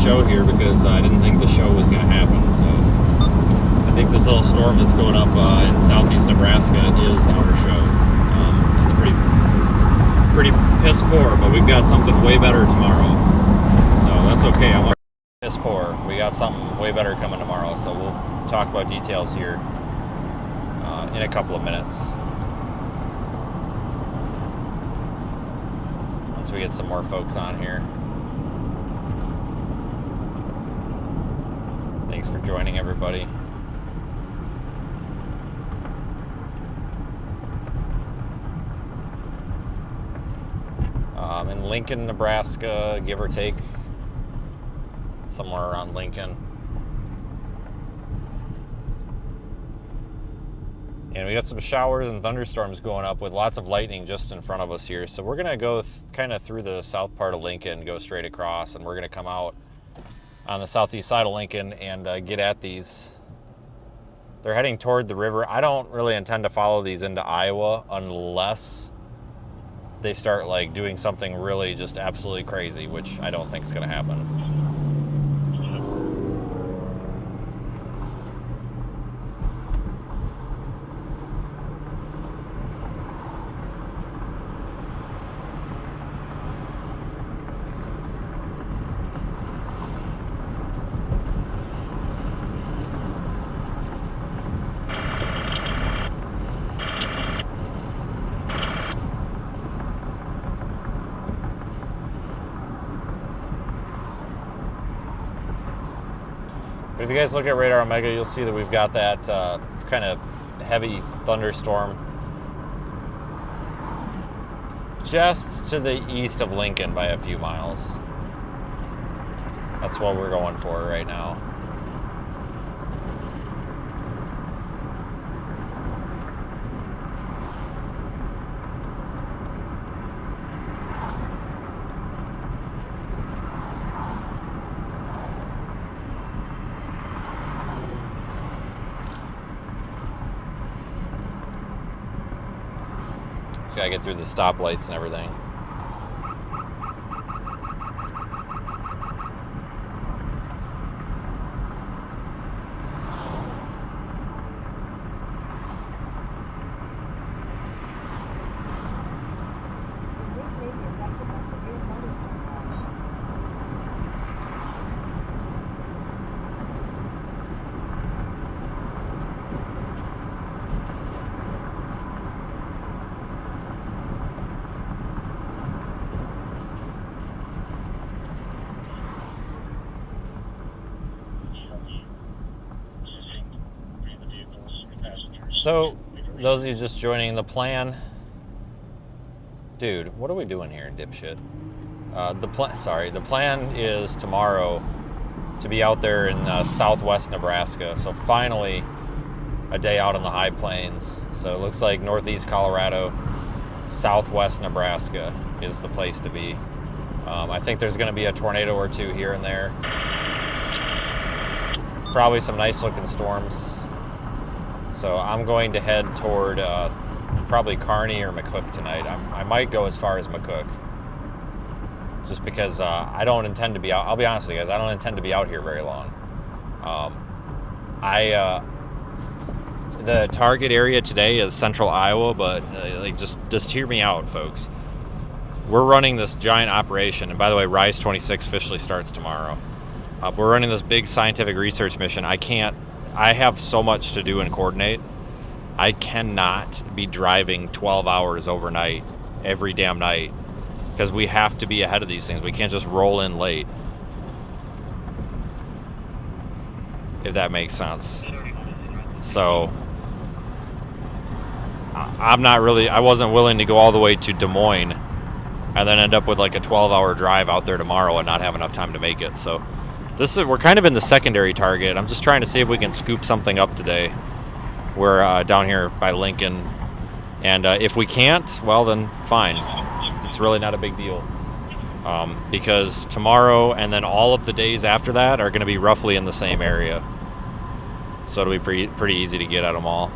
show here because I didn't think the show was going to happen. So I think this little storm that's going up in southeast Nebraska is our show. It's pretty piss poor, but we've got something way better tomorrow. So that's okay. I'm piss poor. We got something way better coming tomorrow. So we'll talk about details here in a couple of minutes. Once we get some more folks on here. Thanks for joining, everybody. In Lincoln, Nebraska, give or take, somewhere around Lincoln. And we got some showers and thunderstorms going up with lots of lightning just in front of us here. So we're going to go kind of through the south part of Lincoln, go straight across, and we're going to come out on the southeast side of Lincoln and get at these. They're heading toward the river. I don't really intend to follow these into Iowa unless they start like doing something really just absolutely crazy, which I don't think is going to happen. If you guys look at Radar Omega, you'll see that we've got that kind of heavy thunderstorm just to the east of Lincoln by a few miles. That's what we're going for right now. Gotta get through the stoplights and everything. So, those of you just joining the plan, dude, what are we doing here, dipshit? The plan is tomorrow to be out there in southwest Nebraska. So finally, a day out on the high plains. So it looks like northeast Colorado, southwest Nebraska is the place to be. I think there's going to be a tornado or two here and there. Probably some nice looking storms. So I'm going to head toward probably Kearney or McCook tonight. I might go as far as McCook. Just because I don't intend to be out. I'll be honest with you guys, I don't intend to be out here very long. The target area today is central Iowa, but like just hear me out, folks. We're running this giant operation, and by the way, Rise 26 officially starts tomorrow. We're running this big scientific research mission. I have so much to do and coordinate. I cannot be driving 12 hours overnight every damn night because we have to be ahead of these things. We can't just roll in late. If that makes sense. So I wasn't willing to go all the way to Des Moines and then end up with like a 12-hour drive out there tomorrow and not have enough time to make it. So we're kind of in the secondary target. I'm just trying to see if we can scoop something up today. We're down here by Lincoln, and if we can't, well then fine. It's really not a big deal, because tomorrow and then all of the days after that are going to be roughly in the same area. So it'll be pretty easy to get at them all.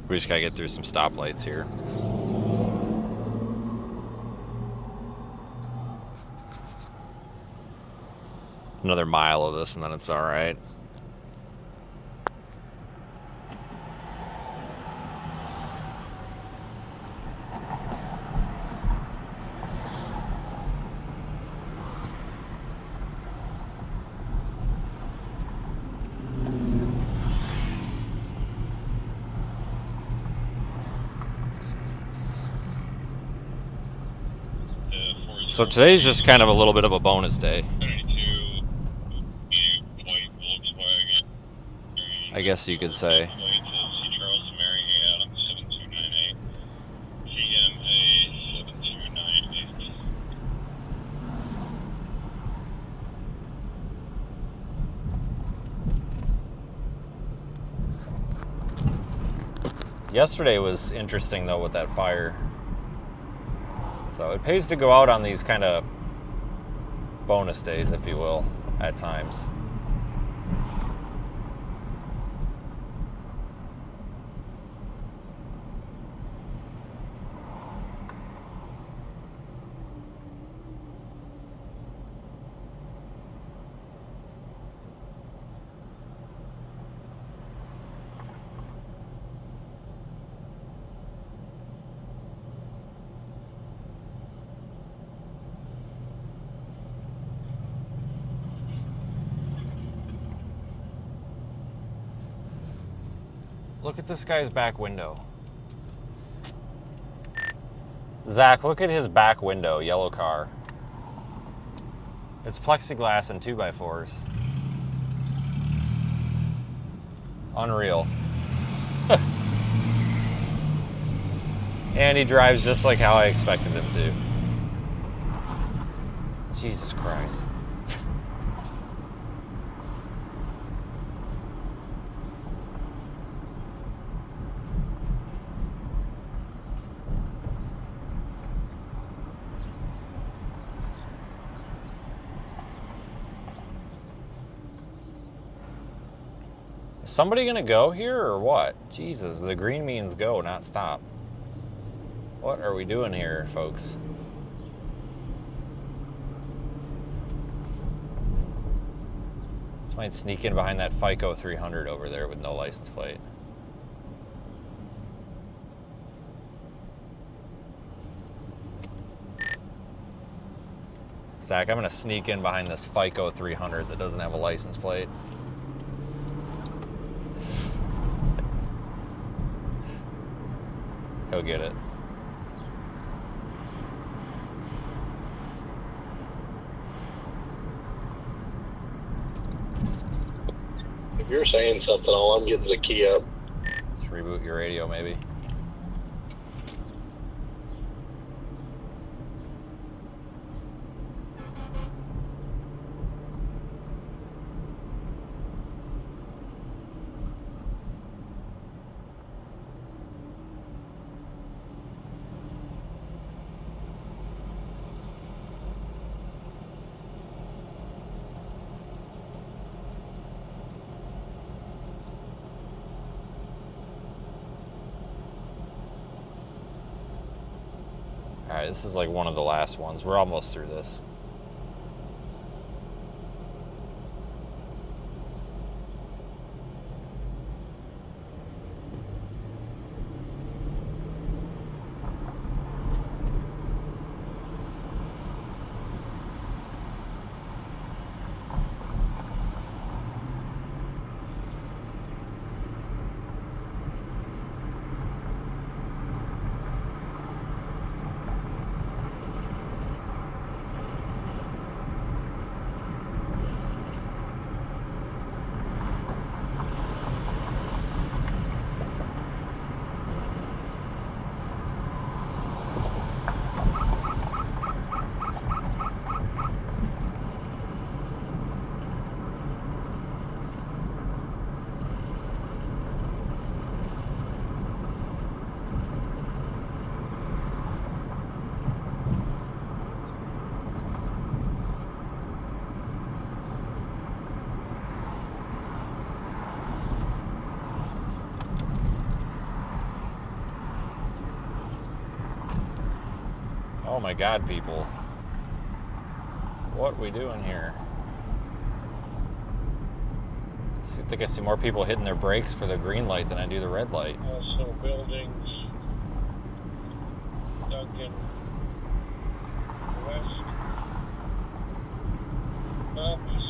We just gotta get through some stoplights here. Another mile of this and then it's alright. So today's just kind of a little bit of a bonus day. I guess you could say. Yesterday was interesting though with that fire. So it pays to go out on these kind of bonus days, if you will, at times. Look at this guy's back window. Zach, look at his back window, yellow car. It's plexiglass and 2x4s. Unreal. And he drives just like how I expected him to. Jesus Christ. Is somebody gonna go here or what? Jesus, the green means go, not stop. What are we doing here, folks? This might sneak in behind that FICO 300 over there with no license plate. Zach, I'm gonna sneak in behind this FICO 300 that doesn't have a license plate. He'll get it. If you're saying something, all I'm getting is a key up. Just reboot your radio, maybe. Alright, this is like one of the last ones. We're almost through this. Oh my God, people. What we doing here? I think I see more people hitting their brakes for the green light than I do the red light. Also buildings. Duncan. West. Ups.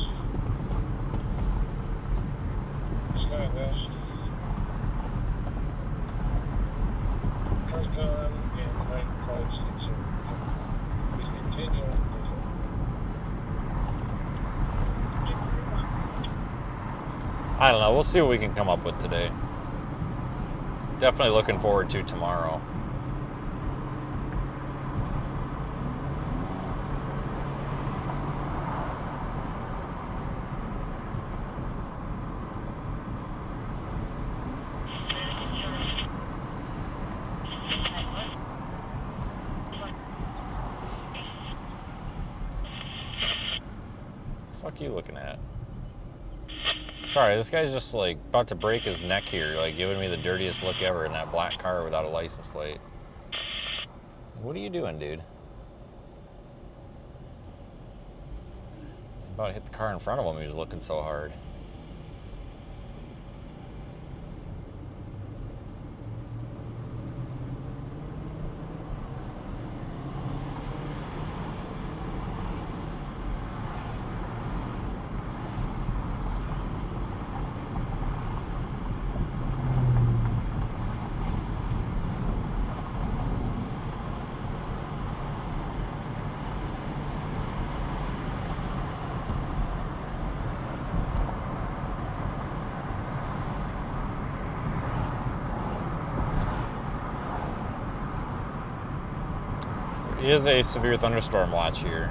Sky West. Archon and 956. Please continue. I don't know. We'll see what we can come up with today. Definitely looking forward to tomorrow. What the fuck are you looking at? Sorry, this guy's just like about to break his neck here, like giving me the dirtiest look ever in that black car without a license plate. What are you doing, dude? I'm about to hit the car in front of him. He was looking so hard. There is a severe thunderstorm watch here.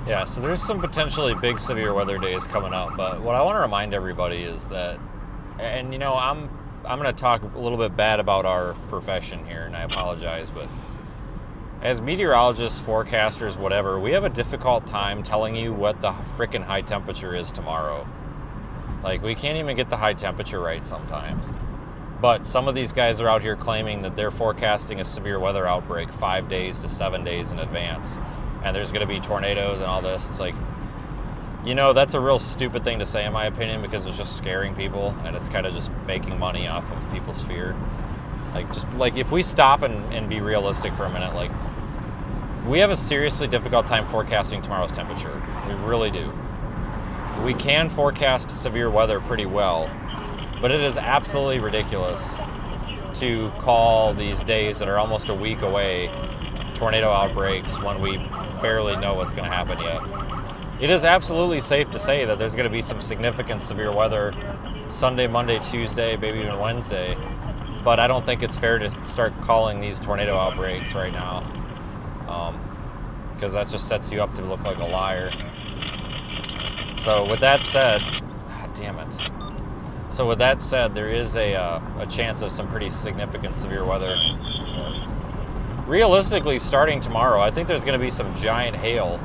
Yeah, so there's some potentially big severe weather days coming up, but what I want to remind everybody is that, and you know, I'm going to talk a little bit bad about our profession here, and I apologize, but as meteorologists, forecasters, whatever, we have a difficult time telling you what the frickin' high temperature is tomorrow. Like, we can't even get the high temperature right sometimes. But some of these guys are out here claiming that they're forecasting a severe weather outbreak 5 days to 7 days in advance. And there's going to be tornadoes and all this. It's like, you know, that's a real stupid thing to say in my opinion, because it's just scaring people and it's kind of just making money off of people's fear. Like, just like, if we stop and be realistic for a minute, like, we have a seriously difficult time forecasting tomorrow's temperature. We really do. We can forecast severe weather pretty well, but it is absolutely ridiculous to call these days that are almost a week away tornado outbreaks when we barely know what's going to happen yet. It is absolutely safe to say that there's going to be some significant severe weather Sunday, Monday, Tuesday, maybe even Wednesday, but I don't think it's fair to start calling these tornado outbreaks right now, because that just sets you up to look like a liar. So with that said, God damn it. So with that said, there is a chance of some pretty significant severe weather. Realistically, starting tomorrow, I think there's going to be some giant hail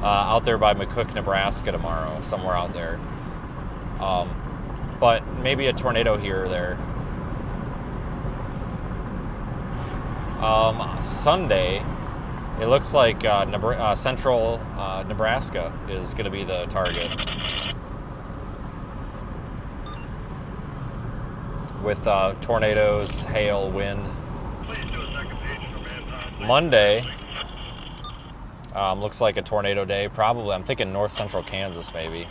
out there by McCook, Nebraska tomorrow, somewhere out there. But maybe a tornado here or there. Sunday, it looks like central Nebraska is going to be the target. with tornadoes, hail, wind. Monday looks like a tornado day. Probably, I'm thinking north central Kansas maybe.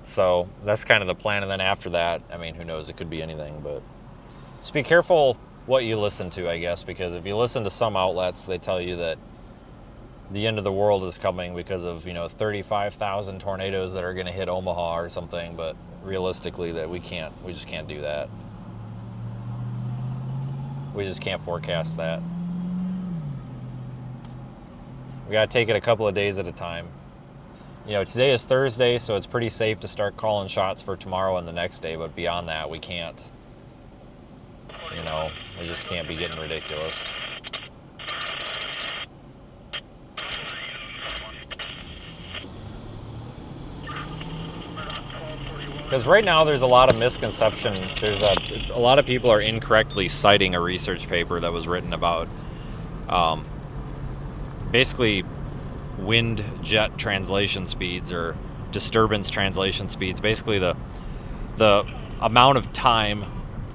So that's kind of the plan. And then after that, I mean, who knows? It could be anything. But just be careful what you listen to, I guess, because if you listen to some outlets, they tell you that the end of the world is coming because of, 35,000 tornadoes that are going to hit Omaha or something. But realistically, we just can't do that. We just can't forecast that. We got to take it a couple of days at a time. Today is Thursday, so it's pretty safe to start calling shots for tomorrow and the next day, but beyond that, we can't. We just can't be getting ridiculous. Because right now there's a lot of misconception. There's a lot of people are incorrectly citing a research paper that was written about basically wind jet translation speeds or disturbance translation speeds. Basically the amount of time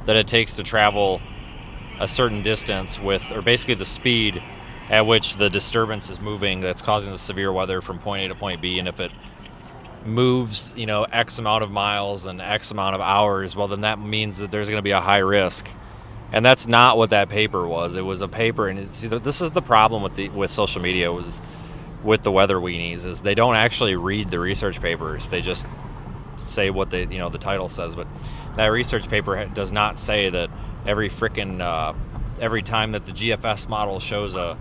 that it takes to travel a certain distance or basically the speed at which the disturbance is moving that's causing the severe weather from point A to point B. And if it moves, X amount of miles and X amount of hours, well, then that means that there's going to be a high risk. And that's not what that paper was. It was a paper, and this is the problem with social media with the weather weenies, is they don't actually read the research papers. They just say what the title says. But that research paper does not say that every time that the GFS model shows a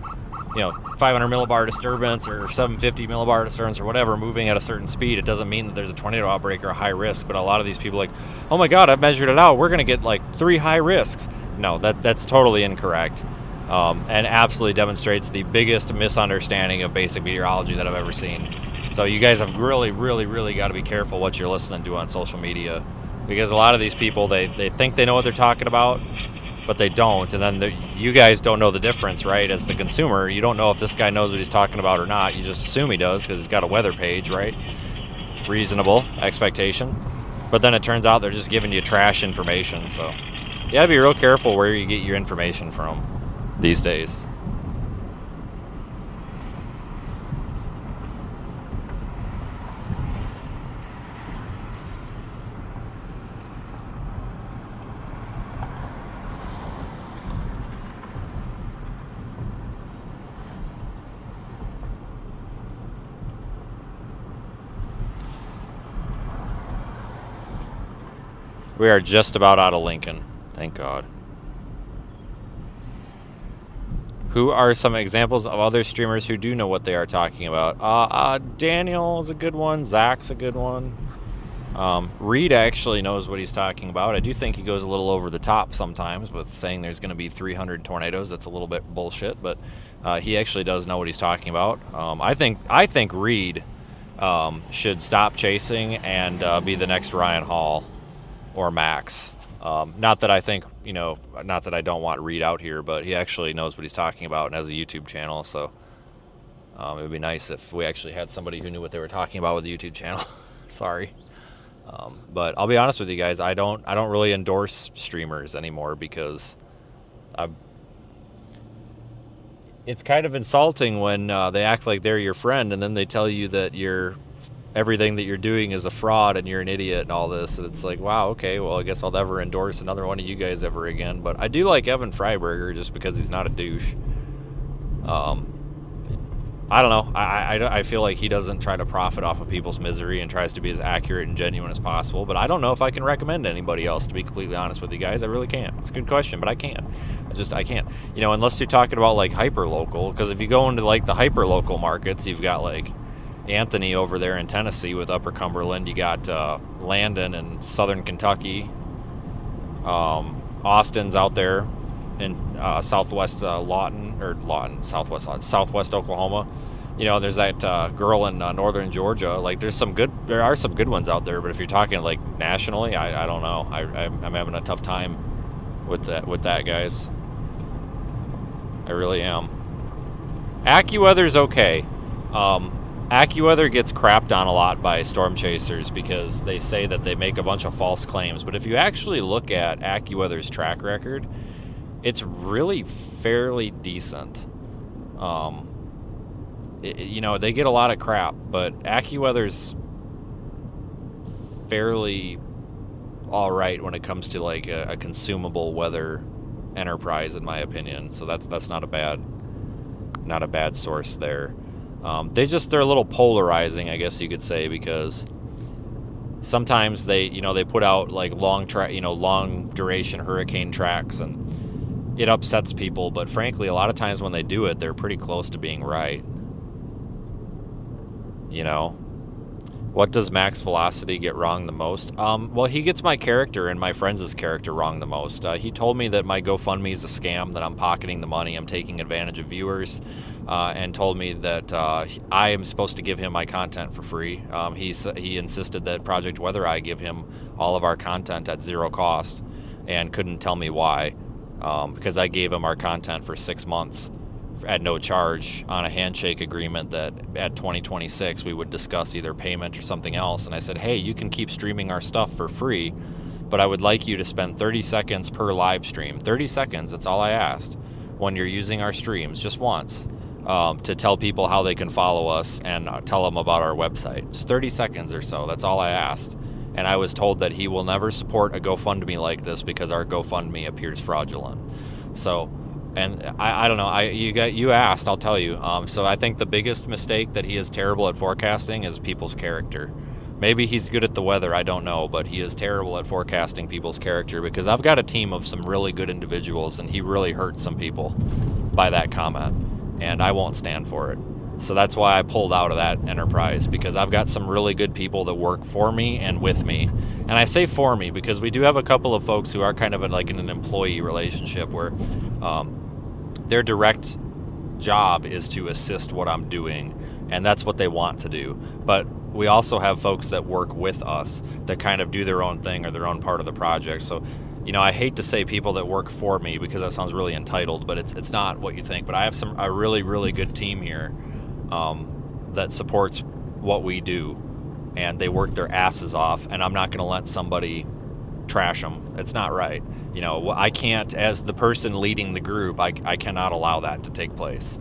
500 millibar disturbance or 750 millibar disturbance or whatever moving at a certain speed, it doesn't mean that there's a tornado outbreak or a high risk. But a lot of these people are like, oh my God, I've measured it out. We're going to get like 3 high risks. No, that's totally incorrect. And absolutely demonstrates the biggest misunderstanding of basic meteorology that I've ever seen. So you guys have really, really, really got to be careful what you're listening to on social media, because a lot of these people, they think they know what they're talking about, but they don't. And then you guys don't know the difference, right? As the consumer, you don't know if this guy knows what he's talking about or not. You just assume he does because he's got a weather page, right? Reasonable expectation. But then it turns out they're just giving you trash information. So you got to be real careful where you get your information from these days. We are just about out of Lincoln, thank God. Who are some examples of other streamers who do know what they are talking about? Daniel is a good one. Zach's a good one. Reed actually knows what he's talking about. I do think he goes a little over the top sometimes with saying there's going to be 300 tornadoes. That's a little bit bullshit, but he actually does know what he's talking about. I think Reed should stop chasing and be the next Ryan Hall or Max. Not that I think, not that I don't want Reed out here, but he actually knows what he's talking about and has a YouTube channel. So it would be nice if we actually had somebody who knew what they were talking about with a YouTube channel. Sorry. But I'll be honest with you guys. I don't really endorse streamers anymore because it's kind of insulting when they act like they're your friend and then they tell you that everything that you're doing is a fraud and you're an idiot and all this. And it's like, wow, okay, well, I guess I'll never endorse another one of you guys ever again. But I do like Evan Freiberger just because he's not a douche. I don't know. I feel like he doesn't try to profit off of people's misery and tries to be as accurate and genuine as possible. But I don't know if I can recommend anybody else, to be completely honest with you guys. I really can't. It's a good question, but I can't. I can't. Unless you're talking about like hyper-local. Because if you go into like the hyper-local markets, you've got like Anthony over there in Tennessee with Upper Cumberland. You got Landon in southern Kentucky. Austin's out there in southwest southwest Oklahoma. There's that girl in northern Georgia. Like there are some good ones out there, but if you're talking like nationally, I don't know. I'm having a tough time with that, guys. I really am. AccuWeather's okay. AccuWeather gets crapped on a lot by storm chasers because they say that they make a bunch of false claims. But if you actually look at AccuWeather's track record, it's really fairly decent. You know, they get a lot of crap, but AccuWeather's fairly all right when it comes to like a consumable weather enterprise, in my opinion. So that's not a bad source there. They're a little polarizing, I guess you could say, because sometimes they put out like long duration hurricane tracks and it upsets people, but frankly a lot of times when they do it, they're pretty close to being right. You know, what does Max Velocity get wrong the most? Well, he gets my character and my friends' character wrong the most. He told me that my GoFundMe is a scam, that I'm pocketing the money, I'm taking advantage of viewers, and told me that I am supposed to give him my content for free. He insisted that Project Weather Eye give him all of our content at zero cost, and couldn't tell me why, because I gave him our content for 6 months at no charge on a handshake agreement that at 2026 we would discuss either payment or something else. And I said, hey, you can keep streaming our stuff for free, but I would like you to spend 30 seconds per live stream. 30 seconds, that's all I asked, when you're using our streams, just once, to tell people how they can follow us and tell them about our website. Just 30 seconds or so, that's all I asked. And I was told that he will never support a GoFundMe like this because our GoFundMe appears fraudulent. So, and I don't know, you asked, I'll tell you. So I think the biggest mistake that he is terrible at forecasting is people's character. Maybe he's good at the weather, I don't know, but he is terrible at forecasting people's character, because I've got a team of some really good individuals and he really hurt some people by that comment, and I won't stand for it. So that's why I pulled out of that enterprise, because I've got some really good people that work for me and with me. And I say for me because we do have a couple of folks who are kind of like in an employee relationship where their direct job is to assist what I'm doing, and that's what they want to do. But we also have folks that work with us that kind of do their own thing or their own part of the project. So, you know, I hate to say people that work for me because that sounds really entitled, but it's not what you think. But I have a really, really good team here that supports what we do, and they work their asses off, and I'm not going to let somebody trash them. It's not right. You know, I can't, as the person leading the group, I cannot allow that to take place.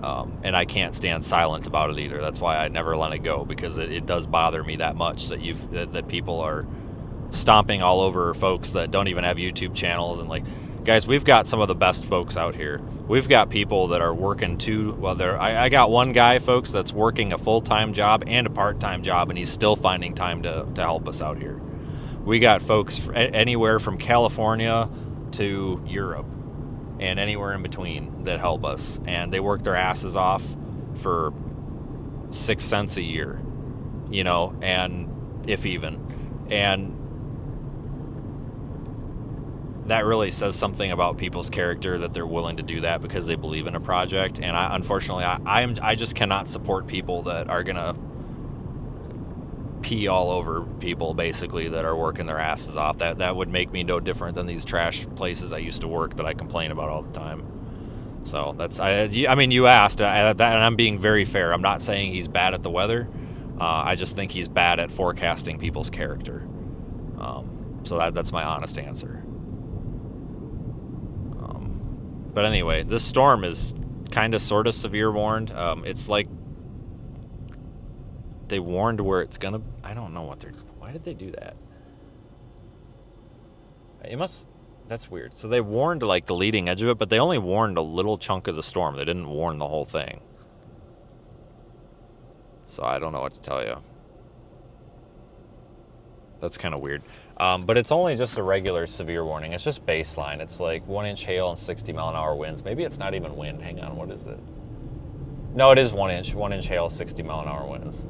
And I can't stand silent about it either. That's why I never let it go, because it does bother me that much that people are stomping all over folks that don't even have YouTube channels. And like, guys, we've got some of the best folks out here. We've got people that are working I got one guy, folks, that's working a full-time job and a part-time job, and he's still finding time to help us out here. We got folks anywhere from California to Europe and anywhere in between that help us, and they work their asses off for 6 cents a year, you know, and if even. And that really says something about people's character, that they're willing to do that because they believe in a project. And unfortunately, I just cannot support people that are gonna pee all over people, basically, that are working their asses off. That would make me no different than these trash places I used to work that I complain about all the time. So that's, I mean, you asked, and I'm being very fair. I'm not saying he's bad at the weather. I just think he's bad at forecasting people's character. So that's my honest answer. But anyway, this storm is kind of sort of severe warned. It's like they warned where it's gonna, I don't know why did they do that? That's weird. So they warned like the leading edge of it, but they only warned a little chunk of the storm. They didn't warn the whole thing. So I don't know what to tell you. That's kind of weird. But it's only just a regular severe warning. It's just baseline. It's like 1-inch hail and 60-mile-an-hour winds. Maybe it's not even wind. Hang on, what is it? No, it is 1 inch. 1-inch hail, 60-mile-an-hour winds.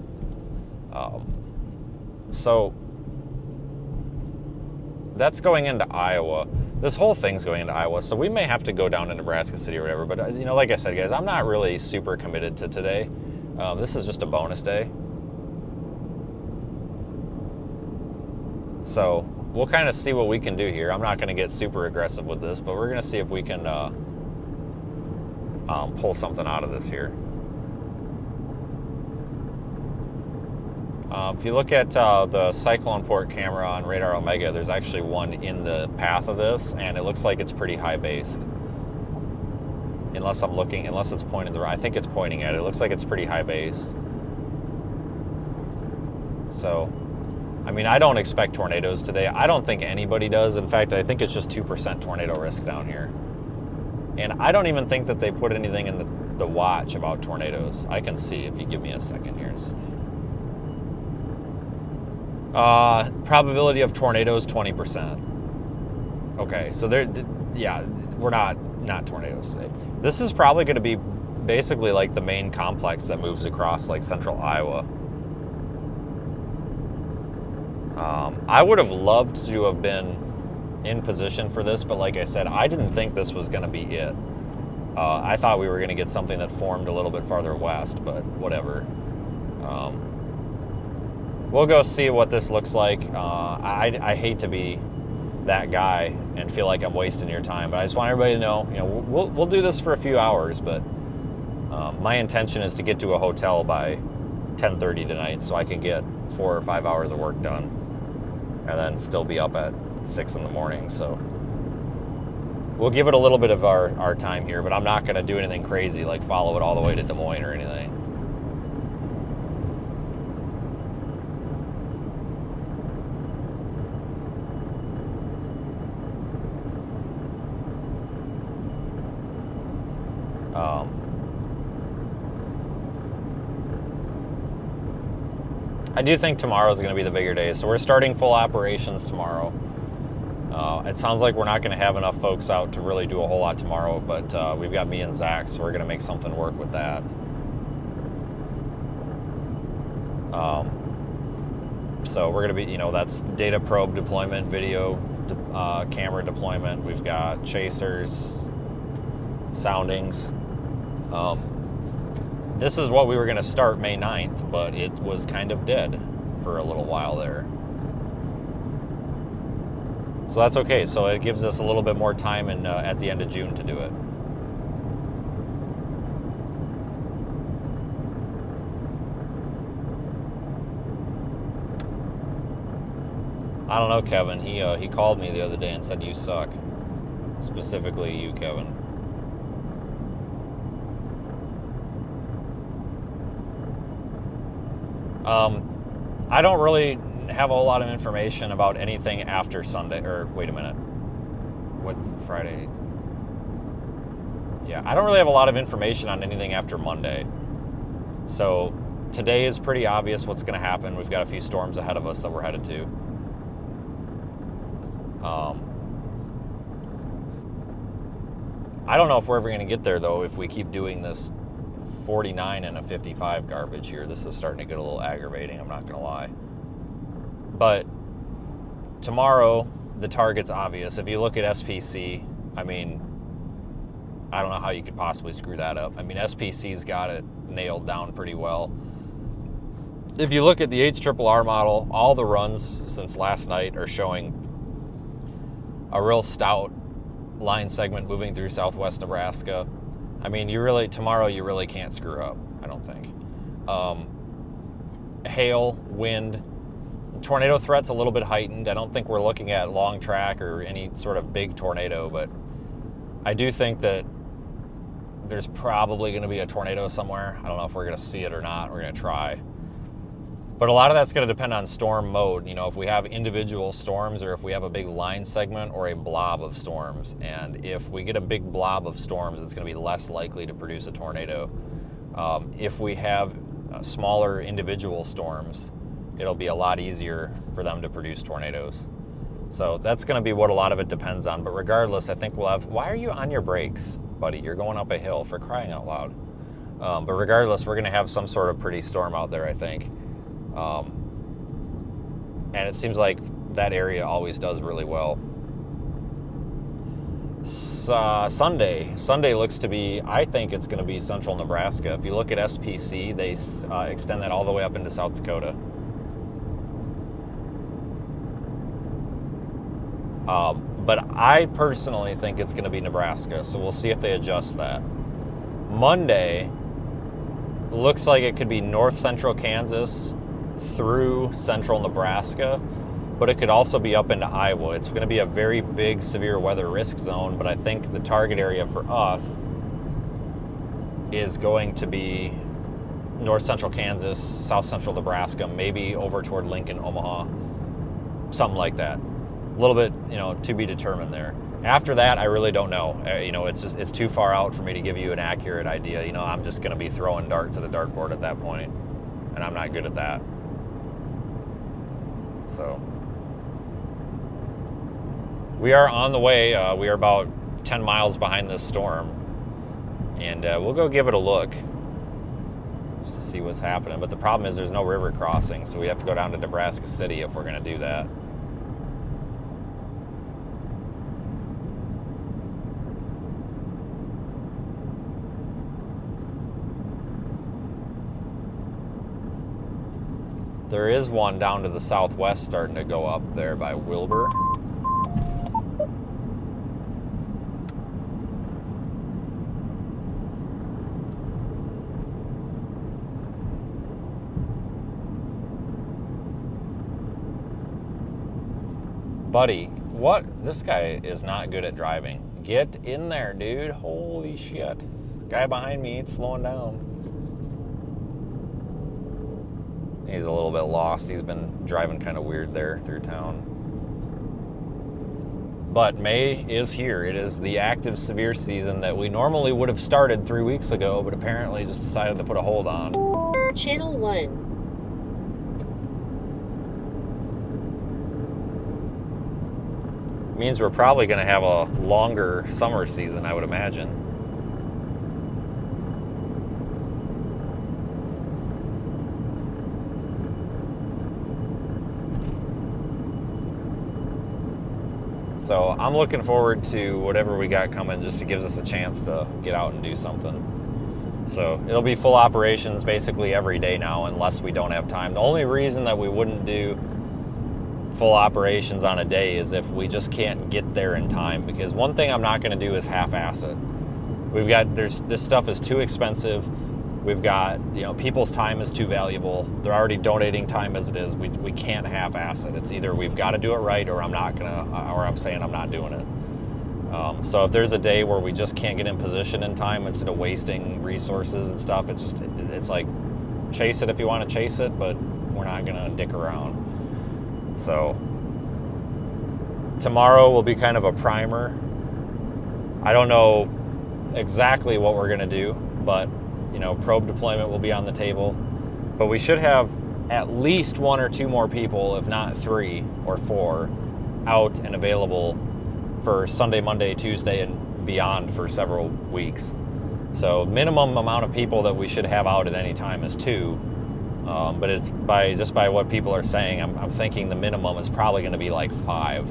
So that's going into Iowa. This whole thing's going into Iowa, so we may have to go down to Nebraska City or whatever. But, you know, like I said, guys, I'm not really super committed to today. This is just a bonus day. So we'll kind of see what we can do here. I'm not going to get super aggressive with this, but we're going to see if we can pull something out of this here. If you look at the Cyclone Port camera on Radar Omega, there's actually one in the path of this, and it looks like it's pretty high based. Unless it's pointing I think it's pointing at it. It looks like it's pretty high based. So, I mean, I don't expect tornadoes today. I don't think anybody does. In fact, I think it's just 2% tornado risk down here. And I don't even think that they put anything in the watch about tornadoes. I can see if you give me a second here. Probability of tornadoes, 20%. Okay, so we're not tornadoes today. This is probably going to be basically like the main complex that moves across like central Iowa. I would have loved to have been in position for this, but like I said, I didn't think this was going to be it. I thought we were going to get something that formed a little bit farther west, but whatever. We'll go see what this looks like. I hate to be that guy and feel like I'm wasting your time, but I just want everybody to know, we'll do this for a few hours, but my intention is to get to a hotel by 10:30 tonight so I can get 4 or 5 hours of work done and then still be up at 6 in the morning. So we'll give it a little bit of our time here, but I'm not going to do anything crazy like follow it all the way to Des Moines or anything. I do think tomorrow is going to be the bigger day, so we're starting full operations tomorrow. It sounds like we're not going to have enough folks out to really do a whole lot tomorrow, but we've got me and Zach, so we're going to make something work with that. So we're going to be, that's data probe deployment, video camera deployment. We've got chasers, soundings. This is what we were going to start May 9th, but it was kind of dead for a little while there. So that's okay. So it gives us a little bit more time at the end of June to do it. I don't know, Kevin. He called me the other day and said, "You suck." Specifically you, Kevin. I don't really have a whole lot of information about anything after Sunday, or wait a minute, what, Friday? Yeah, I don't really have a lot of information on anything after Monday. So today is pretty obvious what's going to happen. We've got a few storms ahead of us that we're headed to. I don't know if we're ever going to get there, though, if we keep doing this 49 and a 55 garbage here. This is starting to get a little aggravating, I'm not going to lie. But tomorrow, the target's obvious. If you look at SPC, I mean, I don't know how you could possibly screw that up. I mean, SPC's got it nailed down pretty well. If you look at the HRRR model, all the runs since last night are showing a real stout line segment moving through southwest Nebraska. I mean, tomorrow you really can't screw up, I don't think. Hail, wind, tornado threat's a little bit heightened. I don't think we're looking at long track or any sort of big tornado, but I do think that there's probably going to be a tornado somewhere. I don't know if we're going to see it or not. We're going to try. But a lot of that's going to depend on storm mode. If we have individual storms or if we have a big line segment or a blob of storms. And if we get a big blob of storms, it's going to be less likely to produce a tornado. If we have smaller individual storms, it'll be a lot easier for them to produce tornadoes. So that's going to be what a lot of it depends on. But regardless, I think we'll have... Why are you on your brakes, buddy? You're going up a hill, for crying out loud. But regardless, we're going to have some sort of pretty storm out there, I think. And it seems like that area always does really well. Sunday looks to be, I think it's going to be central Nebraska. If you look at SPC, they extend that all the way up into South Dakota. But I personally think it's going to be Nebraska, so we'll see if they adjust that. Monday looks like it could be north central Kansas through central Nebraska, but it could also be up into Iowa. It's going to be a very big severe weather risk zone, but I think the target area for us is going to be north central Kansas, south central Nebraska, maybe over toward Lincoln, Omaha, something like that. A little bit, to be determined there. After that, I really don't know. It's too far out for me to give you an accurate idea. I'm just going to be throwing darts at a dartboard at that point, and I'm not good at that. So we are on the way. We are about 10 miles behind this storm, and we'll go give it a look just to see what's happening. But the problem is there's no river crossing, so we have to go down to Nebraska City if we're going to do that. There is one down to the southwest starting to go up there by Wilbur. Buddy, what? This guy is not good at driving. Get in there, dude. Holy shit. The guy behind me ain't slowing down. He's a little bit lost. He's been driving kind of weird there through town. But May is here. It is the active severe season that we normally would have started 3 weeks ago, but apparently just decided to put a hold on. Channel 1. Means we're probably going to have a longer summer season, I would imagine. So I'm looking forward to whatever we got coming, just it gives us a chance to get out and do something. So it'll be full operations basically every day now unless we don't have time. The only reason that we wouldn't do full operations on a day is if we just can't get there in time, because one thing I'm not going to do is half-ass it. This stuff is too expensive. We've got, people's time is too valuable. They're already donating time as it is. We can't half-ass it. It's either we've got to do it right or I'm saying I'm not doing it. So if there's a day where we just can't get in position in time, instead of wasting resources and stuff, it's like chase it if you want to chase it, but we're not going to dick around. So tomorrow will be kind of a primer. I don't know exactly what we're going to do, but probe deployment will be on the table, but we should have at least 1 or 2 more people, if not 3 or 4, out and available for Sunday, Monday, Tuesday, and beyond for several weeks. So minimum amount of people that we should have out at any time is 2, but it's by what people are saying, I'm thinking the minimum is probably going to be like 5.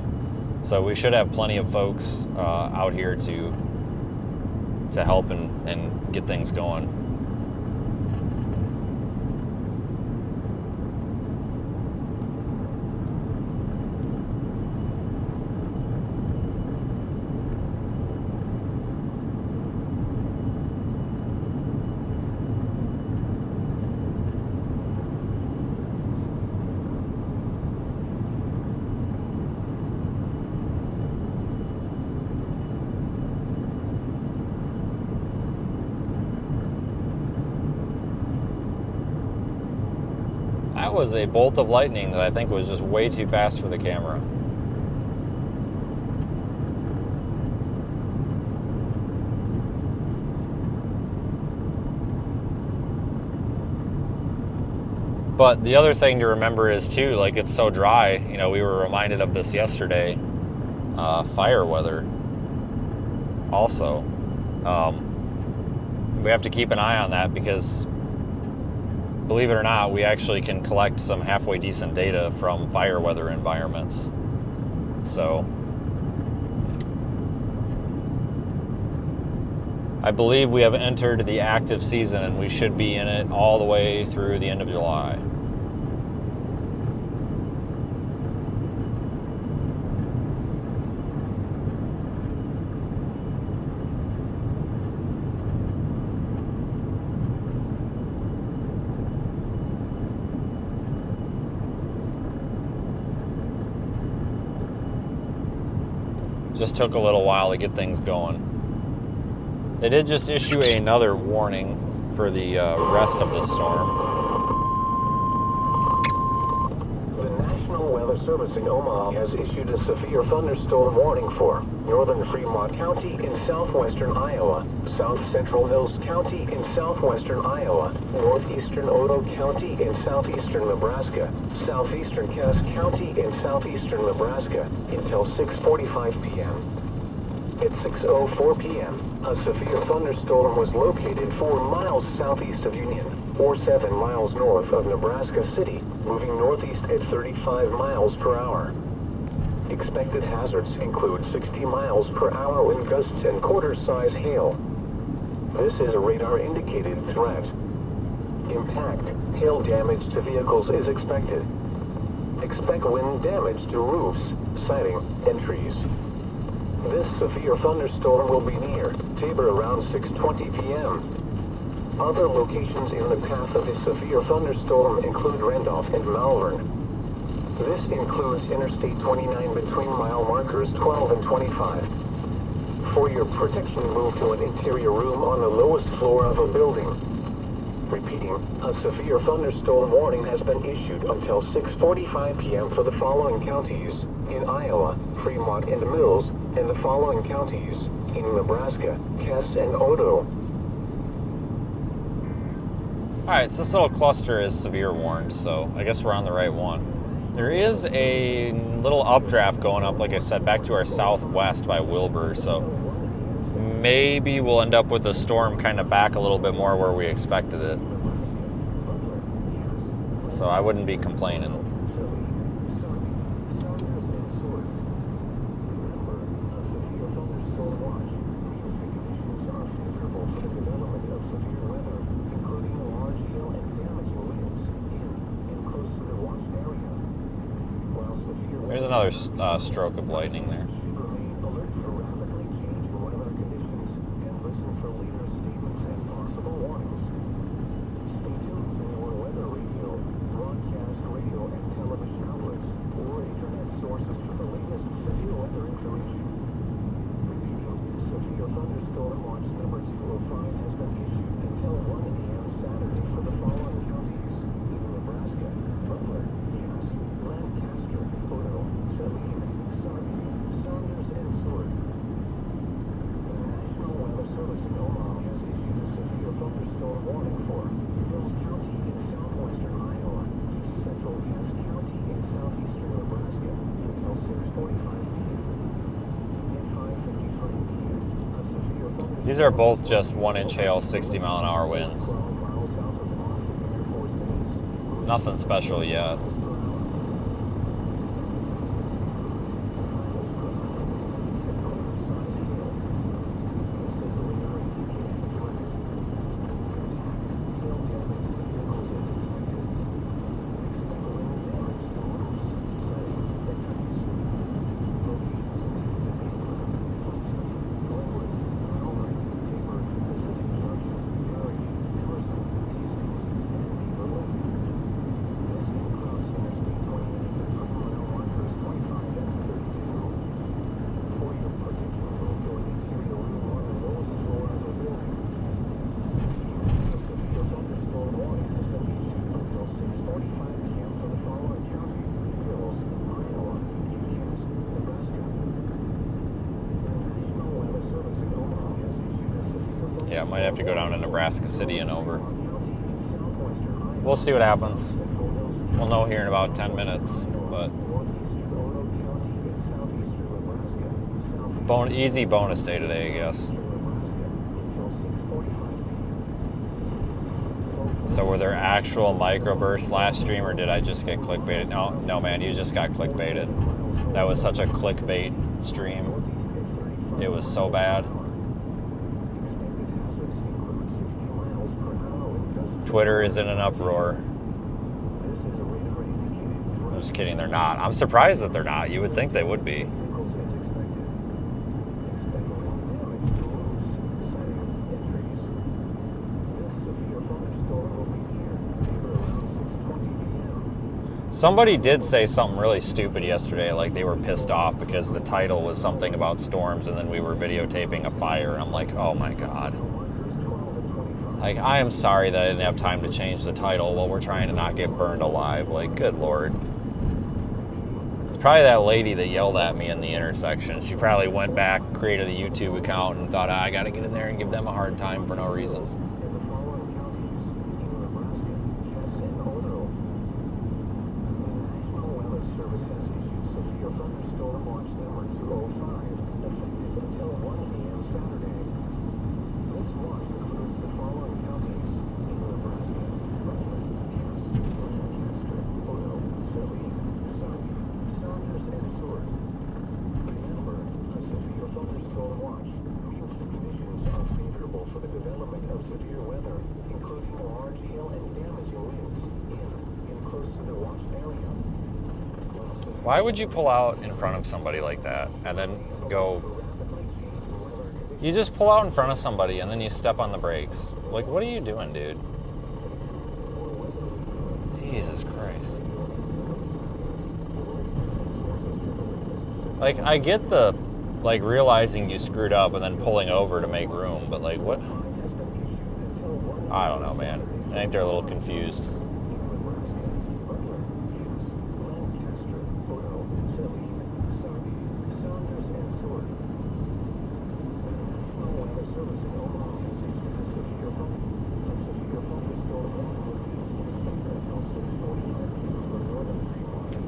So we should have plenty of folks out here to help and get things going. That was a bolt of lightning that I think was just way too fast for the camera. But the other thing to remember is too, like, it's so dry, we were reminded of this yesterday, fire weather also. We have to keep an eye on that because, believe it or not, we actually can collect some halfway decent data from fire weather environments. So I believe we have entered the active season and we should be in it all the way through the end of July. Just took a little while to get things going. They did just issue another warning for the rest of the storm. The National Weather Service in Omaha has issued a severe thunderstorm warning for northern Fremont County in southwestern Iowa, south central Mills County in southwestern Iowa, northeastern Otoe County in southeastern Nebraska, southeastern Cass County in southeastern Nebraska until 6:45 p.m. At 6:04 p.m., a severe thunderstorm was located 4 miles southeast of Union, or 7 miles north of Nebraska City, moving northeast at 35 miles per hour. Expected hazards include 60 miles per hour wind gusts and quarter-size hail. This is a radar-indicated threat. Impact, hail damage to vehicles is expected. Expect wind damage to roofs, siding, and trees. This severe thunderstorm will be near Tabor around 6:20 p.m. Other locations in the path of the severe thunderstorm include Randolph and Malvern. This includes Interstate 29 between mile markers 12 and 25. For your protection, move to an interior room on the lowest floor of a building. Repeating, a severe thunderstorm warning has been issued until 6:45 p.m. for the following counties in Iowa, Fremont and Mills, and the following counties in Nebraska, Cass and Otoe. Alright, so this little cluster is severe warned, so I guess we're on the right one. There is a little updraft going up, like I said, back to our southwest by Wilbur, so maybe we'll end up with the storm kind of back a little bit more where we expected it. So I wouldn't be complaining. There's another stroke of lightning there. These are both just 1-inch hail, 60-mile-an-hour winds. Nothing special yet. Yeah, might have to go down to Nebraska City and over. We'll see what happens. We'll know here in about 10 minutes, but easy bonus day today, I guess. So were there actual microbursts last stream, or did I just get clickbaited? No, man, you just got clickbaited. That was such a clickbait stream. It was so bad. Twitter is in an uproar. I'm just kidding, they're not. I'm surprised that they're not. You would think they would be. Somebody did say something really stupid yesterday, like they were pissed off because the title was something about storms and then we were videotaping a fire. I'm like, oh my God. Like, I am sorry that I didn't have time to change the title while we're trying to not get burned alive. Like, good Lord. It's probably that lady that yelled at me in the intersection. She probably went back, created a YouTube account, and thought, I gotta get in there and give them a hard time for no reason. Why would you pull out in front of somebody like that and then go... You just pull out in front of somebody and then you step on the brakes. Like, what are you doing, dude? Jesus Christ. Like, I get the, like, realizing you screwed up and then pulling over to make room, but, like, what? I don't know, man. I think they're a little confused.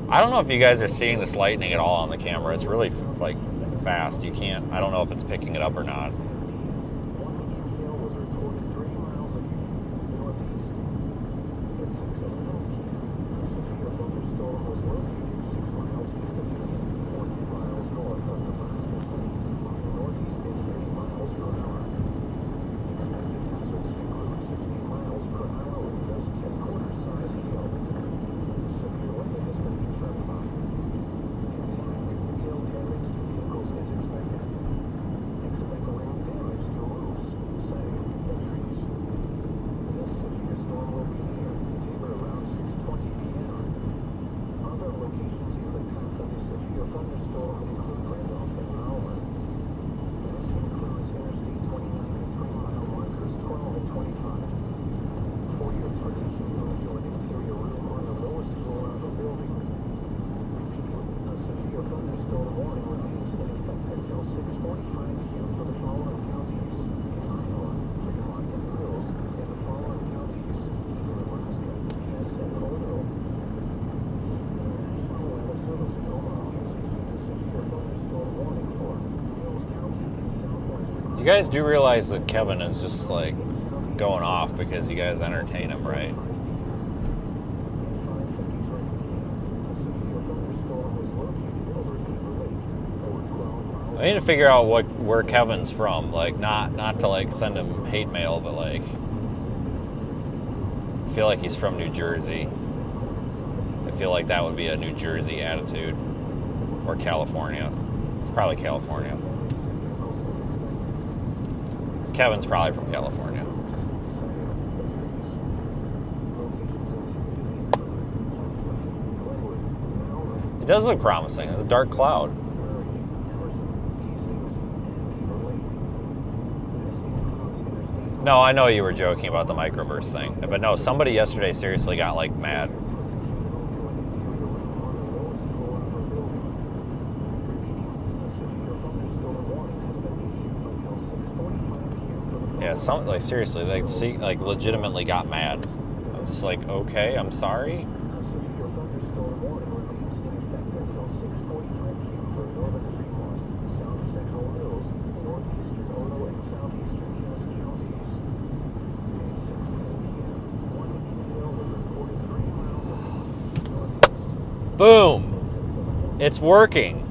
I don't know if you guys are seeing this lightning at all on the camera. It's really, like, fast. You can't... I don't know if it's picking it up or not. You guys do realize that Kevin is just, like, going off because you guys entertain him, right? I need to figure out where Kevin's from. Like, not to, like, send him hate mail, but, like, I feel like he's from New Jersey. I feel like that would be a New Jersey attitude. Or California. It's probably California. Kevin's probably from California. It does look promising. It's a dark cloud. No, I know you were joking about the microburst thing. But no, somebody yesterday seriously got, like, mad. Yeah, some, like, seriously, they like legitimately got mad. I'm just like, okay, I'm sorry. Boom! It's working.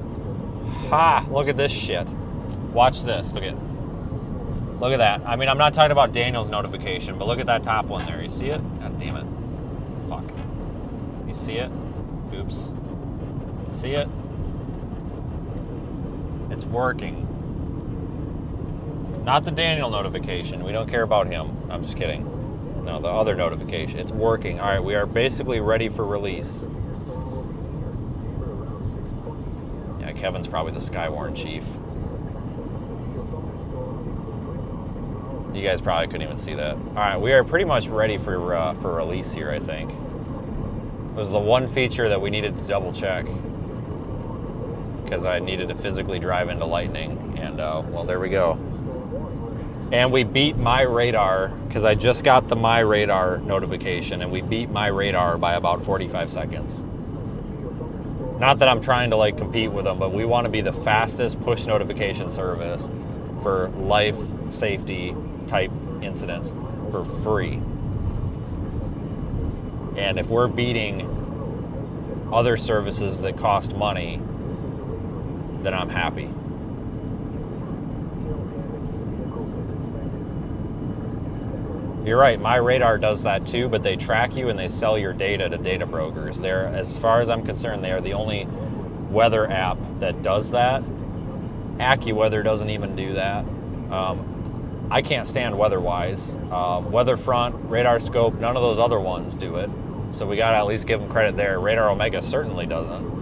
Ha! Look at this shit. Watch this. Look at that. I mean, I'm not talking about Daniel's notification, but look at that top one there. You see it? God damn it. Fuck. You see it? Oops. See it? It's working. Not the Daniel notification. We don't care about him. I'm just kidding. No, the other notification. It's working. All right, we are basically ready for release. Yeah, Kevin's probably the Skywarn chief. You guys probably couldn't even see that. All right, we are pretty much ready for release here, I think. This is the one feature that we needed to double check because I needed to physically drive into Lightning, and well, there we go. And we beat My Radar because I just got the My Radar notification, and we beat My Radar by about 45 seconds. Not that I'm trying to like compete with them, but we want to be the fastest push notification service for life safety type incidents for free. And if we're beating other services that cost money, then I'm happy. You're right, My Radar does that too, but they track you and they sell your data to data brokers. They're, as far as I'm concerned, they are the only weather app that does that. AccuWeather doesn't even do that. I can't stand WeatherWise. Weatherfront, RadarScope, none of those other ones do it. So we gotta at least give them credit there. Radar Omega certainly doesn't.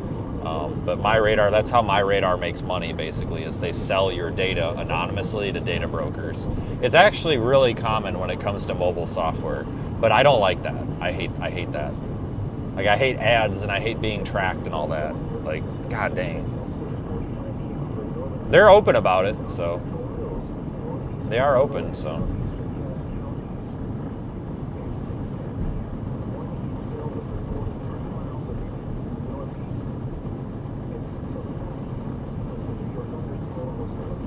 But My Radar, that's how My Radar makes money basically, is they sell your data anonymously to data brokers. It's actually really common when it comes to mobile software, but I don't like that. I hate that. Like, I hate ads and I hate being tracked and all that. Like, god dang. They're open about it, so. They are open, so.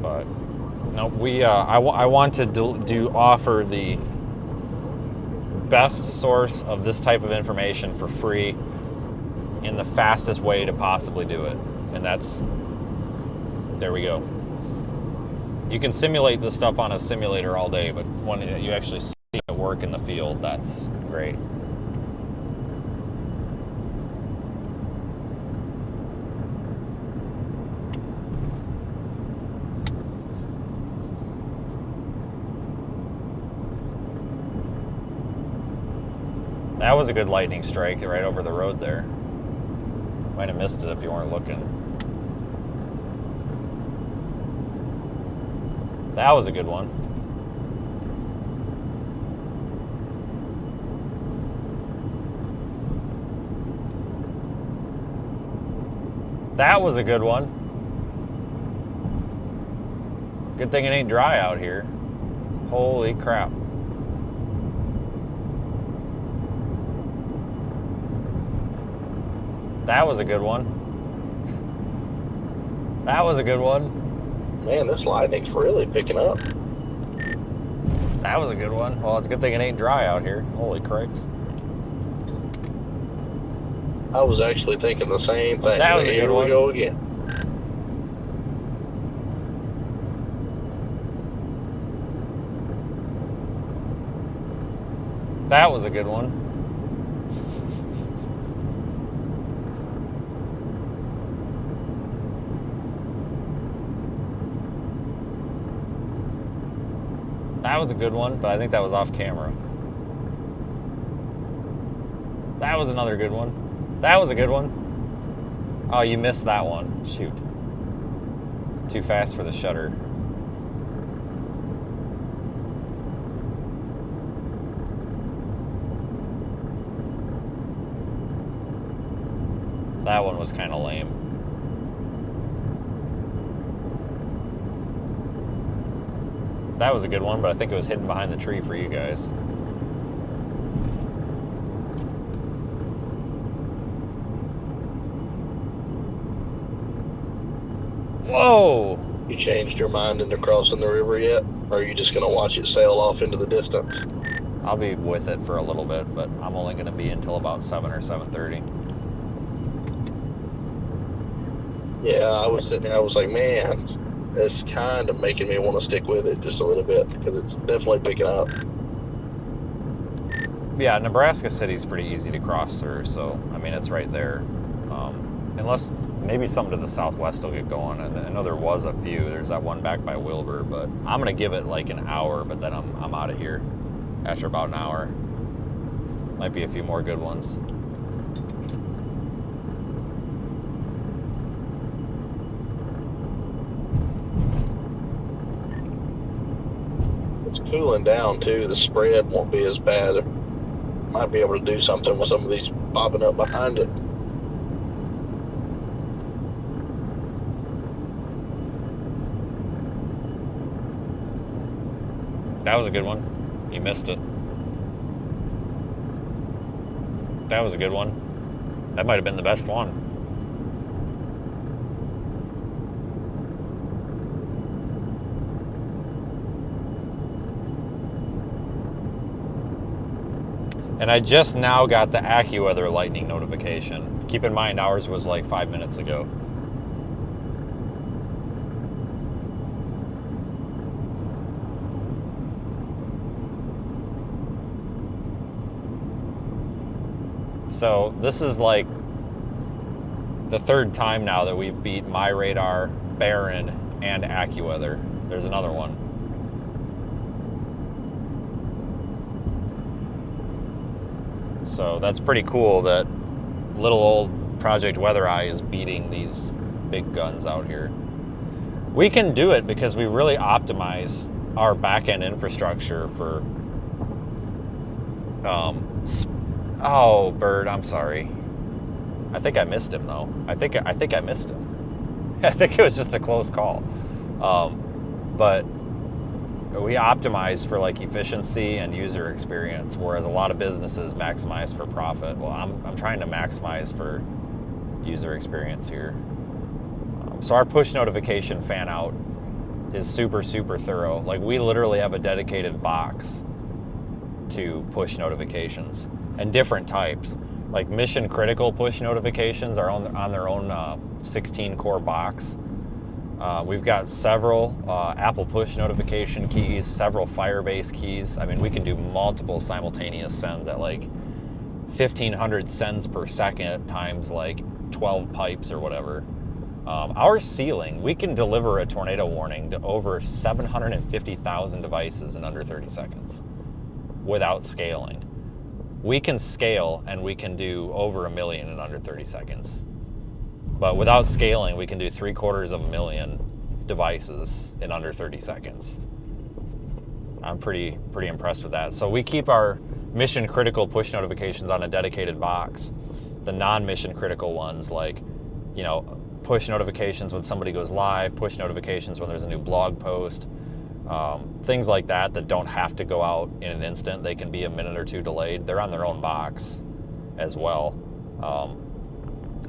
But no, I want to offer the best source of this type of information for free in the fastest way to possibly do it, and that's, there we go. You can simulate this stuff on a simulator all day, but when you actually see it work in the field, that's great. That was a good lightning strike right over the road there. Might have missed it if you weren't looking. That was a good one. That was a good one. Good thing it ain't dry out here. Holy crap. That was a good one. That was a good one. Man, this lightning's really picking up. That was a good one. Well, it's a good thing it ain't dry out here. Holy cripes. I was actually thinking the same thing. That was a good one. Here we go again. That was a good one. That was a good one, but I think that was off camera. That was another good one. That was a good one. Oh, you missed that one. Shoot. Too fast for the shutter. That one was kind of lame. That was a good one, but I think it was hidden behind the tree for you guys. Whoa! You changed your mind into crossing the river yet? Or are you just going to watch it sail off into the distance? I'll be with it for a little bit, but I'm only going to be until about 7 or 7:30. Yeah, I was sitting there, I was like, man, it's kind of making me want to stick with it just a little bit because it's definitely picking up. Yeah, Nebraska City's pretty easy to cross through, so, I mean, it's right there. Unless maybe something to the southwest will get going. And I know there was a few. There's that one back by Wilbur, but I'm going to give it like an hour, but then I'm out of here after about an hour. Might be a few more good ones. cooling down too, the spread won't be as bad. Might be able to do something with some of these popping up behind it. That was a good one. You missed it. That was a good one. That might have been the best one. And I just now got the AccuWeather lightning notification. Keep in mind, ours was like 5 minutes ago. So this is like the third time now that we've beat MyRadar, Barron, and AccuWeather. There's another one. So that's pretty cool that little old Project Weather Eye is beating these big guns out here. We can do it because we really optimize our back-end infrastructure for oh, Bird, I'm sorry. I think I missed him though. I think I missed him. I think it was just a close call. But we optimize for like efficiency and user experience, whereas a lot of businesses maximize for profit. Well, I'm trying to maximize for user experience here. So our push notification fan out is super thorough. Like we literally have a dedicated box to push notifications and different types. Like mission critical push notifications are on their own 16 core box. We've got several Apple push notification keys, several Firebase keys. I mean, we can do multiple simultaneous sends at like 1,500 sends per second times like 12 pipes or whatever. Our ceiling, we can deliver a tornado warning to over 750,000 devices in under 30 seconds without scaling. We can scale and we can do over 1 million in under 30 seconds. But without scaling, we can do 750,000 devices in under 30 seconds. I'm pretty impressed with that. So we keep our mission critical push notifications on a dedicated box. The non-mission critical ones, like, you know, push notifications when somebody goes live, push notifications when there's a new blog post, things like that don't have to go out in an instant. They can be a minute or two delayed. They're on their own box as well.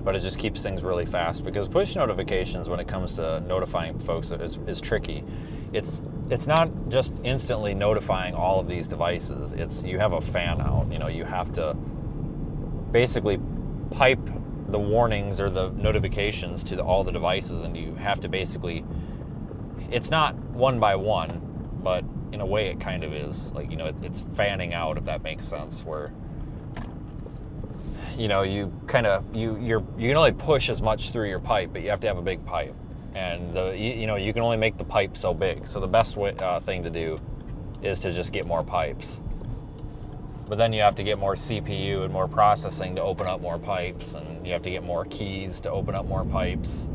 But it just keeps things really fast, because push notifications, when it comes to notifying folks, is tricky. It's not just instantly notifying all of these devices. You have a fan out. You know, you have to basically pipe the warnings or the notifications to all the devices, and you have to basically, it's not one by one, but in a way it kind of is. Like, you know, it's fanning out, if that makes sense, where, you know, you can only push as much through your pipe, but you have to have a big pipe, and you can only make the pipe so big. So the best thing to do is to just get more pipes. But then you have to get more CPU and more processing to open up more pipes, and you have to get more keys to open up more pipes.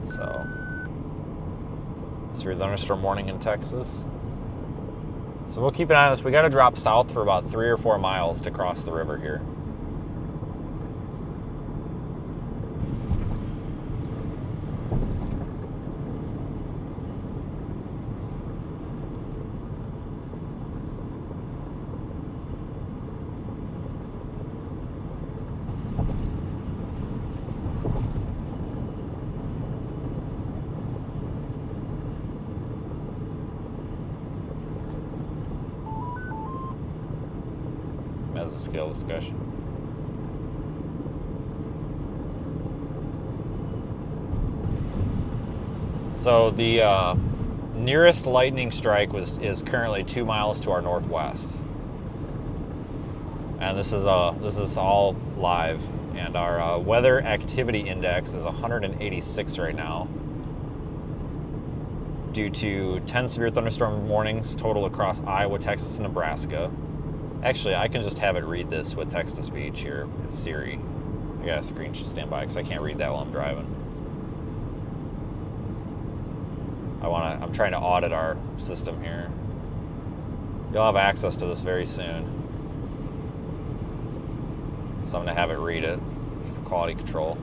So, severe thunderstorm warning in Texas. So we'll keep an eye on this. We got to drop south for about 3 or 4 miles to cross the river here. As a skill discussion. So the nearest lightning strike is currently 2 miles to our northwest, and this is all live. And our weather activity index is 186 right now, due to 10 severe thunderstorm warnings total across Iowa, Texas, and Nebraska. Actually, I can just have it read this with text-to-speech here in Siri. I got a screen should stand by because I can't read that while I'm driving. I'm trying to audit our system here. You'll have access to this very soon. So I'm going to have it read it for quality control.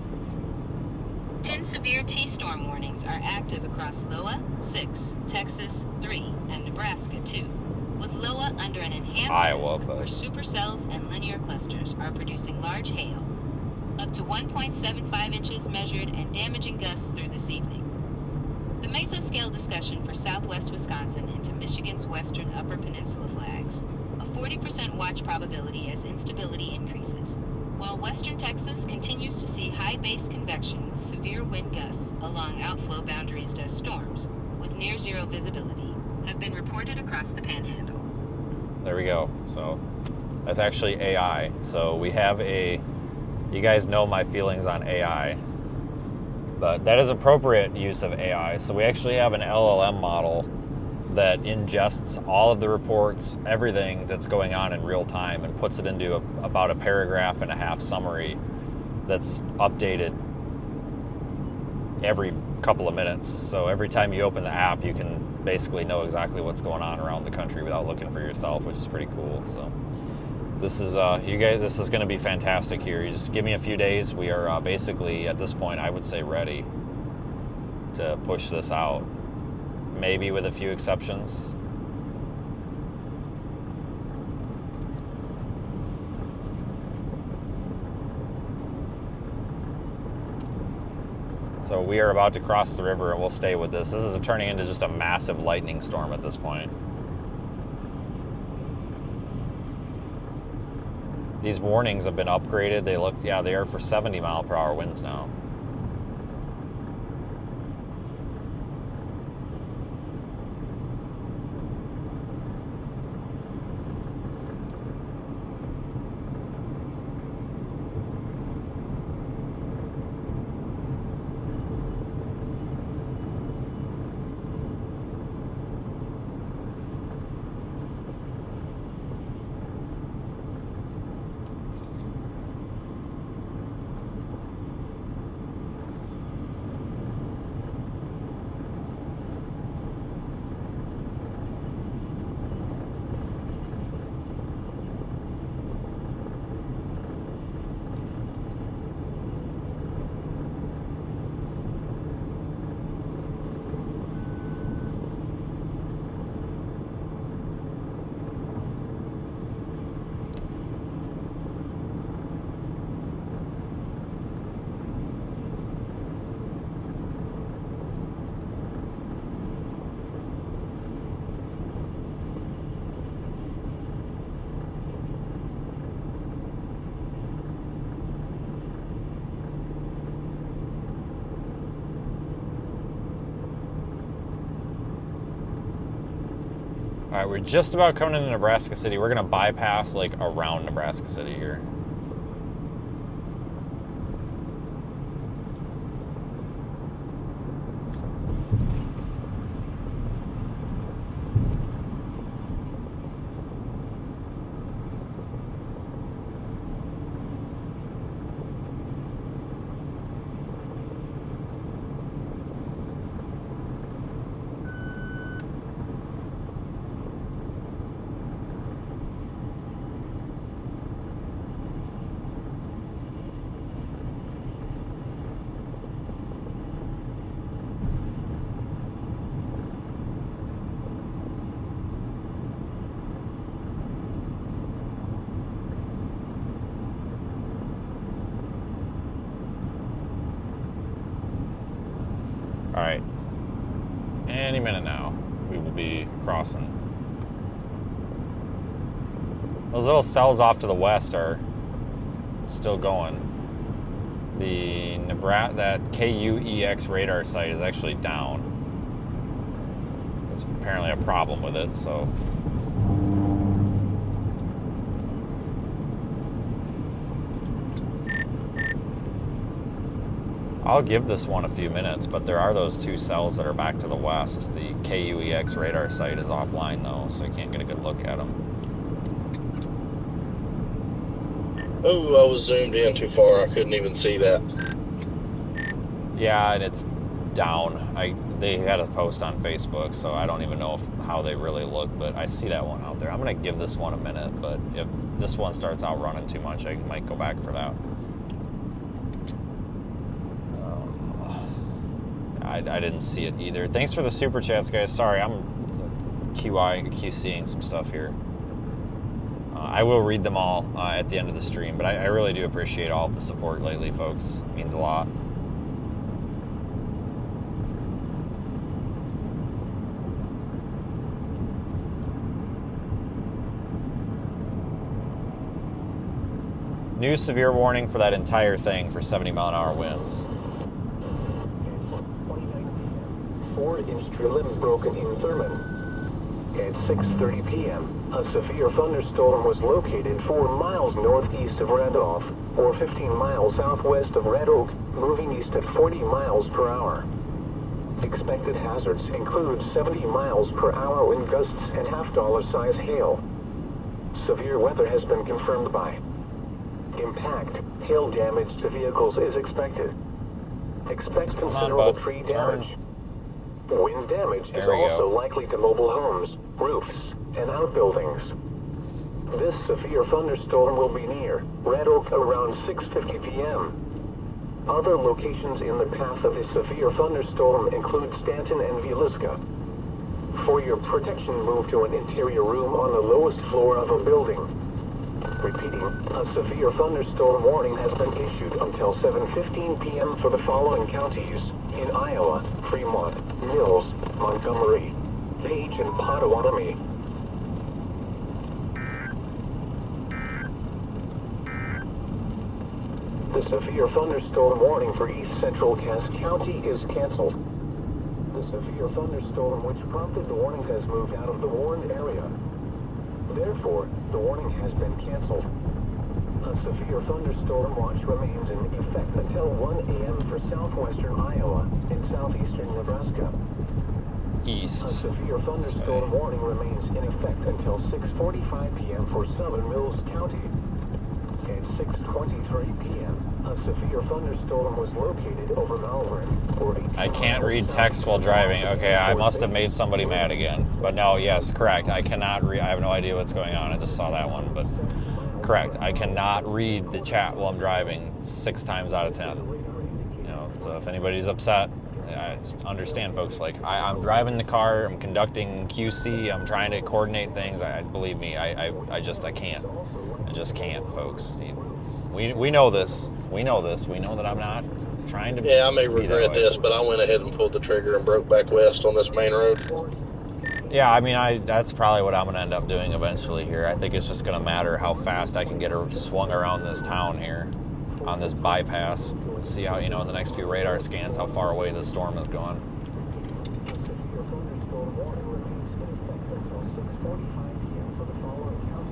10 severe T-storm warnings are active across Iowa, 6, Texas, 3, and Nebraska, 2. With Iowa under an enhanced risk where supercells and linear clusters are producing large hail. Up to 1.75 inches measured and damaging gusts through this evening. The mesoscale discussion for southwest Wisconsin into Michigan's western upper peninsula flags. A 40% watch probability as instability increases. While western Texas continues to see high base convection with severe wind gusts along outflow boundaries, dust storms, with near zero visibility, have been reported across the panhandle. There we go. So that's actually AI. So we have you guys know my feelings on AI, but that is appropriate use of AI. So we actually have an LLM model that ingests all of the reports, everything that's going on in real time, and puts it into about a paragraph and a half summary that's updated every couple of minutes. So every time you open the app, you can basically know exactly what's going on around the country without looking for yourself, which is pretty cool. So this is you guys, this is going to be fantastic here. You just give me a few days. We are basically at this point, I would say, ready to push this out. Maybe with a few exceptions. So we are about to cross the river, and we'll stay with this. This is turning into just a massive lightning storm at this point. These warnings have been upgraded. They are for 70 mile per hour winds now. All right, we're just about coming into Nebraska City. We're gonna bypass like around Nebraska City here. All right, any minute now, we will be crossing. Those little cells off to the west are still going. The that KUEX radar site is actually down. There's apparently a problem with it, so. I'll give this one a few minutes, but there are those 2 cells that are back to the west. The KUEX radar site is offline though, so you can't get a good look at them. Oh, I was zoomed in too far. I couldn't even see that. Yeah, and it's down. They had a post on Facebook, so I don't even know how they really look, but I see that one out there. I'm gonna give this one a minute, but if this one starts out running too much, I might go back for that. I didn't see it either. Thanks for the super chats, guys. Sorry, I'm QCing some stuff here. I will read them all at the end of the stream, but I really do appreciate all of the support lately, folks. It means a lot. New severe warning for that entire thing for 70-mile-an-hour winds. 4-inch limb broken in Thurman. At 6:30 p.m., a severe thunderstorm was located 4 miles northeast of Randolph, or 15 miles southwest of Red Oak, moving east at 40 miles per hour. Expected hazards include 70 miles per hour wind gusts and half-dollar-size hail. Severe weather has been confirmed by impact. Hail damage to vehicles is expected. Expect considerable tree damage. Wind damage is also likely to mobile homes, roofs, and outbuildings. This severe thunderstorm will be near Red Oak around 6:50 p.m. Other locations in the path of the severe thunderstorm include Stanton and Villisca. For your protection, move to an interior room on the lowest floor of a building. Repeating, a severe thunderstorm warning has been issued until 7:15 p.m. for the following counties: in Iowa, Fremont, Mills, Montgomery, Page, and Pottawatomie. The severe thunderstorm warning for East Central Cass County is canceled. The severe thunderstorm which prompted the warning has moved out of the warned area. Therefore, the warning has been canceled. A severe thunderstorm watch remains in effect until 1 a.m. for southwestern Iowa and southeastern Nebraska. East. A severe thunderstorm warning remains in effect until 6:45 p.m. for southern Mills County. At 6:23 p.m., a severe thunderstorm was located over Malvern. I can't read text while driving. Okay, I must have made somebody mad again. But no, yes, correct. I cannot read. I have no idea what's going on. I just saw that one, but correct. I cannot read the chat while I'm driving 6 times out of 10. You know, so if anybody's upset, I just understand, folks. Like, I'm driving the car, I'm conducting QC, I'm trying to coordinate things. Believe me, I can't. I just can't, folks. We know this. We know this. We know that I'm not trying to. Yeah, I may regret this, but I went ahead and pulled the trigger and broke back west on this main road. Yeah, I mean, that's probably what I'm going to end up doing eventually here. I think it's just going to matter how fast I can get her swung around this town here on this bypass. See how, in the next few radar scans, how far away the storm has gone.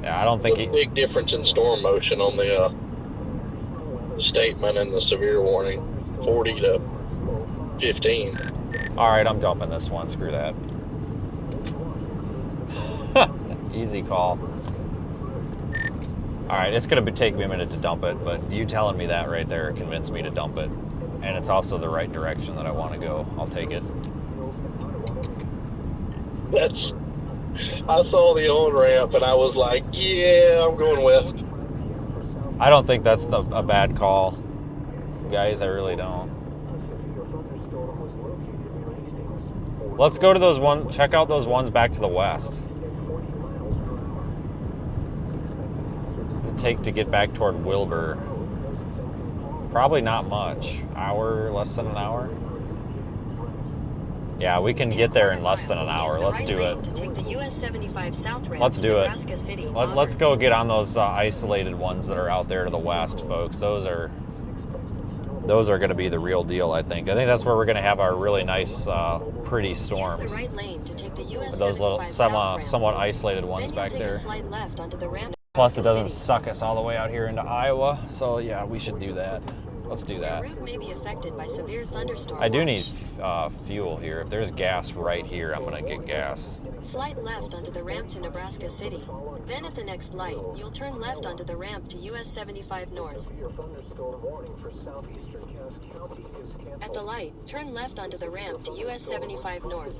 Yeah, I don't think There's a big difference in storm motion on the statement and the severe warning, 40 to 15. All right, I'm dumping this one. Screw that. Easy call. All right, it's going to take me a minute to dump it, but you telling me that right there convinced me to dump it. And it's also the right direction that I want to go. I'll take it. I saw the on-ramp and I was like, yeah, I'm going west. I don't think that's a bad call, guys. I really don't. Let's go to those check out those ones back to the west. Take to get back toward Wilbur? Probably not much. Hour, less than an hour? Yeah, we can get there in less than an hour. Let's do it. Let's do it. Let's go get on those isolated ones that are out there to the west, folks. Those are going to be the real deal, I think. I think that's where we're going to have our really nice, pretty storms. Those little somewhat isolated ones back there. Plus, it doesn't suck us all the way out here into Iowa. So, yeah, we should do that. Let's do Your that. route may be affected by severe thunderstorm I do need watch. fuel here. If there's gas right here, I'm gonna get gas. Slide left onto the ramp to Nebraska City. Then at the next light, you'll turn left onto the ramp to US 75 North. At the light, turn left onto the ramp to US 75 North.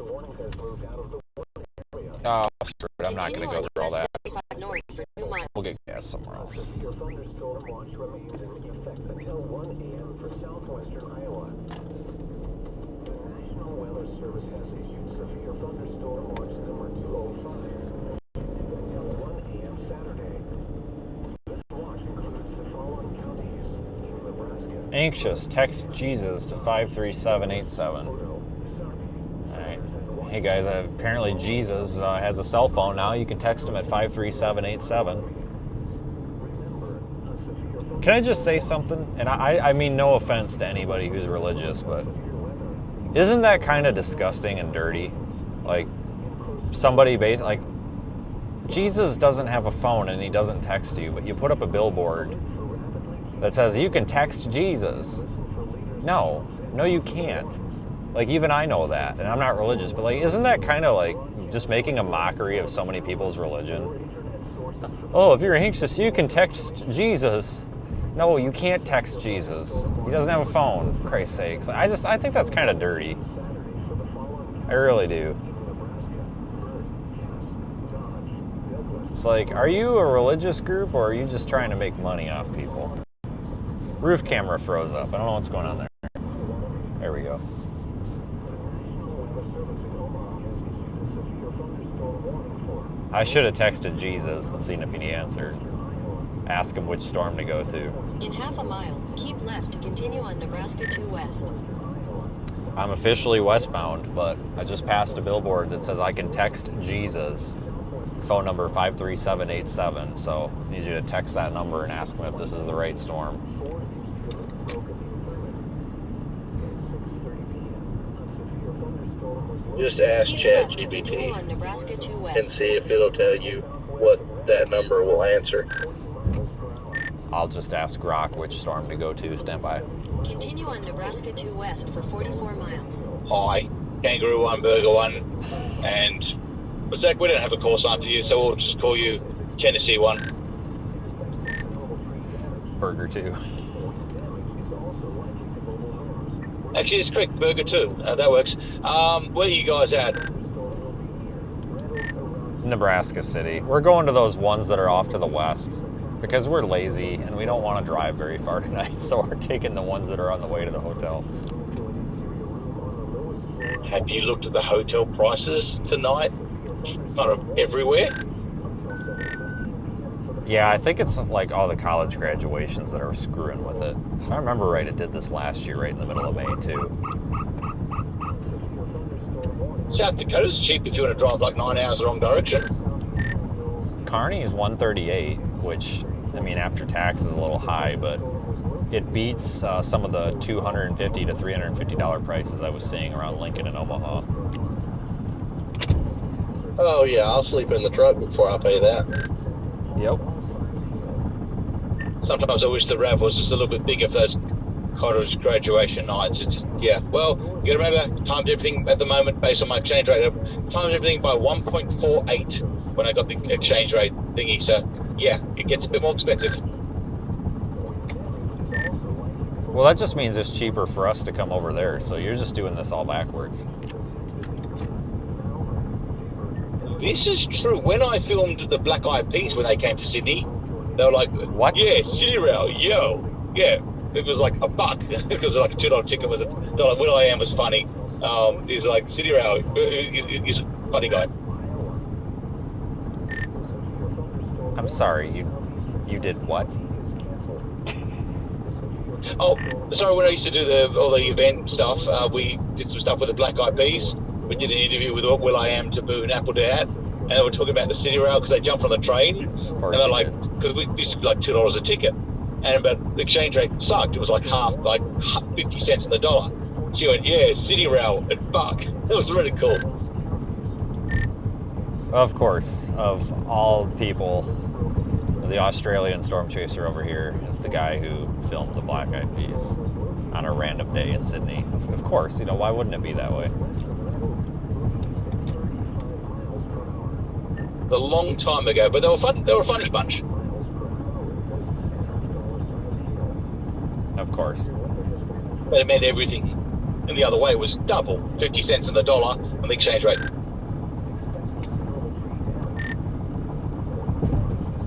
Oh, screw it. I'm not Continue gonna go on through all US that. 75 North for 2 miles. We'll get gas somewhere else. Your thunderstorm watch remains in effect until 1 a.m. for southwestern Iowa. The National Weather Service has issued severe thunderstorm watch number 205 until 1 a.m. Saturday. This watch includes the following counties in Nebraska. Anxious, text Jesus to 53787. Alright. Hey guys, apparently Jesus has a cell phone now. You can text him at 53787. Can I just say something? And I mean no offense to anybody who's religious, but isn't that kind of disgusting and dirty? Like, somebody like, Jesus doesn't have a phone and he doesn't text you, but you put up a billboard that says you can text Jesus. No, you can't. Like, even I know that, and I'm not religious, but like, isn't that kind of like just making a mockery of so many people's religion? Oh, if you're anxious, you can text Jesus. No, you can't text Jesus. He doesn't have a phone, for Christ's sakes. I think that's kind of dirty. I really do. It's like, are you a religious group, or are you just trying to make money off people? Roof camera froze up. I don't know what's going on there. There we go. I should have texted Jesus and seen if he answered. Ask him which storm to go through. In half a mile, keep left to continue on Nebraska 2 West. I'm officially westbound, but I just passed a billboard that says I can text Jesus. Phone number 53787. So I need you to text that number and ask him if this is the right storm. Just ask Keep left to continue ChatGPT on Nebraska 2 and West. see if it'll tell you what that number will answer. I'll just ask Grok which storm to go to. Stand by. Continue on Nebraska 2 West for 44 miles. Hi, Kangaroo 1, Burger 1, and Zach, we don't have a call sign for you, so we'll just call you Tennessee 1. Burger 2. Actually, it's correct, Burger 2. That works. Where are you guys at? Nebraska City. We're going to those ones that are off to the west because we're lazy and we don't want to drive very far tonight, so we're taking the ones that are on the way to the hotel. Have you looked at the hotel prices tonight? Kind of everywhere? Yeah, I think it's like all the college graduations that are screwing with it. So I remember right, it did this last year right in the middle of May too. South Dakota's cheap if you want to drive like 9 hours the wrong direction. Kearney is 138, which, I mean, after tax is a little high, but it beats some of the $250 to $350 prices I was seeing around Lincoln and Omaha. Oh yeah, I'll sleep in the truck before I pay that. Yep. Sometimes I wish the RAV was just a little bit bigger for those college graduation nights. It's just, yeah. Well, you gotta remember, timed everything at the moment based on my exchange rate. I timed everything by 1.48 when I got the exchange rate thingy. So, yeah, it gets a bit more expensive. Well, that just means it's cheaper for us to come over there, so you're just doing this all backwards. This is true. When I filmed the Black Eyed Peas when they came to Sydney, they were like, What? Yeah, City Rail, yo. Yeah, it was like $1 because like a $2 ticket was $1. Will I Am was funny. He's like, City Rail, he's a funny guy. I'm sorry, you did what? Oh, sorry, when I used to do all the event stuff, we did some stuff with the Black Eyed Peas. We did an interview with Will I Am, Taboo, and Apple Dad, and they were talking about the City Rail because they jumped on the train, and they're like, because we used to be like $2 a ticket, but the exchange rate sucked. It was like half, like 50 cents in the dollar. She went, yeah, City Rail at $1. It was really cool. Of course, of all people, The Australian storm chaser over here is the guy who filmed the Black Eyed Peas on a random day in Sydney. Of course, why wouldn't it be that way? A long time ago, but they were fun. They were a funny bunch. Of course. But it meant everything. And the other way was double, 50 cents on the dollar on the exchange rate.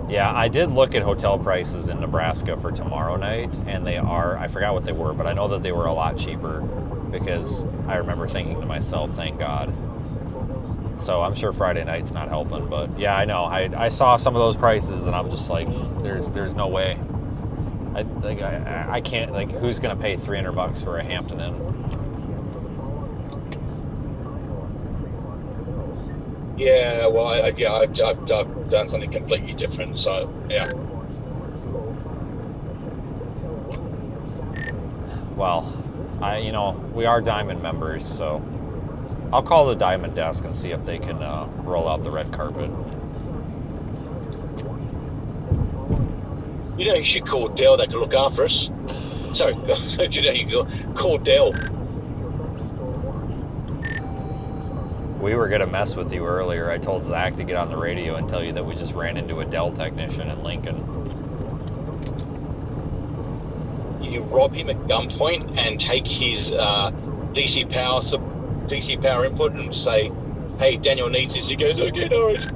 Yeah, I did look at hotel prices in Nebraska for tomorrow night, and they are, I forgot what they were, but I know that they were a lot cheaper because I remember thinking to myself, thank God. So I'm sure Friday night's not helping, but yeah, I know. I saw some of those prices, and I'm just like, there's no way. I can't, who's going to pay $300 for a Hampton Inn? Yeah, well, I've done something completely different, so yeah. Well, we are Diamond members, so I'll call the Diamond desk and see if they can roll out the red carpet. You should call Dell. They can look after us. Sorry, you can call Dell. We were going to mess with you earlier. I told Zach to get on the radio and tell you that we just ran into a Dell technician in Lincoln. You rob him at gunpoint and take his DC power input and say, "Hey, Daniel needs this." He goes, "Okay, no worries."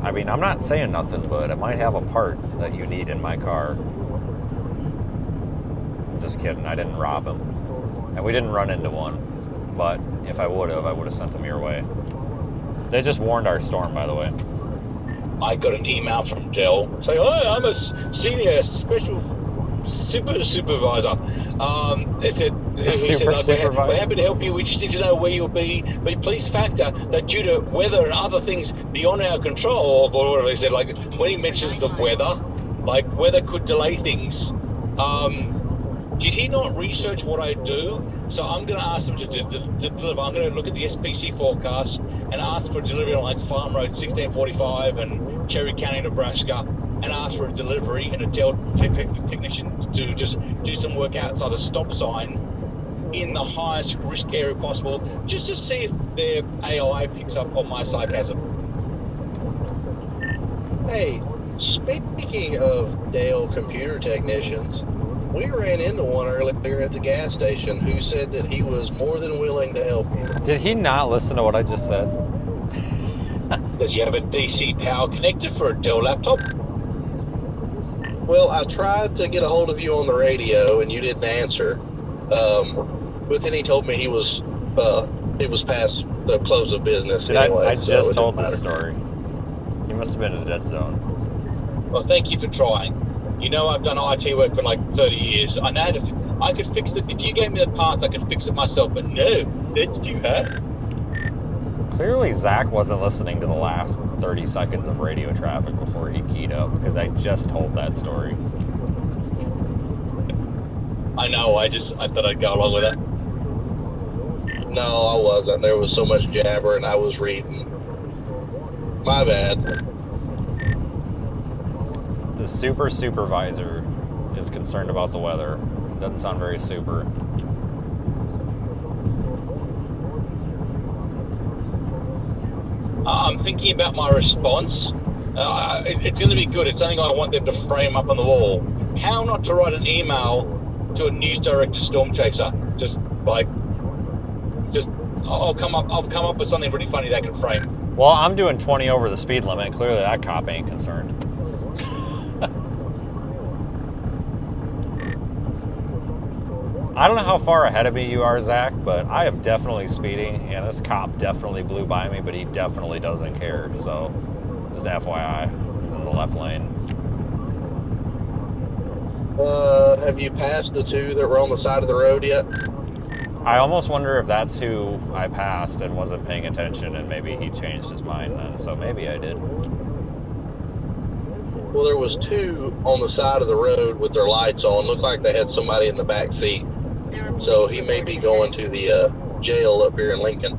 I mean, I'm not saying nothing, but it might have a part that you need in my car. I'm just kidding. I didn't rob him. And we didn't run into one. But if I would have sent him your way. They just warned our storm, by the way. I got an email from Dell saying, "Oh, I'm a senior special supervisor." It said, we're happy to help you. We just need to know where you'll be, but please factor that due to weather and other things beyond our control, or whatever he said. When he mentions the weather, weather could delay things. Did he not research what I do? So I'm going to ask him to deliver. I'm going to look at the SPC forecast and ask for a delivery on Farm Road 1645 and Cherry County, Nebraska, and ask for a delivery and a Dell technician to just do some work outside a stop sign in the highest risk area possible, just to see if their AI picks up on my sarcasm. Hey, speaking of Dell computer technicians, we ran into one earlier at the gas station who said that he was more than willing to help you. Did he not listen to what I just said? Does he have a DC power connector for a Dell laptop? Well, I tried to get a hold of you on the radio and you didn't answer. But then he told me it was past the close of business anyway. I just told this story. You must have been in a dead zone. Well, thank you for trying. I've done IT work for 30 years. I know I could fix it. If you gave me the parts, I could fix it myself. But no, that's too hard. Clearly, Zach wasn't listening to the last 30 seconds of radio traffic before he keyed up, because I just told that story. I know. I thought I'd go along with it. No, I wasn't. There was so much jabber, and I was reading. My bad. The supervisor is concerned about the weather. Doesn't sound very super. I'm thinking about my response. It's going to be good. It's something I want them to frame up on the wall. How not to write an email to a news director storm chaser. I'll come up with something pretty funny that can frame. Well, I'm doing 20 over the speed limit. Clearly that cop ain't concerned. I don't know how far ahead of me you are, Zach, but I am definitely speeding, and this cop definitely blew by me, but he definitely doesn't care. So, just FYI, in the left lane. Have you passed the two that were on the side of the road yet? I almost wonder if that's who I passed and wasn't paying attention, and maybe he changed his mind then, so maybe I did. Well, there was two on the side of the road with their lights on. Looked like they had somebody in the back seat. So he may be going to the jail up here in Lincoln.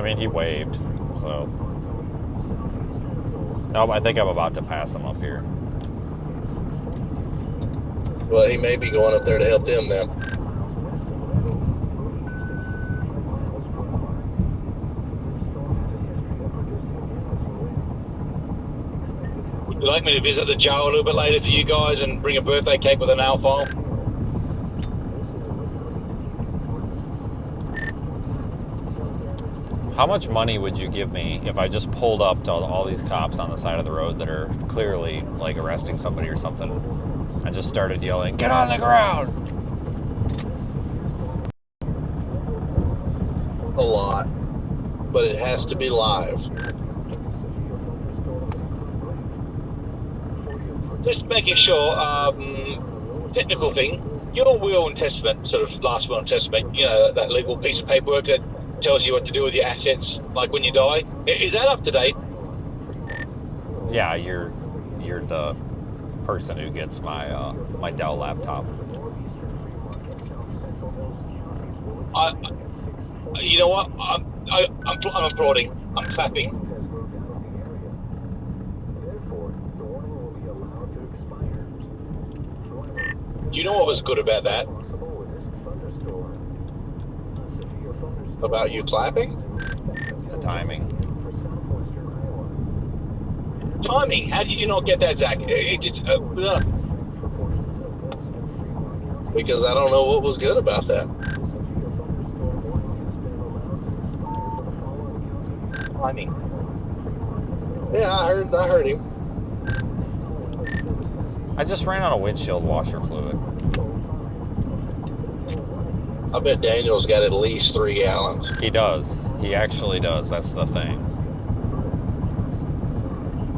mean, he waved, so. Nope, I think I'm about to pass him up here. Well, he may be going up there to help them then. Would you like me to visit the jail a little bit later for you guys and bring a birthday cake with a nail file? How much money would you give me if I just pulled up to all these cops on the side of the road that are clearly like arresting somebody or something and just started yelling, "Get on the ground!" A lot. But it has to be live. Just making sure, technical thing, your will and testament, sort of last will and testament, you know, that legal piece of paperwork that tells you what to do with your assets, like when you die, is that up to date? Yeah, you're the person who gets my my Dell laptop. You know what? I'm applauding. I'm clapping. Do you know what was good about that? About you clapping? The timing. Timing? How did you not get that, Zach? It just, Because I don't know what was good about that. timing. Yeah, I heard him. I just ran out of windshield washer fluid. I bet Daniel's got at least 3 gallons. He does. He actually does. That's the thing.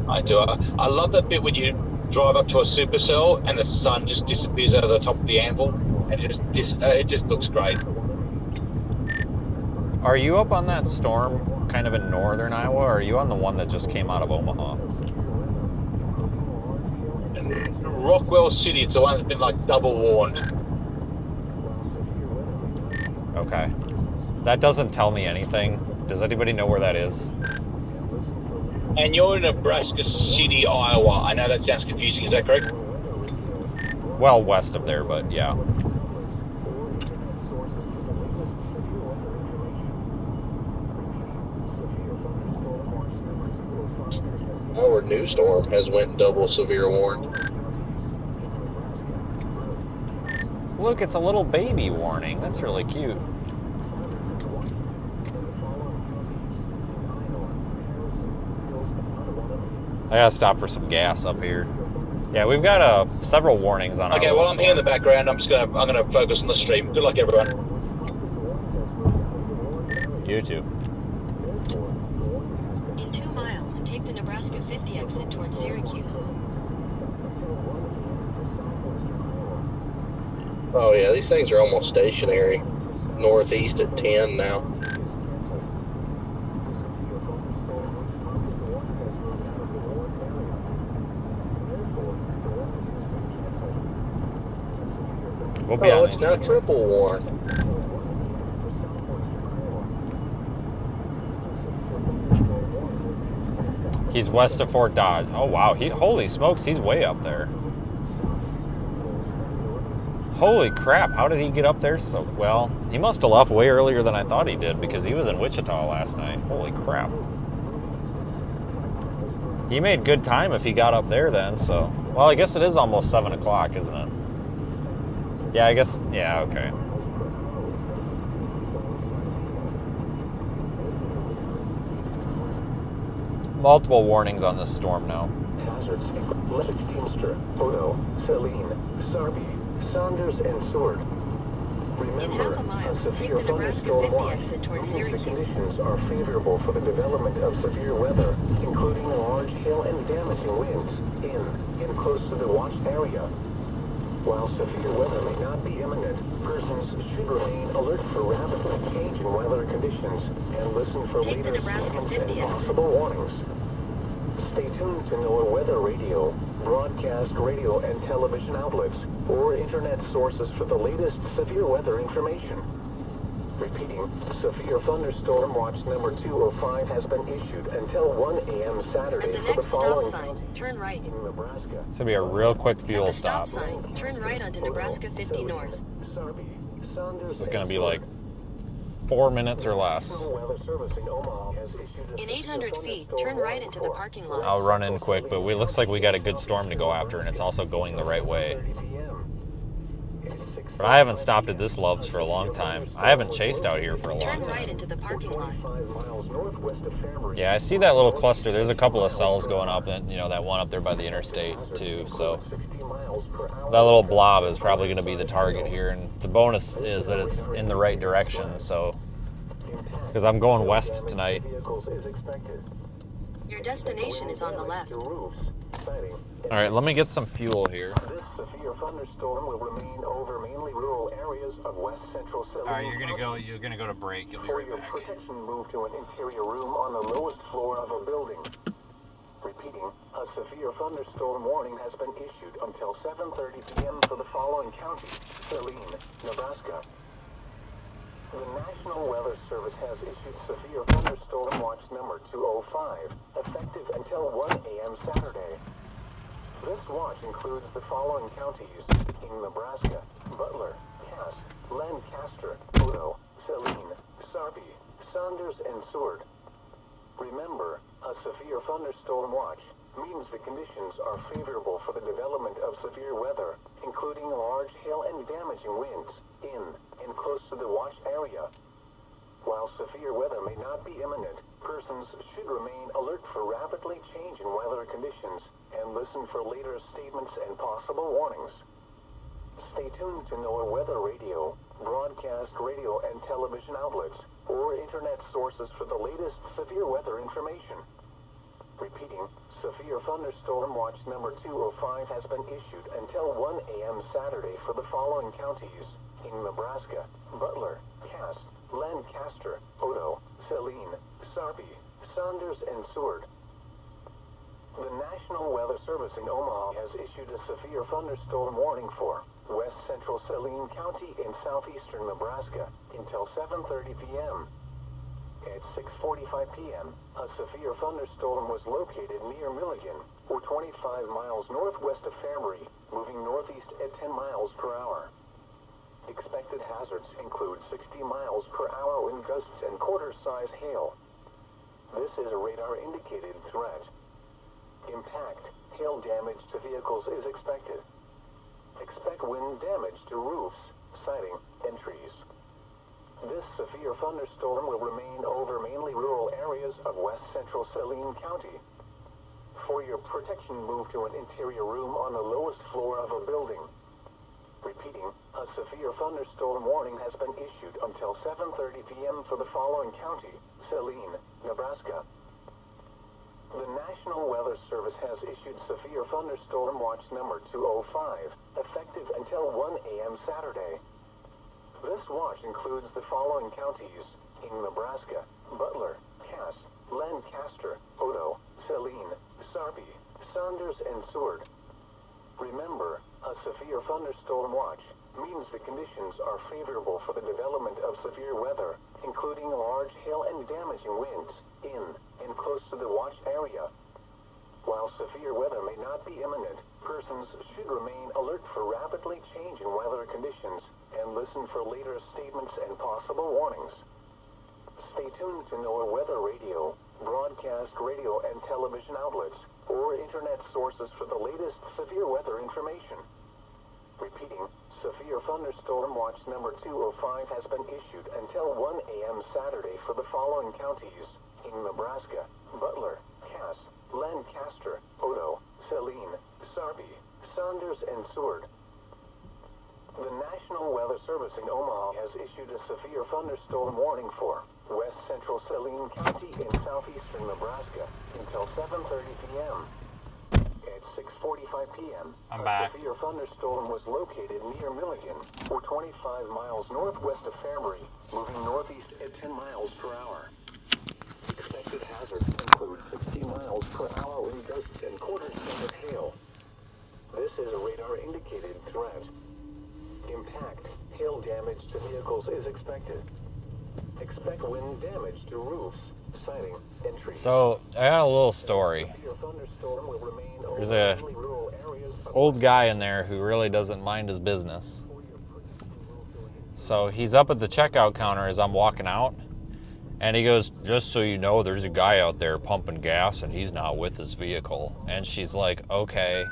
I do. I love that bit when you drive up to a supercell and the sun just disappears over the top of the anvil, and it just looks great. Are you up on that storm kind of in northern Iowa, or are you on the one that just came out of Omaha? And Rockwell City, it's the one that's been like double warned. Okay. That doesn't tell me anything. Does anybody know where that is? And you're in Nebraska City, Iowa. I know that sounds confusing. Is that correct? Well, west of there, but yeah. Our new storm has went double severe warned. Look, it's a little baby warning. That's really cute. I gotta stop for some gas up here. Yeah, we've got several warnings on our Okay, well, I'm here in the background. I'm gonna focus on the stream. Good luck, everyone. YouTube. In 2 miles, take the Nebraska 50 exit towards Syracuse. Oh yeah, these things are almost stationary. Northeast at 10 now. We'll be Oh, on it's now triple warned. He's west of Fort Dodge. Oh wow, holy smokes, he's way up there. Holy crap, how did he get up there so well? He must have left way earlier than I thought he did, because he was in Wichita last night. Holy crap. He made good time if he got up there then, so. Well, I guess it is almost 7 o'clock, isn't it? Yeah, I guess, yeah, okay. Multiple warnings on this storm now. Hazards include Teamster, Odo, Celine, Sarby, Saunders, and Sword. In half a mile, take the Nebraska 50 exit towards Syracuse. Conditions are favorable for the development of severe weather, including large hail and damaging winds in and close to the watched area. While severe weather may not be imminent, persons should remain alert for rapidly changing weather conditions and listen for Take the latest Nebraska and 50 exit. possible warnings. Stay tuned to NOAA weather radio, broadcast radio and television outlets, or internet sources for the latest severe weather information. Repeating, severe thunderstorm watch number 205 has been issued until 1 a.m. Saturday At the for the next stop following sign, turn right. in Nebraska. It's gonna be a real quick At fuel the stop stop. sign, turn right onto Nebraska 50 North. This is gonna be like 4 minutes or less. In 800 feet, turn right into the parking lot. I'll run in quick, but it looks like we got a good storm to go after, and it's also going the right way. But I haven't stopped at this Love's for a long time. I haven't chased out here for a long Turn right time. into the parking lot. Yeah, I see that little cluster. There's a couple of cells going up, and that one up there by the interstate too. So that little blob is probably going to be the target here. And the bonus is that it's in the right direction. So, because I'm going west tonight. Your destination is on the left. All right, let me get some fuel here. This severe thunderstorm will remain over mainly rural areas of west central Saline. All right, you're gonna go to break. You'll be For right your back. protection, move to an interior room on the lowest floor of a building. Repeating, a severe thunderstorm warning has been issued until 7:30 p.m. for the following counties: Saline, Nebraska. The National Weather Service has issued severe thunderstorm watch number 205, effective until 1 a.m. Saturday. This watch includes the following counties: in Nebraska: Butler, Cass, Lancaster, Odo, Saline, Sarpy, Saunders, and Seward. Remember, a severe thunderstorm watch means the conditions are favorable for the development of severe weather, including large hail and damaging winds in and close to the watch area. While severe weather may not be imminent, persons should remain alert for rapidly changing weather conditions and listen for later statements and possible warnings. Stay tuned to NOAA Weather Radio, broadcast radio and television outlets, or internet sources for the latest severe weather information. Repeating, severe thunderstorm watch number 205 has been issued until 1 a.m. Saturday for the following counties: in Nebraska: Butler, Cass, Lancaster, Odo, Saline, Sarpy, Saunders, and Seward. The National Weather Service in Omaha has issued a severe thunderstorm warning for west central Saline County in southeastern Nebraska until 7:30 p.m. At 6:45 p.m., a severe thunderstorm was located near Milligan, or 25 miles northwest of Fabry, moving northeast at 10 miles per hour. Expected hazards include 60 miles per hour wind gusts and quarter-size hail. This is a radar-indicated threat. Impact, hail damage to vehicles is expected. Expect wind damage to roofs, siding, and trees. This severe thunderstorm will remain over mainly rural areas of west central Saline County. For your protection, move to an interior room on the lowest floor of a building. Repeating, a severe thunderstorm warning has been issued until 7:30 p.m. for the following county: Saline, Nebraska. The National Weather Service has issued severe thunderstorm watch number 205, effective until 1 a.m. Saturday. This watch includes the following counties: in Nebraska: Butler, Cass, Lancaster, Odo, Saline, Sarpy, Saunders, and Seward. Remember, a severe thunderstorm watch means the conditions are favorable for the development of severe weather, including large hail and damaging winds in and close to the watch area. While severe weather may not be imminent, persons should remain alert for rapidly changing weather conditions and listen for later statements and possible warnings. Stay tuned to NOAA Weather Radio, broadcast radio and television outlets, or internet sources for the latest severe weather information. Repeating, severe thunderstorm watch number 205 has been issued until 1 a.m. Saturday for the following counties: in Nebraska: Butler, Cass, Lancaster, Odo, Saline, Sarpy, Saunders, and Seward. The National Weather Service in Omaha has issued a severe thunderstorm warning for west central Saline County in southeastern Nebraska until 7:30 p.m. At 6:45 p.m., I'm a back. severe thunderstorm was located near Milligan, or 25 miles northwest of Fabry, moving northeast at 10 miles per hour. Expected hazards include 60 miles per hour wind gusts and quarter-inch of hail. This is a radar-indicated threat. Impact, hail damage to vehicles is expected. Check wind damage to roofs, siding, and trees. So I got a little story. Severe thunderstorm will remain There's over a mainly rural areas of old guy in there who really doesn't mind his business. So he's up at the checkout counter as I'm walking out, and he goes, "Just so you know, there's a guy out there pumping gas and he's not with his vehicle." And she's like, "Okay."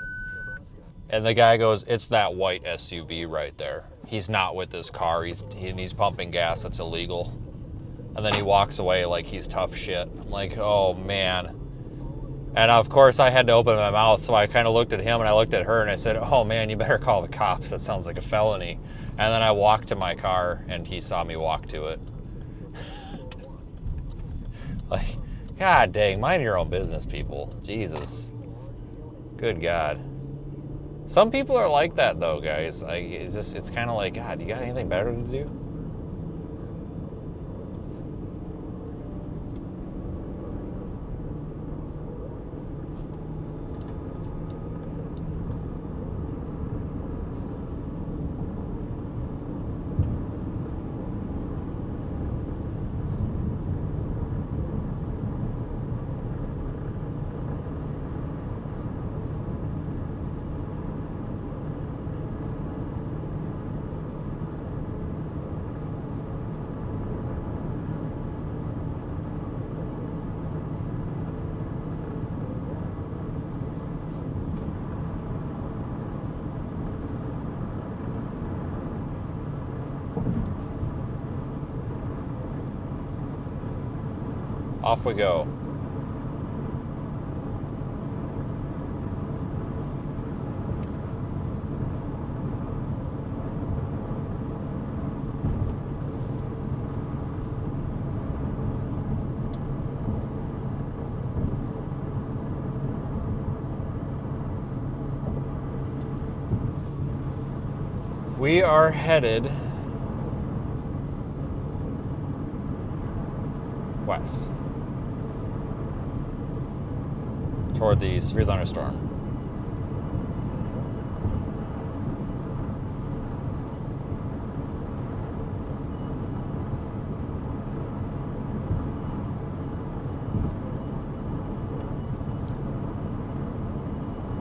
And the guy goes, "It's that white SUV right there. He's not with his car. He's pumping gas. That's illegal." And then he walks away like he's tough shit. I'm like, oh man. And of course I had to open my mouth, so I kind of looked at him and I looked at her and I said, "Oh man, you better call the cops. That sounds like a felony." And then I walked to my car and he saw me walk to it. Like, God dang, mind your own business, people. Jesus. Good God. Some people are like that though, guys. Like, it's kind of like, God, you got anything better to do? Off we go. We are headed west toward the severe thunderstorm.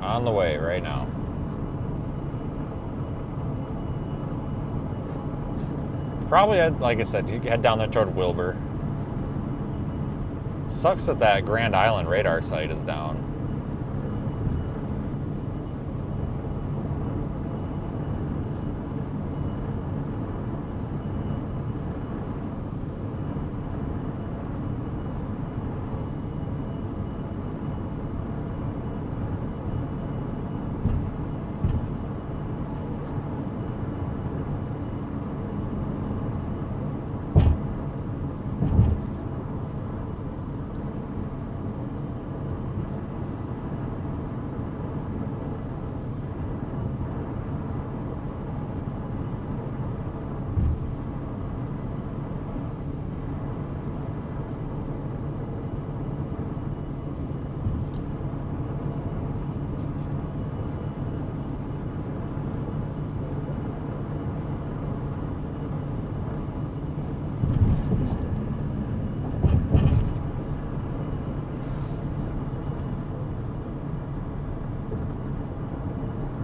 On the way right now. Probably, like I said, you head down there toward Wilbur. Sucks that Grand Island radar site is down.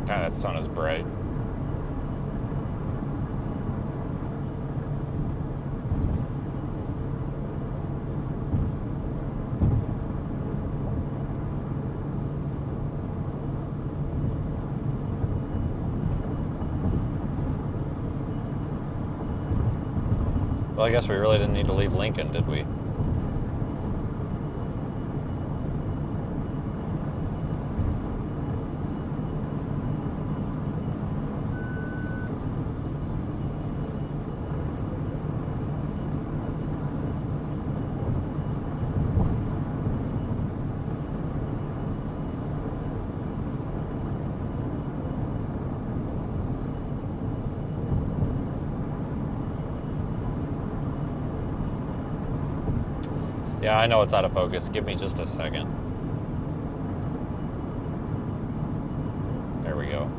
God, that sun is bright. Well, I guess we really didn't need to leave Lincoln, did we? Yeah, I know it's out of focus. Give me just a second. There we go.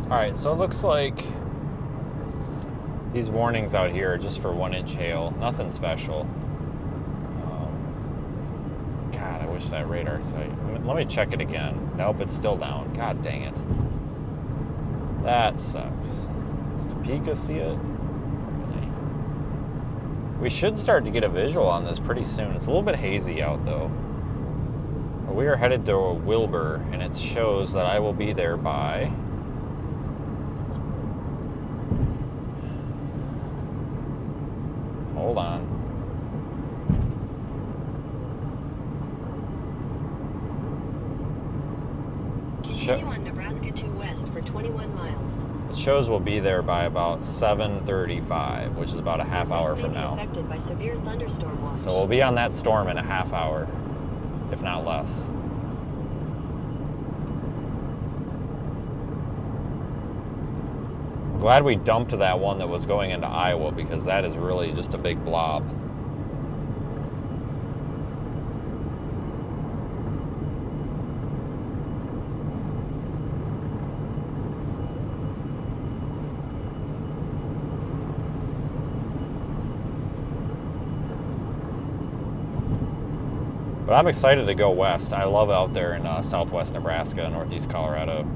Alright, so it looks like these warnings out here are just for 1-inch hail. Nothing special. God, I wish that radar sight. Let me check it again. Nope, it's still down. God dang it. That sucks. Does Topeka see it? Really? We should start to get a visual on this pretty soon. It's a little bit hazy out though. We are headed to Wilbur, and it shows that I will be there by... Hold on. Continue on Nebraska 2 West for 21 miles. It shows we'll be there by about 7:35, which is about a half hour from now. Affected by severe thunderstorm watch. So we'll be on that storm in a half hour, if not less. I'm glad we dumped that one that was going into Iowa, because that is really just a big blob. But I'm excited to go west. I love out there in southwest Nebraska, northeast Colorado.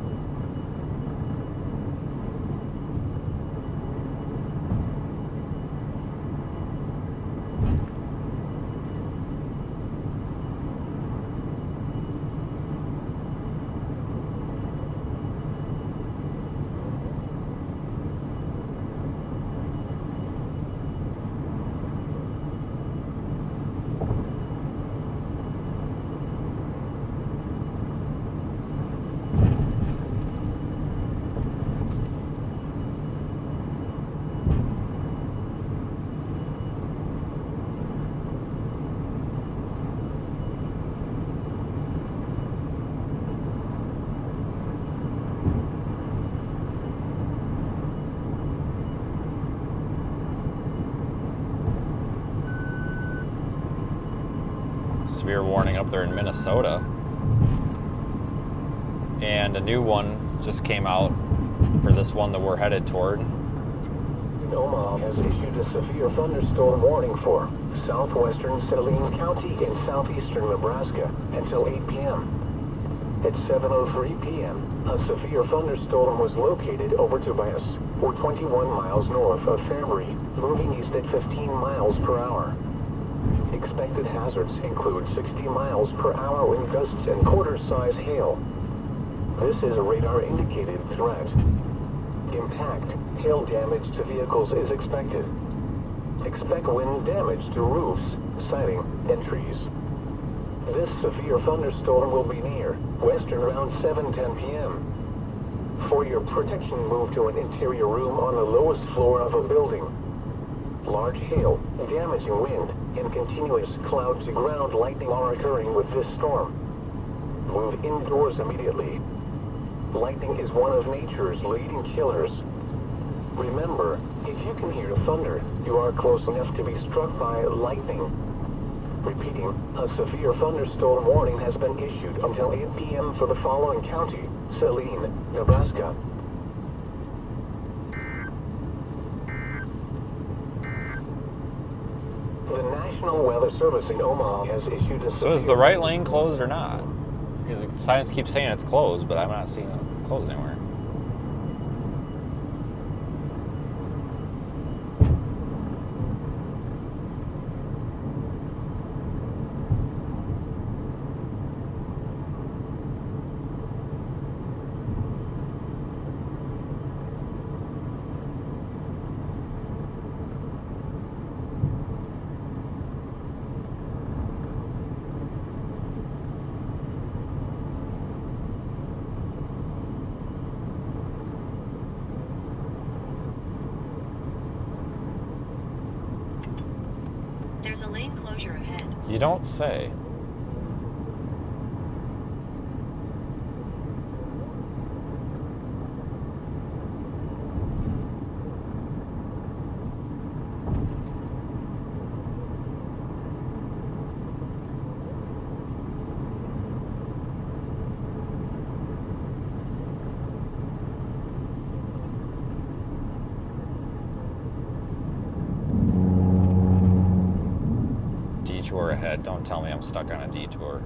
Severe warning up there in Minnesota. And a new one just came out for this one that we're headed toward. Omaha has issued a severe thunderstorm warning for southwestern Saline County in southeastern Nebraska until 8 p.m. At 7:03 p.m., a severe thunderstorm was located over Tobias, or 21 miles north of Fairbury, moving east at 15 miles per hour. Expected hazards include 60 miles per hour wind gusts and quarter-size hail. This is a radar-indicated threat. Impact, hail damage to vehicles is expected. Expect wind damage to roofs, siding, and trees. This severe thunderstorm will be near western around 7:10 p.m. For your protection, move to an interior room on the lowest floor of a building. Large hail, damaging wind, and continuous cloud-to-ground lightning are occurring with this storm. Move indoors immediately. Lightning is one of nature's leading killers. Remember, if you can hear thunder, you are close enough to be struck by lightning. Repeating, a severe thunderstorm warning has been issued until 8 p.m. for the following county: Saline, Nebraska. The National Weather Service in Omaha has issued a... So is the right lane closed or not? Because the signs keep saying it's closed, but I'm not seeing it closed anywhere. There's a lane closure ahead. You don't say. ahead. Don't tell me I'm stuck on a detour.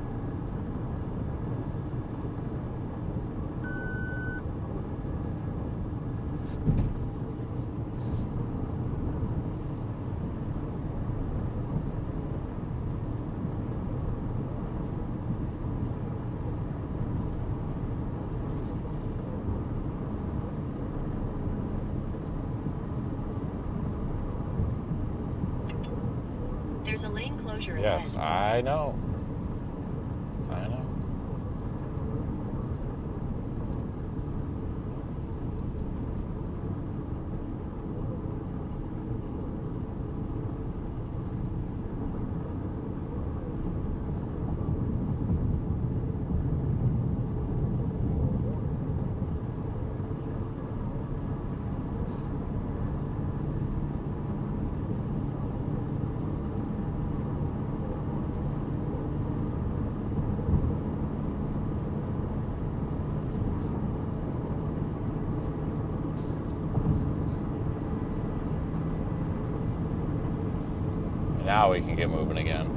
There's a lane closure Yes, ahead. I know. I know. Now we can get moving again.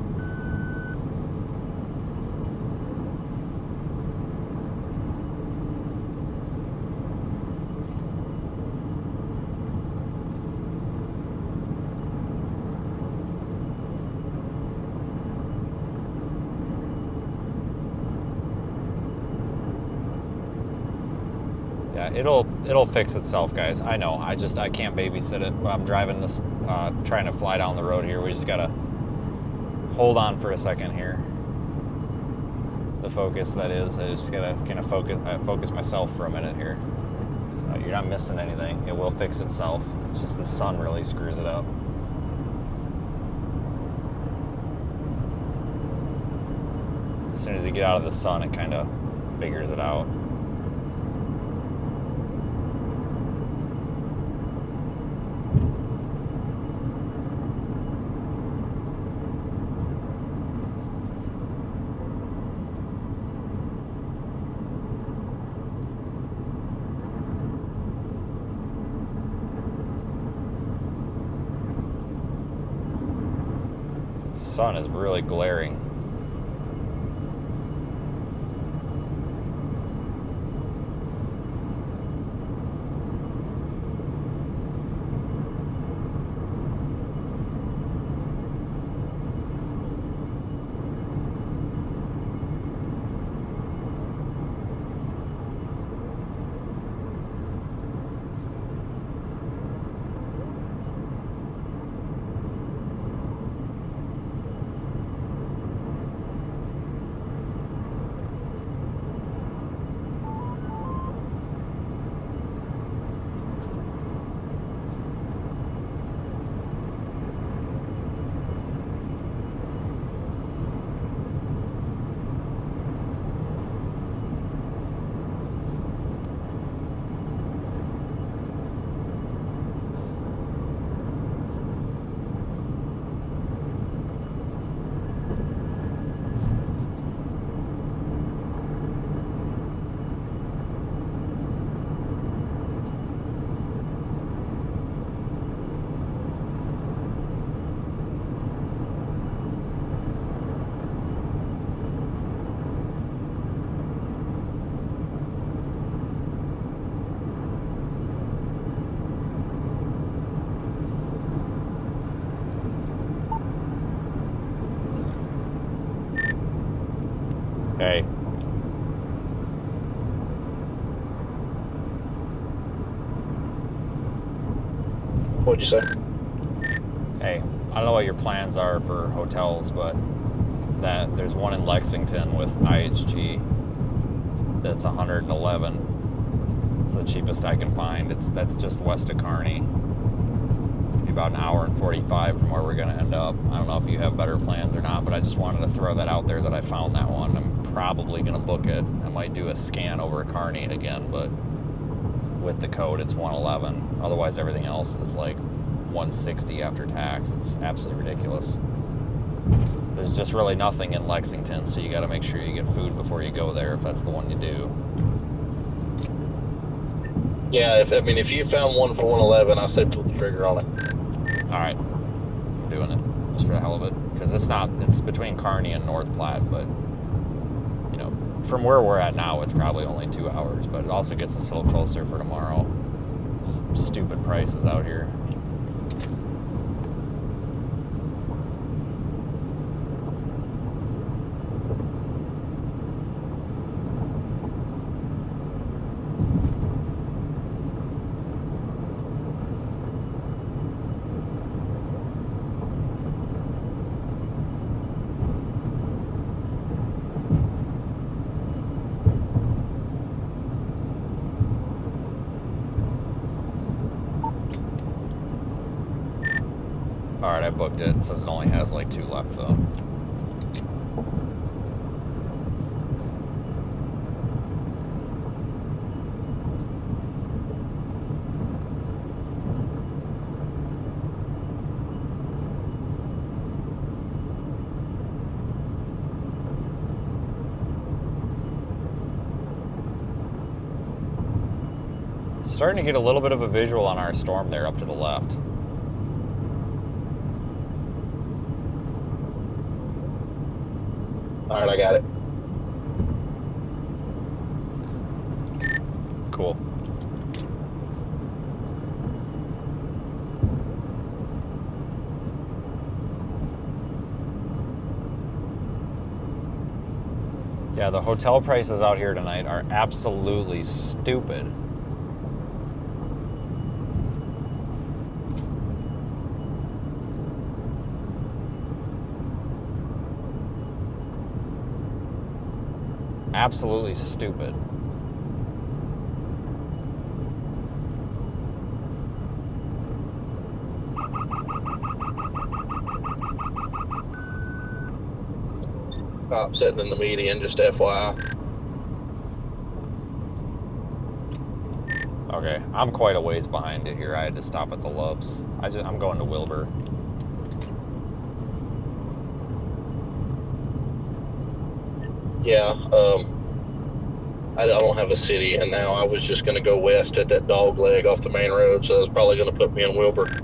Yeah, it'll fix itself, guys. I know. I can't babysit it. When I'm driving this, trying to fly down the road here, we just gotta hold on for a second here. The focus, that is. I just gotta kind of focus myself for a minute here. You're not missing anything. It will fix itself. It's just the sun really screws it up. As soon as you get out of the sun, it kind of figures it out. Sun is really glaring. Hey. What'd you say? Hey, I don't know what your plans are for hotels, but there's one in Lexington with IHG that's 111. It's the cheapest I can find. That's just west of Kearney. About an hour and 45 from where we're going to end up. I don't know if you have better plans or not, but I just wanted to throw that out there that I found that one. I'm probably going to book it. I might do a scan over Kearney again, but with the code it's 111. Otherwise everything else is like 160 after tax. It's absolutely ridiculous. There's just really nothing in Lexington, so you got to make sure you get food before you go there if that's the one you do. Yeah, if you found one for 111, I say pull the trigger on it. All right, I'm doing it just for the hell of it. because it's between Kearney and North Platte, but you know, from where we're at now, it's probably only 2 hours, but it also gets us a little closer for tomorrow. Just stupid prices out here. Alright, I booked it. It says it only has like 2 left though. Starting to get a little bit of a visual on our storm there up to the left. All right, I got it. Cool. Yeah, the hotel prices out here tonight are absolutely stupid. Absolutely stupid. I'm sitting in the median, just FYI. Okay, I'm quite a ways behind it here. I had to stop at the Loves. I'm going to Wilbur. Yeah, I don't have a city, and now I was just going to go west at that dog leg off the main road, so it's probably going to put me in Wilbur.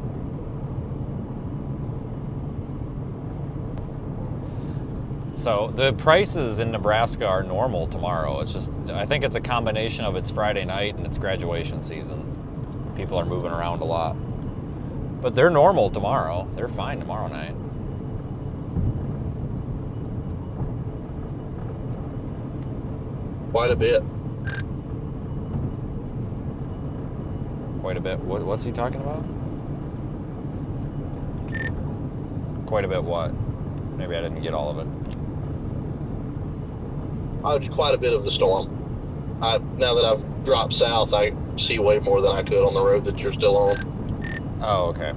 So the prices in Nebraska are normal tomorrow. It's just, I think it's a combination of it's Friday night and it's graduation season. People are moving around a lot. But they're normal tomorrow. They're fine tomorrow night. Quite a bit. Quite a bit. What's he talking about? Quite a bit what? Maybe I didn't get all of it. It's quite a bit of the storm. Now that I've dropped south, I see way more than I could on the road that you're still on. Oh, okay.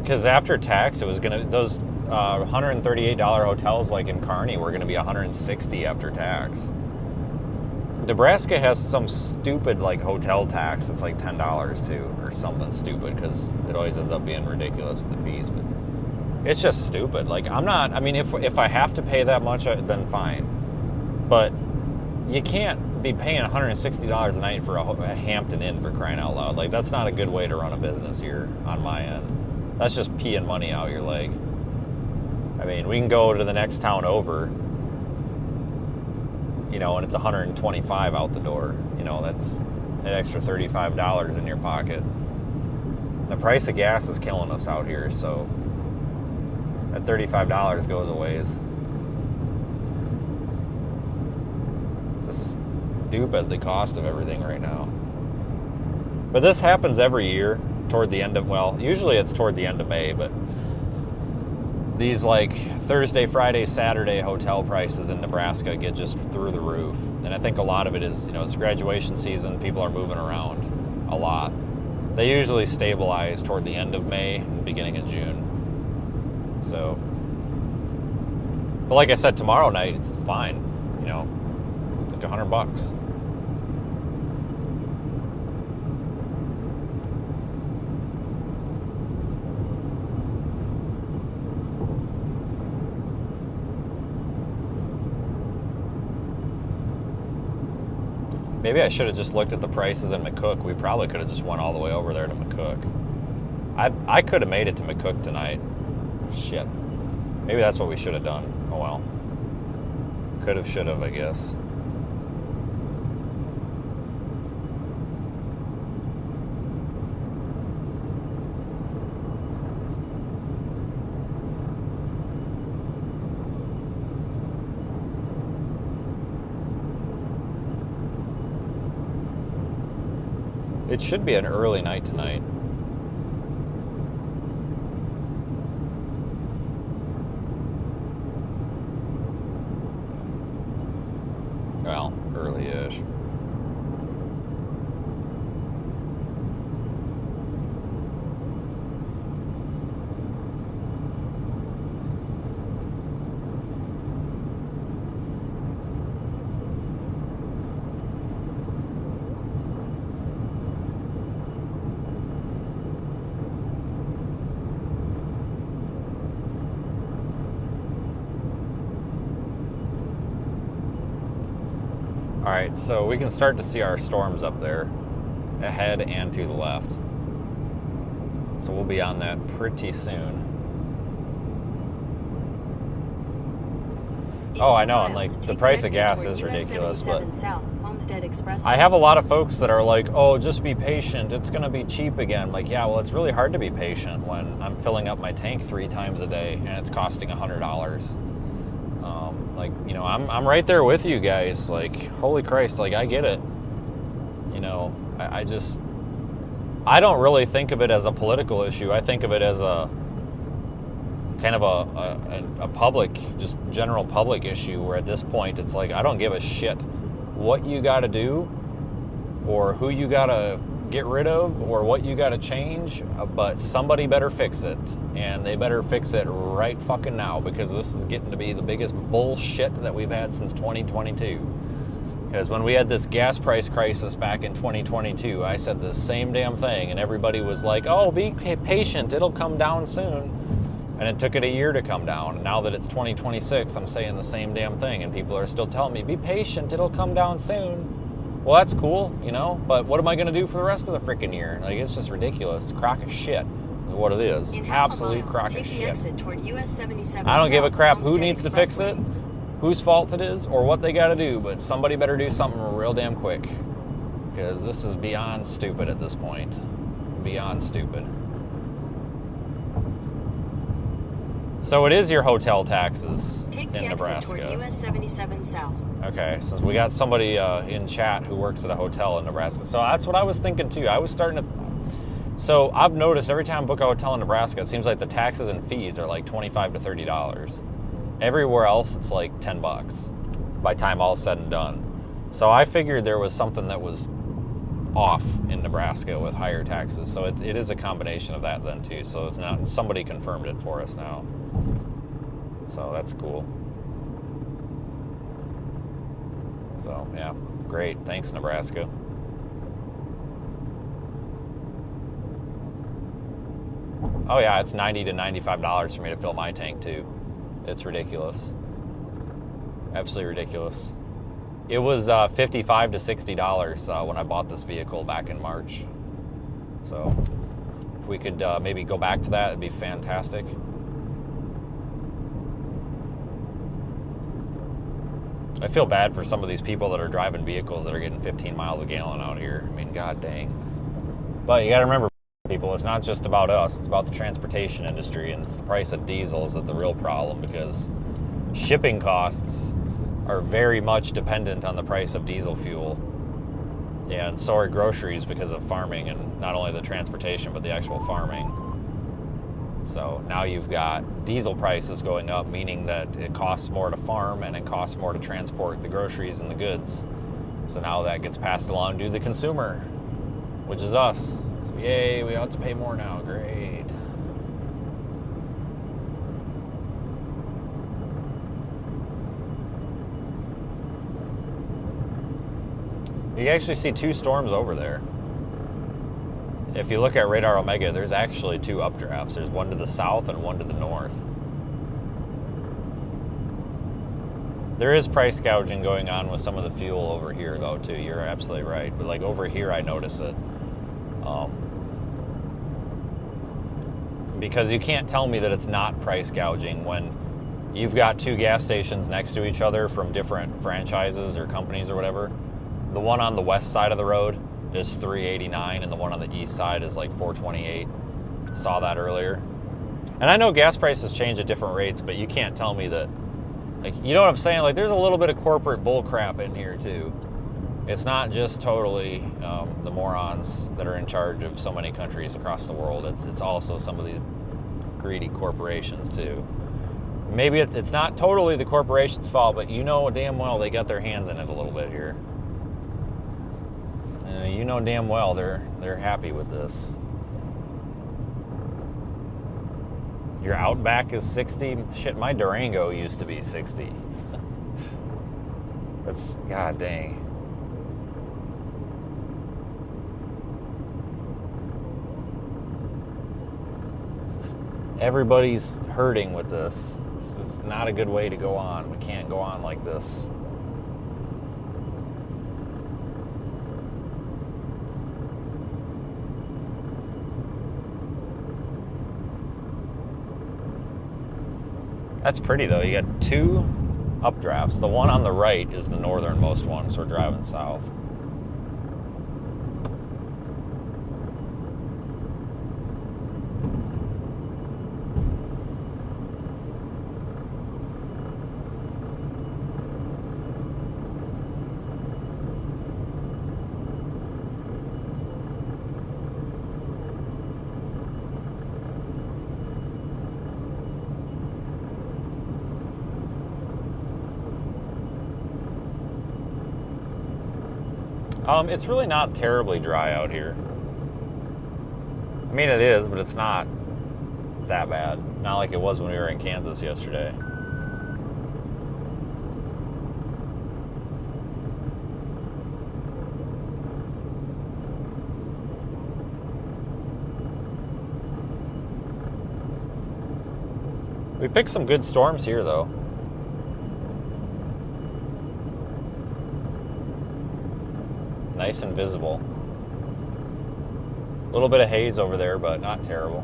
Because after tax, it was gonna, those $138 hotels like in Kearney were gonna be $160 after tax. Nebraska has some stupid like hotel tax. It's like $10 too, or something stupid, because it always ends up being ridiculous with the fees. But it's just stupid. Like I mean, if I have to pay that much, then fine. But you can't be paying $160 a night for a Hampton Inn, for crying out loud. Like, that's not a good way to run a business here on my end. That's just peeing money out your leg. I mean, we can go to the next town over, you know, and it's $125 out the door. You know, that's an extra $35 in your pocket. The price of gas is killing us out here, so that $35 goes a ways. It's stupid, the cost of everything right now. But this happens every year toward the end of, well, usually it's toward the end of May, but these like Thursday, Friday, Saturday hotel prices in Nebraska get just through the roof. And I think a lot of it is, you know, it's graduation season, people are moving around a lot. They usually stabilize toward the end of May and beginning of June. So, but like I said, tomorrow night it's fine, you know, like $100. Maybe I should have just looked at the prices in McCook. We probably could have just went all the way over there to McCook. I could have made it to McCook tonight. Shit. Maybe that's what we should have done. Oh well. Could have, should have, I guess. It should be an early night tonight. Well, early-ish. All right, so we can start to see our storms up there, ahead and to the left. So we'll be on that pretty soon. Oh, I know, and like the price of gas is ridiculous, but I have a lot of folks that are like, oh, just be patient, it's gonna be cheap again. I'm like, yeah, well, it's really hard to be patient when I'm filling up my tank 3 times a day and it's costing $100. Like, you know, I'm right there with you guys. Like, holy Christ, like, I get it. You know, I don't really think of it as a political issue. I think of it as a kind of a public, just general public issue, where at this point it's like, I don't give a shit what you got to do or who you got to get rid of or what you got to change, but somebody better fix it, and they better fix it right fucking now, because this is getting to be the biggest bullshit that we've had since 2022. Because when we had this gas price crisis back in 2022, I said the same damn thing, and everybody was like, oh, be patient, it'll come down soon. And it took it a year to come down. And now that it's 2026, I'm saying the same damn thing, and people are still telling me, be patient, it'll come down soon. Well, that's cool, you know, but what am I going to do for the rest of the freaking year? Like, it's just ridiculous. Crock of shit is what it is. Absolute crock of shit. I don't give a crap who needs to fix it, whose fault it is, or what they got to do, but somebody better do something real damn quick, because this is beyond stupid at this point. Beyond stupid. So it is your hotel taxes in Nebraska. Take the exit toward US 77 South. Okay, since we got somebody in chat who works at a hotel in Nebraska. So that's what I was thinking too. I was starting to... So I've noticed every time I book a hotel in Nebraska, it seems like the taxes and fees are like $25 to $30. Everywhere else, it's like $10 by the time all's said and done. So I figured there was something that was off in Nebraska with higher taxes. So it is a combination of that then too. So it's not... Somebody confirmed it for us now. So that's cool. So, yeah, great. Thanks, Nebraska. Oh, yeah, it's $90 to $95 for me to fill my tank, too. It's ridiculous. Absolutely ridiculous. It was $55 to $60 when I bought this vehicle back in March. So, if we could maybe go back to that, it'd be fantastic. I feel bad for some of these people that are driving vehicles that are getting 15 miles a gallon out here. I mean, god dang. But you gotta remember, people, it's not just about us. It's about the transportation industry, and it's the price of diesels that's the real problem, because shipping costs are very much dependent on the price of diesel fuel. And so are groceries because of farming, and not only the transportation, but the actual farming. So now you've got diesel prices going up, meaning that it costs more to farm and it costs more to transport the groceries and the goods. So now that gets passed along to the consumer, which is us. So yay, we ought to pay more now. Great. You can actually see 2 storms over there. If you look at Radar Omega, there's actually 2 updrafts. There's one to the south and one to the north. There is price gouging going on with some of the fuel over here, though, too. You're absolutely right. But, like, over here, I notice it. Because you can't tell me that it's not price gouging when you've got two gas stations next to each other from different franchises or companies or whatever. The one on the west side of the road is $3.89, and the one on the east side is like $4.28. Saw that earlier. And I know gas prices change at different rates, but you can't tell me that, like, you know what I'm saying? Like, there's a little bit of corporate bull crap in here too. It's not just totally the morons that are in charge of so many countries across the world. It's also some of these greedy corporations too. Maybe it's not totally the corporation's fault, but you know damn well they got their hands in it a little bit here. You know damn well they're happy with this. Your Outback is 60? Shit, my Durango used to be 60. That's, god dang. Everybody's hurting with this. This is not a good way to go on. We can't go on like this. That's pretty though. You got two updrafts. The one on the right is the northernmost one, so we're driving south. It's really not terribly dry out here. I mean, it is, but it's not that bad. Not like it was when we were in Kansas yesterday. We picked some good storms here, though. Nice and visible. A little bit of haze over there, but not terrible.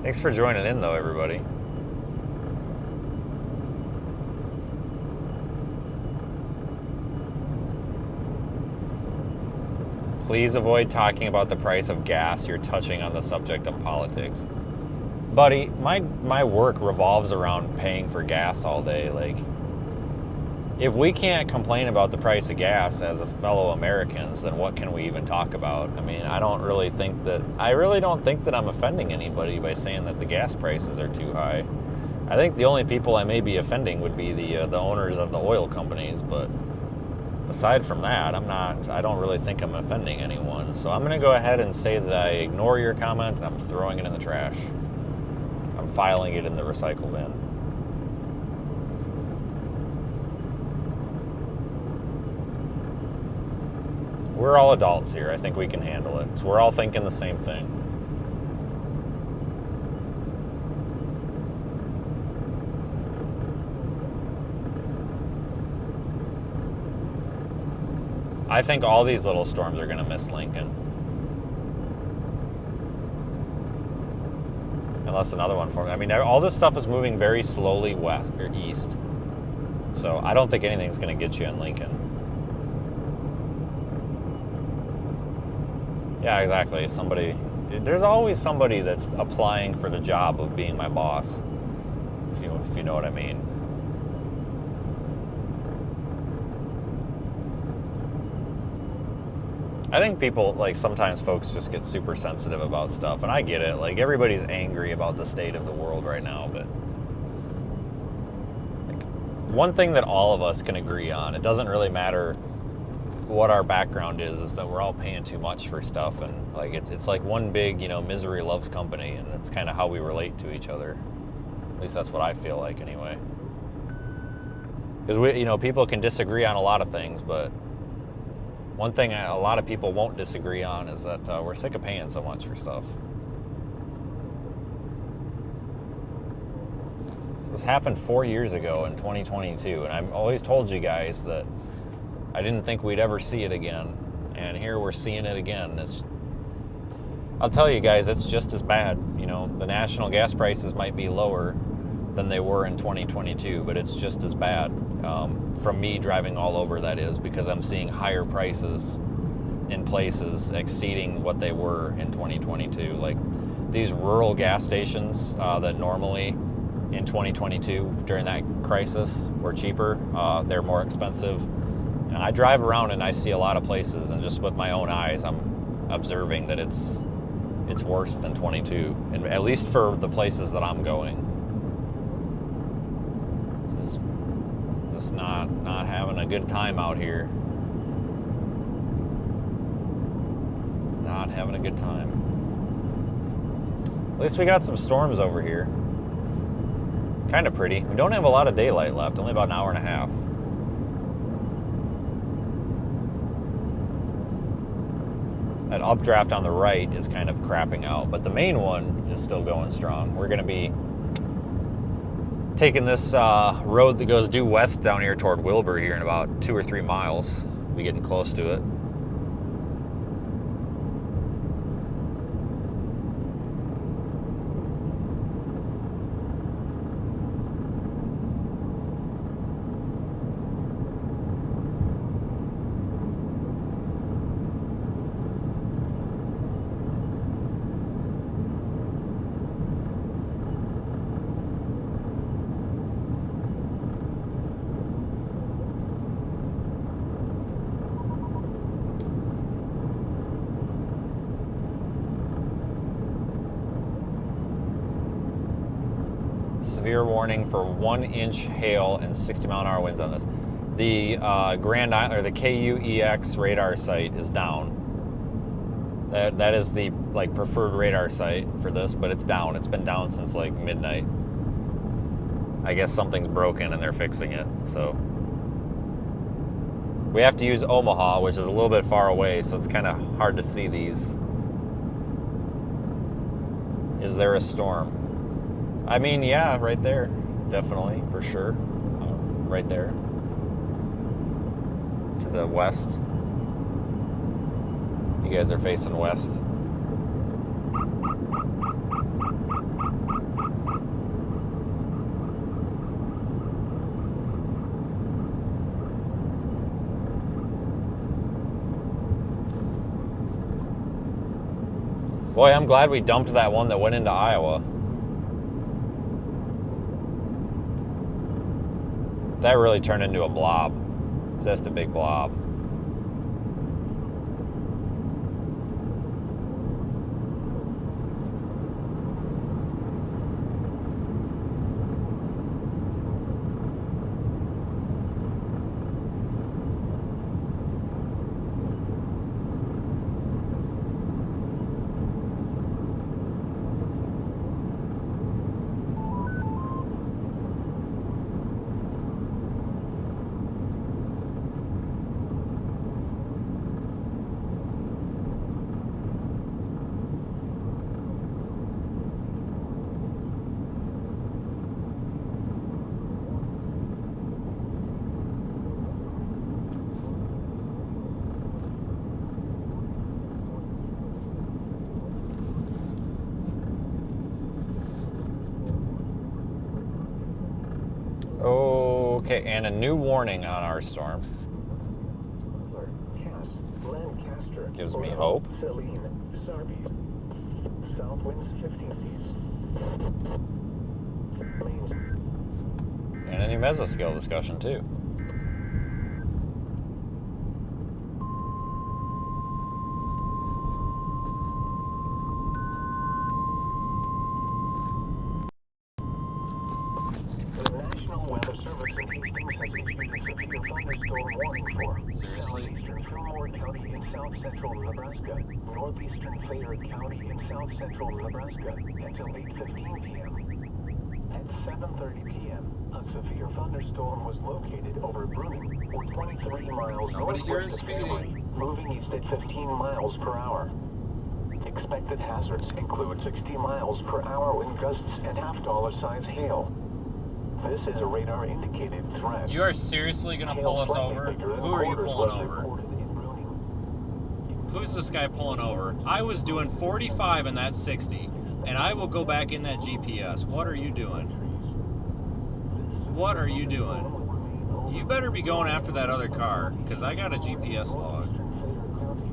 Thanks for joining in, though, everybody. Please avoid talking about the price of gas. You're touching on the subject of politics. Buddy, my work revolves around paying for gas all day. Like, if we can't complain about the price of gas as a fellow Americans, then what can we even talk about? I mean, I really don't think that I'm offending anybody by saying that the gas prices are too high. I think the only people I may be offending would be the owners of the oil companies, but aside from that, I don't really think I'm offending anyone. So I'm going to go ahead and say that I ignore your comment and I'm throwing it in the trash. I'm filing it in the recycle bin. We're all adults here. I think we can handle it. So we're all thinking the same thing. I think all these little storms are going to miss Lincoln. Unless another one forms. I mean, all this stuff is moving very slowly west or east. So I don't think anything's going to get you in Lincoln. Yeah, exactly. There's always somebody that's applying for the job of being my boss, if you know what I mean. I think people, like, sometimes folks just get super sensitive about stuff, and I get it. Like, everybody's angry about the state of the world right now, but like, one thing that all of us can agree on, it doesn't really matter what our background is that we're all paying too much for stuff, and like it's like one big, you know, misery loves company, and it's kind of how we relate to each other. At least that's what I feel like anyway. Because we, you know, people can disagree on a lot of things, but one thing a lot of people won't disagree on is that we're sick of paying so much for stuff. So this happened 4 years ago in 2022, and I've always told you guys that I didn't think we'd ever see it again, and here we're seeing it again. I'll tell you guys, it's just as bad. You know, the national gas prices might be lower than they were in 2022, but it's just as bad. From me driving all over, that is, because I'm seeing higher prices in places exceeding what they were in 2022. Like these rural gas stations that normally in 2022 during that crisis were cheaper, they're more expensive. And I drive around and I see a lot of places, and just with my own eyes, I'm observing that it's worse than 22, and at least for the places that I'm going. Just not having a good time out here. Not having a good time. At least we got some storms over here. Kind of pretty. We don't have a lot of daylight left, only about an hour and a half. That updraft on the right is kind of crapping out, but the main one is still going strong. We're going to be taking this road that goes due west down here toward Wilbur here in about 2 or 3 miles. We'll be getting close to it. Severe warning for 1-inch hail and 60-mile-an-hour winds on this. The Grand Island, or the KUEX radar site is down. That is the like preferred radar site for this, but it's down. It's been down since like midnight. I guess something's broken and they're fixing it. So we have to use Omaha, which is a little bit far away, so it's kind of hard to see these. Is there a storm? I mean, yeah, right there. Definitely, for sure. Right there. To the west. You guys are facing west. Boy, I'm glad we dumped that one that went into Iowa. That really turned into a blob. Just a big blob. Okay, and a new warning on our storm. Gives me hope. South winds 15. And a new mesoscale discussion too. County in south central Nebraska, northeastern Fayette County in south central Nebraska until 8:15 p.m. At 7:30 p.m., a severe thunderstorm was located over Bruning, or 23 miles Nobody here northwest is of Fairbury, speeding. moving east at 15 miles per hour. Expected hazards include 60 miles per hour wind gusts and half-dollar-size hail. This is a radar-indicated threat. You are seriously gonna pull us over? Who are you pulling over? Who's this guy pulling over? I was doing 45 in that 60, and I will go back in that GPS. What are you doing? What are you doing? You better be going after that other car, because I got a GPS log.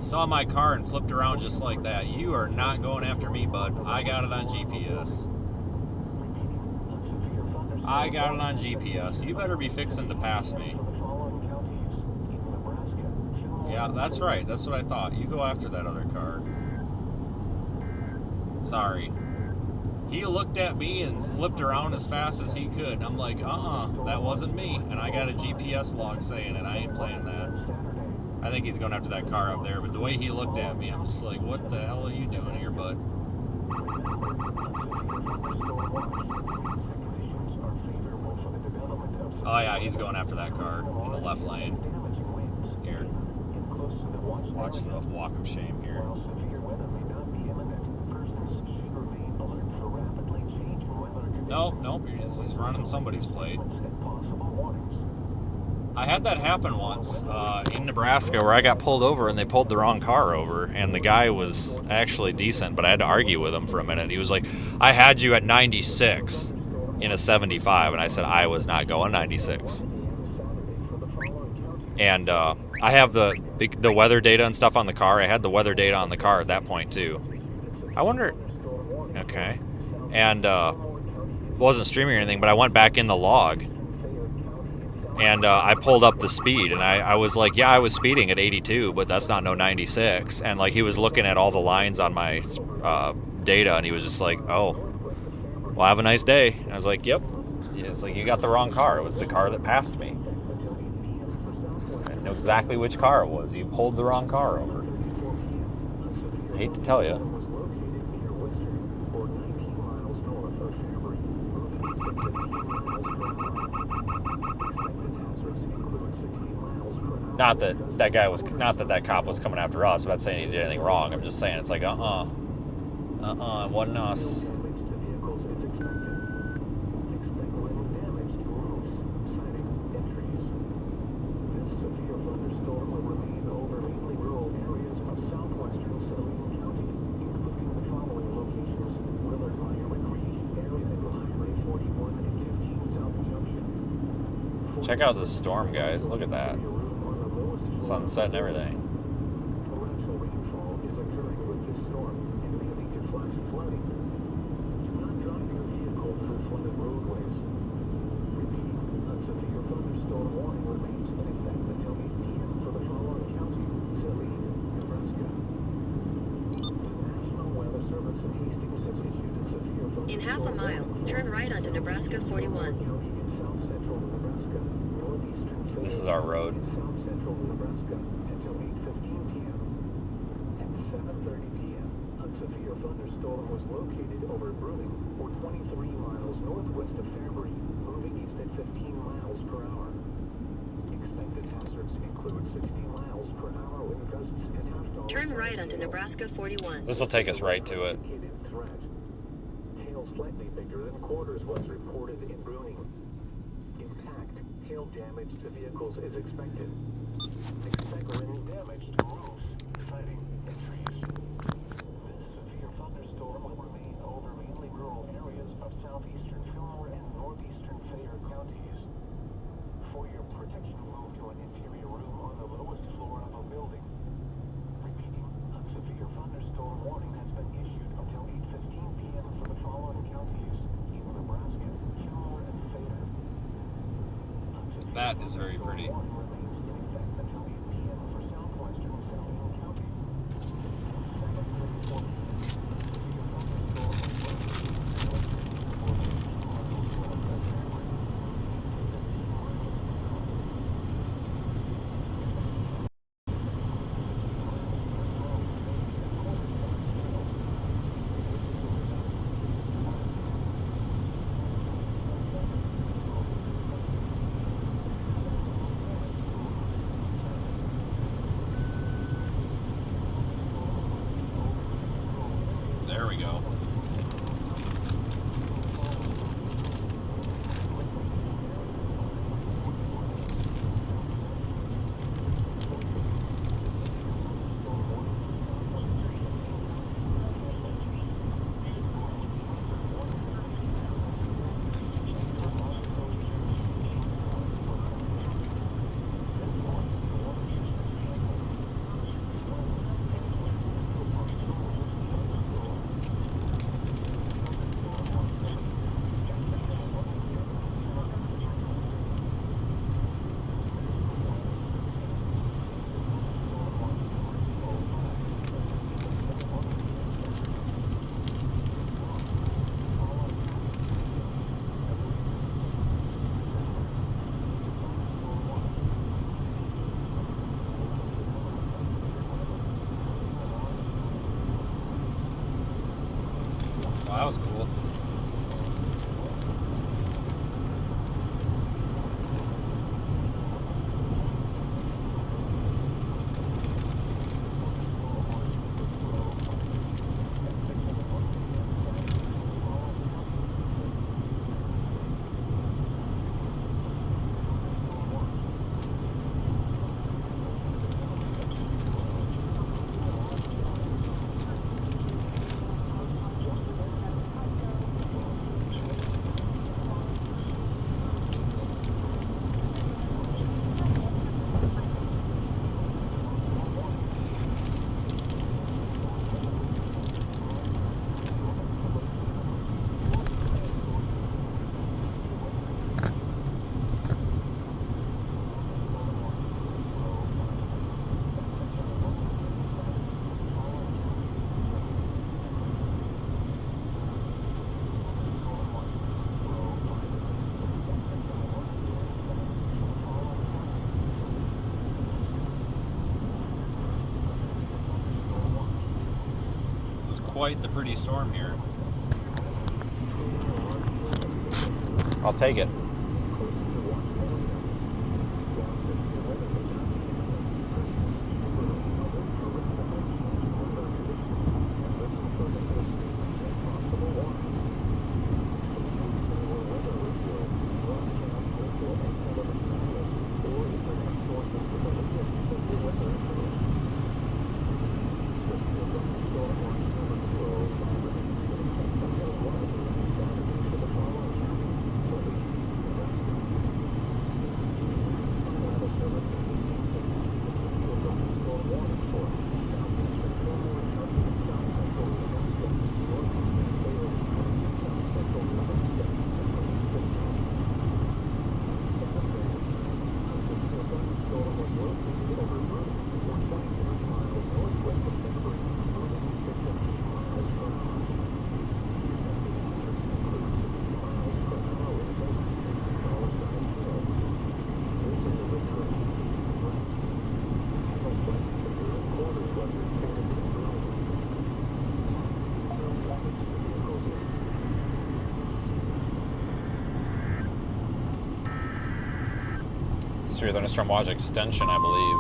Saw my car and flipped around just like that. You are not going after me, bud. I got it on GPS. I got it on GPS. You better be fixing to pass me. Yeah, that's right. That's what I thought. You go after that other car. Sorry. He looked at me and flipped around as fast as he could. I'm like, that wasn't me. And I got a GPS log saying it. I ain't playing that. I think he's going after that car up there. But the way he looked at me, I'm just like, what the hell are you doing here, bud? Oh yeah, he's going after that car in the left lane. Here. Watch the walk of shame here. Nope, he's running somebody's plate. I had that happen once in Nebraska where I got pulled over and they pulled the wrong car over, and the guy was actually decent, but I had to argue with him for a minute. He was like, I had you at 96 in a 75, and I said I was not going 96. And I have the weather data and stuff on the car. I had the weather data on the car at that point too. I wonder, okay, and wasn't streaming or anything, but I went back in the log and I pulled up the speed, and I was like, yeah, I was speeding at 82, but that's not no 96. And like, he was looking at all the lines on my data, and he was just like, oh, well, have a nice day. And I was like, yep. It's like, you got the wrong car. It was the car that passed me. I know exactly which car it was. You pulled the wrong car over. I hate to tell you. Not that that cop was coming after us. I'm not saying he did anything wrong. I'm just saying it's like, it wasn't us. Check out this storm, guys. Look at that. Sunset and everything. In half a mile, turn right onto Nebraska 41. This is our road. Thunderstorm was located over Bruning, or 23 miles northwest of Fairbury, moving east at 15 miles per hour. Expected hazards include 60 miles per hour wind gusts and half-dollar. Turn right onto Nebraska 41. This will take us right to it. Hail slightly bigger than quarters was reported in Bruning. Impact. Hail damage to vehicles is expected. Expect wind damage to roofs, siding, and trees. Thunderstorm will remain over mainly rural areas of southeastern Fillmore and northeastern Fayette counties. For your protection, move to an interior room on the lowest floor of a building. Repeating, a severe thunderstorm warning has been issued until 8:15 p.m. for the following counties in Nebraska, Fillmore, and Fayette. That is very pretty. Remains in effect until 8 p.m. for southwestern and Saline counties. that was cool. Quite the pretty storm here. I'll take it. Severe thunderstorm watch extension, I believe.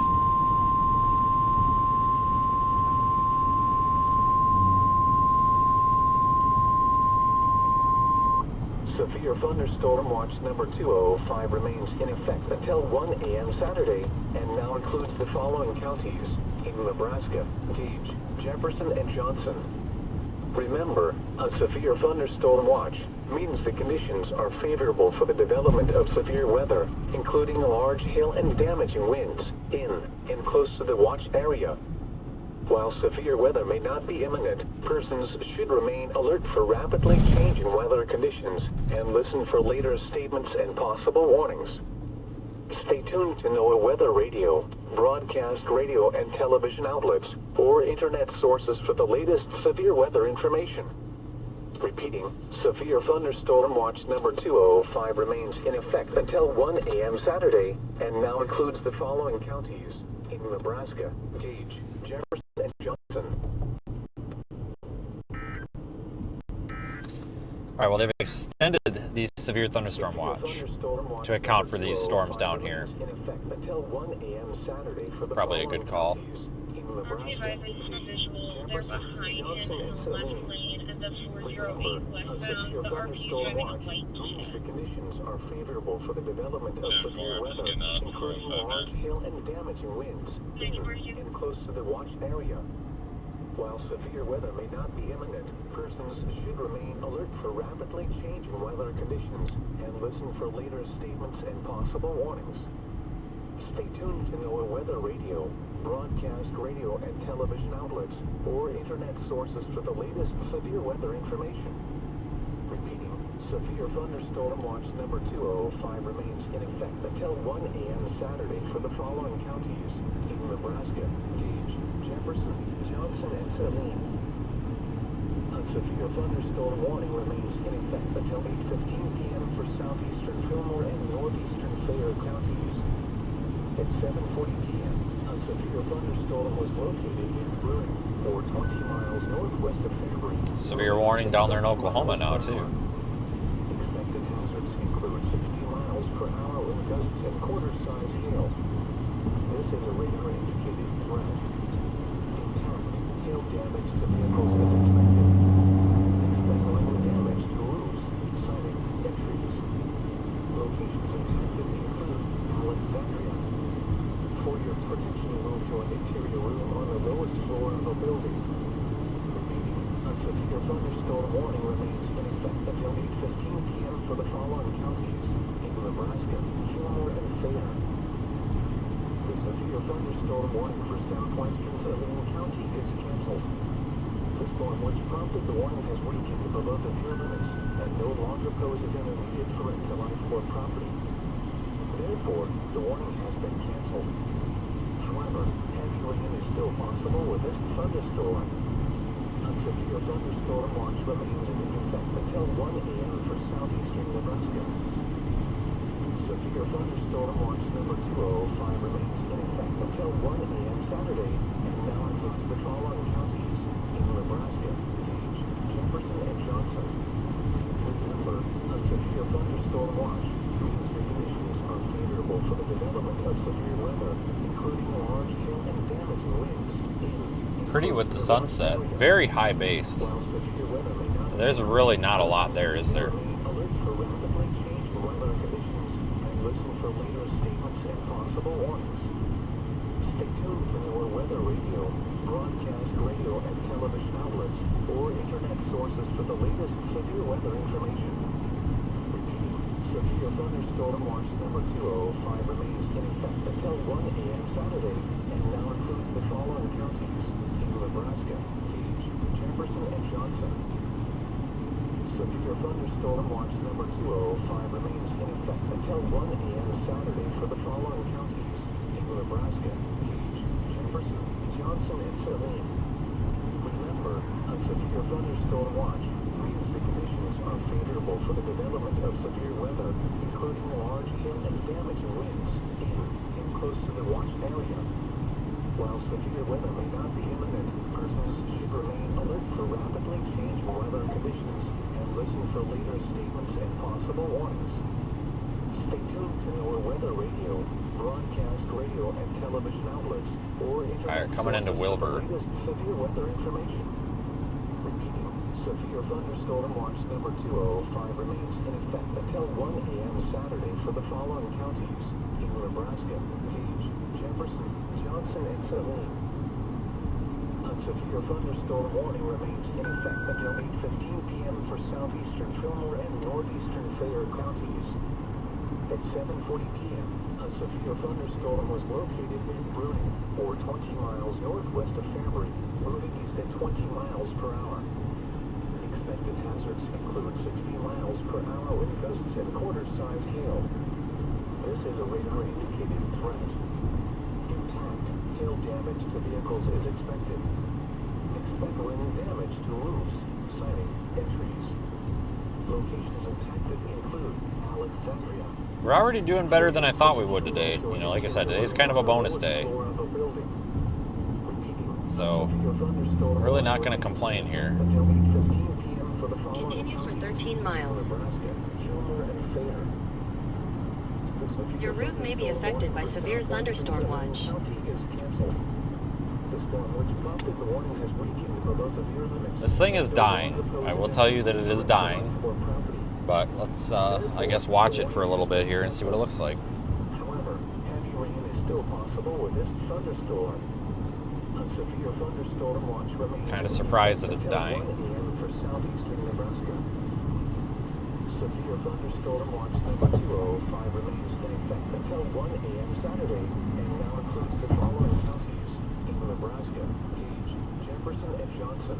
Severe thunderstorm watch number 205 remains in effect until 1 a.m. Saturday and now includes the following counties in Nebraska: Gage, Jefferson, and Johnson. Remember, a severe thunderstorm watch means the conditions are favorable for the development of severe weather, including large hail and damaging winds in and close to the watch area. While severe weather may not be imminent, persons should remain alert for rapidly changing weather conditions and listen for later statements and possible warnings. Stay tuned to NOAA Weather Radio, broadcast radio and television outlets, or internet sources for the latest severe weather information. Repeating, severe thunderstorm watch number 205 remains in effect until 1 a.m. Saturday and now includes the following counties in Nebraska: Gage, Jefferson, and Johnson. All right, well, they've extended the severe thunderstorm watch to account for these storms down here. Probably a good call. They're behind it in the left lane and the 408 westbound. The RV driving a white The conditions are favorable for the development of severe weather, including large hail and damaging winds in and close to the watch area. While severe weather may not be imminent, persons should remain alert for rapidly changing weather conditions and listen for later statements and possible warnings. Stay tuned to NOAA Weather Radio, broadcast radio and television outlets, or internet sources for the latest severe weather information. Repeating, severe thunderstorm watch number 205 remains in effect until 1 a.m. Saturday for the following counties in Nebraska: Gage, Jefferson, Johnson, and Saline. A severe thunderstorm warning remains in effect until 8:15 p.m. for southeastern Fillmore and northeastern Fayette counties. At 7:40 p.m., a severe thunderstorm was located in Brewing, or 20 miles northwest of Fabry. Severe warning down there in Oklahoma now, too. Expected hazards include 60 miles per hour with gusts and quarter-size hail. This is a radar indicated threat. Impact, hail damage to vehicles is expected. Expect minor damage to roofs, siding, and trees. Locations impacted include Alexandria. For your protection, move to an interior room on the lowest floor of a building. A severe thunderstorm warning remains in effect until 8:15 p.m. for the following counties in Nebraska, Gilmore, and Thayer. The severe thunderstorm warning for southwestern Saline County is canceled. The storm which prompted the warning has weakened below severe limits and no longer poses an immediate threat to life or property. Therefore, the warning has been canceled. However, heavy rain is still possible with this thunderstorm. A severe thunderstorm watch remains in effect until 1 a.m. for southeastern Nebraska. Severe thunderstorm watch number 205 remains in effect until 1 a.m. Saturday and now includes the following counties in Nebraska, Gage, Jefferson, and Johnson. Remember, a severe thunderstorm watch means the conditions are favorable for the development of severe weather, including large hail and damaging winds. Pretty with the sunset. Very high based. There's really not a lot there, is there? Alert for rapidly changing weather conditions and listen for later statements and possible warnings. Stay tuned for your weather radio, broadcast radio and television outlets, or internet sources for the latest severe weather information. Repeating, severe thunderstorm watch number 205 remains in effect until 1 a.m. Saturday and now includes the following counties in Nebraska, Gage, Jefferson, and Johnson. Severe thunderstorm watch number 205 remains in effect until 1 a.m. Saturday for the following counties in Nebraska, Gage, Jefferson, Johnson, and Saline. Remember, a severe thunderstorm watch means the conditions are favorable for the development of severe weather, including large hail and damaging winds in and close to the watched area. While severe weather may not be imminent, persons should remain alert for rapidly changing weather conditions and listen for later statements and possible warnings. Stay tuned to our weather radio, broadcast radio and television outlets, or internet Alright, coming into Wilbur. for the latest severe weather information. Repeating, severe thunderstorm watch number 205 remains in effect until 1 a.m. Saturday for the following counties in Nebraska, Gage, Jefferson, Johnson, and Saline. A severe thunderstorm warning remains in effect until 8:15 p.m. for southeastern Fillmore and northeastern Thayer counties. At 7:40 p.m., a severe thunderstorm was located in Bruning, or 20 miles northwest of Fairbury, moving east at 20 miles per hour. Expected hazards include 60 miles per hour with gusts and quarter-size hail. This is a radar-indicated threat. Impact, hail damage to vehicles is expected. Expect wind damage to roofs, siding, and trees. Locations impacted include Alexandria. We're already doing better than I thought we would today. You know, like I said, today's kind of a bonus day. So, really not going to complain here. Continue for 13 miles. Your route may be affected by severe thunderstorm watch. This thing is dying. I will tell you that it is dying. But let's, I guess, watch it for a little bit here and see what it looks like. However, heavy rain is still possible with this thunderstorm. A severe thunderstorm watch remains. Kind of surprised that it's dying. For southeastern Nebraska. Severe thunderstorm watch number 205 remains in effect until 1 a.m. Saturday and now includes the following counties in Nebraska, Gage, Jefferson, and Johnson.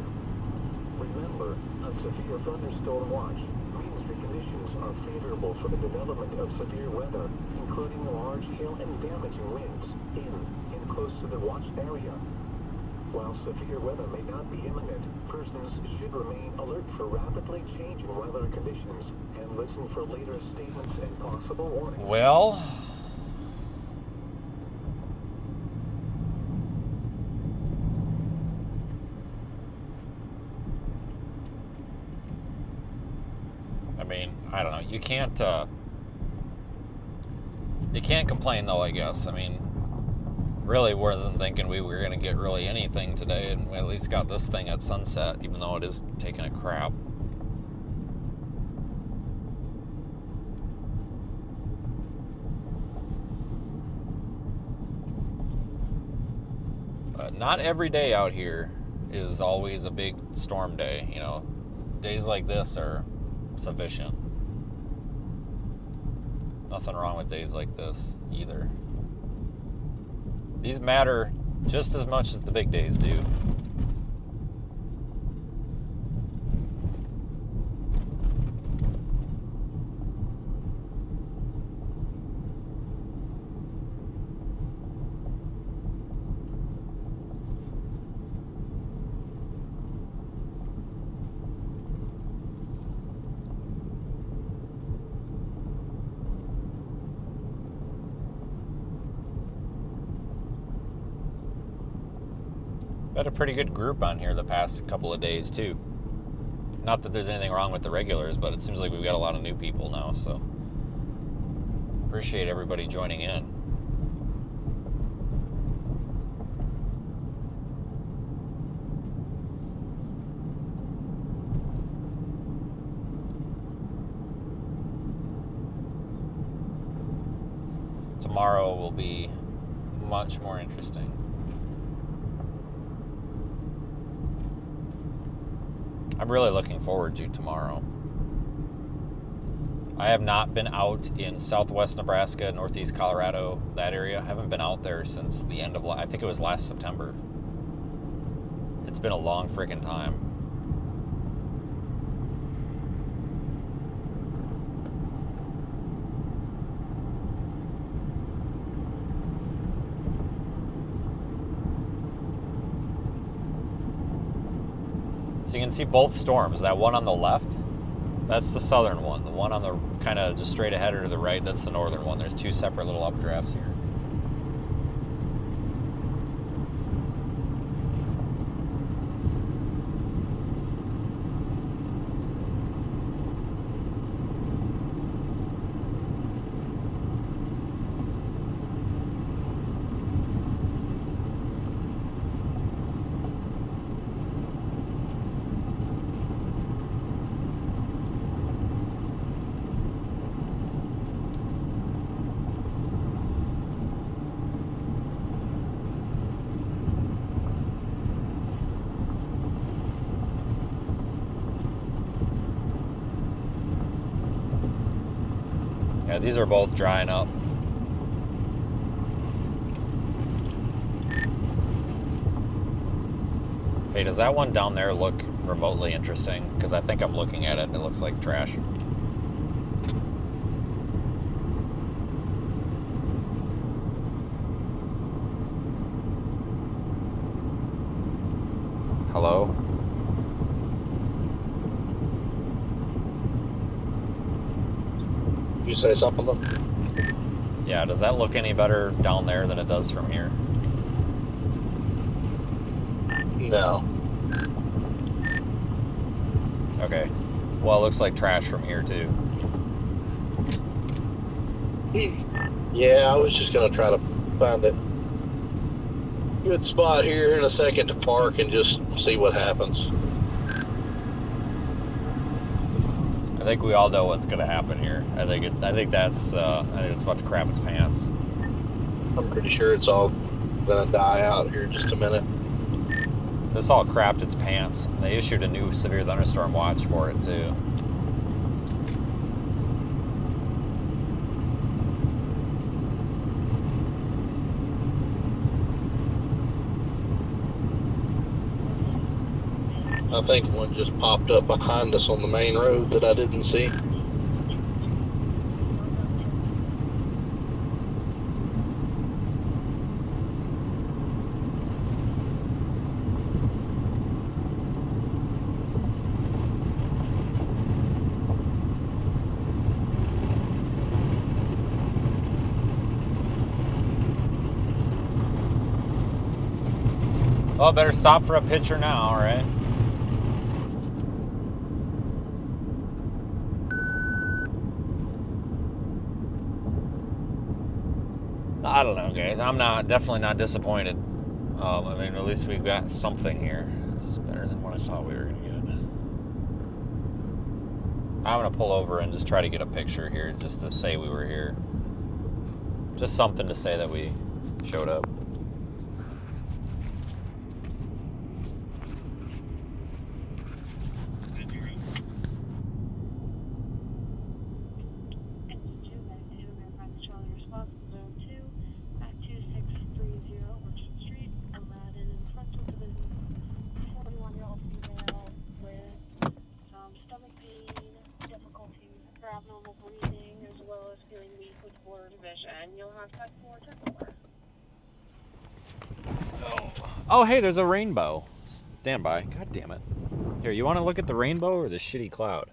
Remember, a severe thunderstorm watch means the conditions are favorable for the development of severe weather, including large hail and damaging winds in and close to the watched area. While severe weather may not be imminent, persons should remain alert for rapidly changing weather conditions and listen for later statements and possible warnings. Well, I mean, I don't know. You can't complain though, I guess. I mean, really wasn't thinking we were going to get really anything today, and we at least got this thing at sunset, even though it is taking a crap. But not every day out here is always a big storm day, you know. Days like this are sufficient. Nothing wrong with days like this either. These matter just as much as the big days do. Had a pretty good group on here the past couple of days too. Not that there's anything wrong with the regulars, but it seems like we've got a lot of new people now, so appreciate everybody joining in. Tomorrow will be much more interesting. I'm really looking forward to tomorrow. I have not been out in southwest Nebraska, northeast Colorado, that area. I haven't been out there since the end of, I think it was last September. It's been a long freaking time. So you can see both storms. That one on the left, that's the southern one. The one on the kind of just straight ahead or to the right, that's the northern one. There's two separate little updrafts here. Yeah, these are both drying up. Hey, does that one down there look remotely interesting? Because I think I'm looking at it and it looks like trash. Hello? You say something? Yeah, does that look any better down there than it does from here? No. Okay. Well, it looks like trash from here too. Yeah, I was just gonna try to find a good spot here in a second to park and just see what happens. I think we all know what's going to happen here. I think that's about to crap its pants. I'm pretty sure it's all gonna die out here in just a minute. This all crapped its pants. They issued a new severe thunderstorm watch for it too. I think one just popped up behind us on the main road that I didn't see. Well, better stop for a picture now, right? I don't know, guys. I'm definitely not disappointed. I mean, at least we've got something here. It's better than what I thought we were going to get. I'm going to pull over and just try to get a picture here just to say we were here. Just something to say that we showed up. Oh, hey, there's a rainbow. Stand by. God damn it. Here, you want to look at the rainbow or the shitty cloud?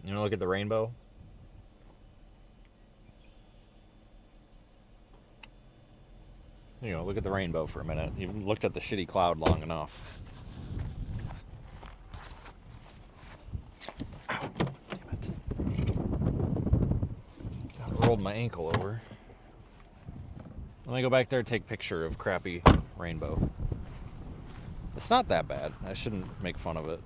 You want to look at the rainbow? You know, look at the rainbow for a minute. You've looked at the shitty cloud long enough. Ow, damn it. I rolled my ankle over. Let me go back there and take a picture of crappy rainbow. It's not that bad. I shouldn't make fun of it.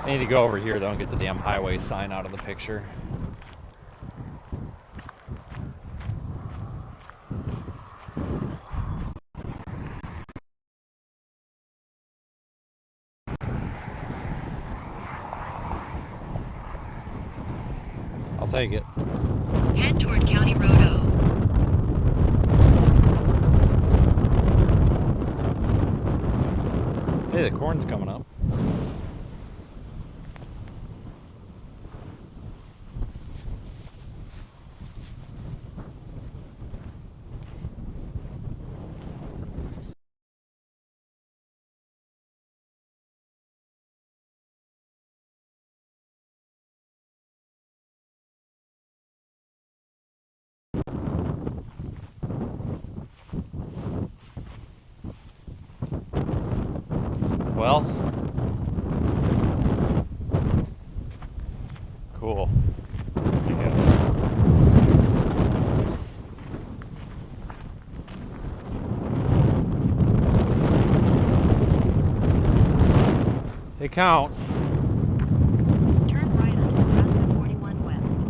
I need to go over here though and get the damn highway sign out of the picture. I'll take it. Head toward County Road O. Hey, the corn's coming up. Well, cool, I guess. It counts. Turn right onto Nebraska 41 West.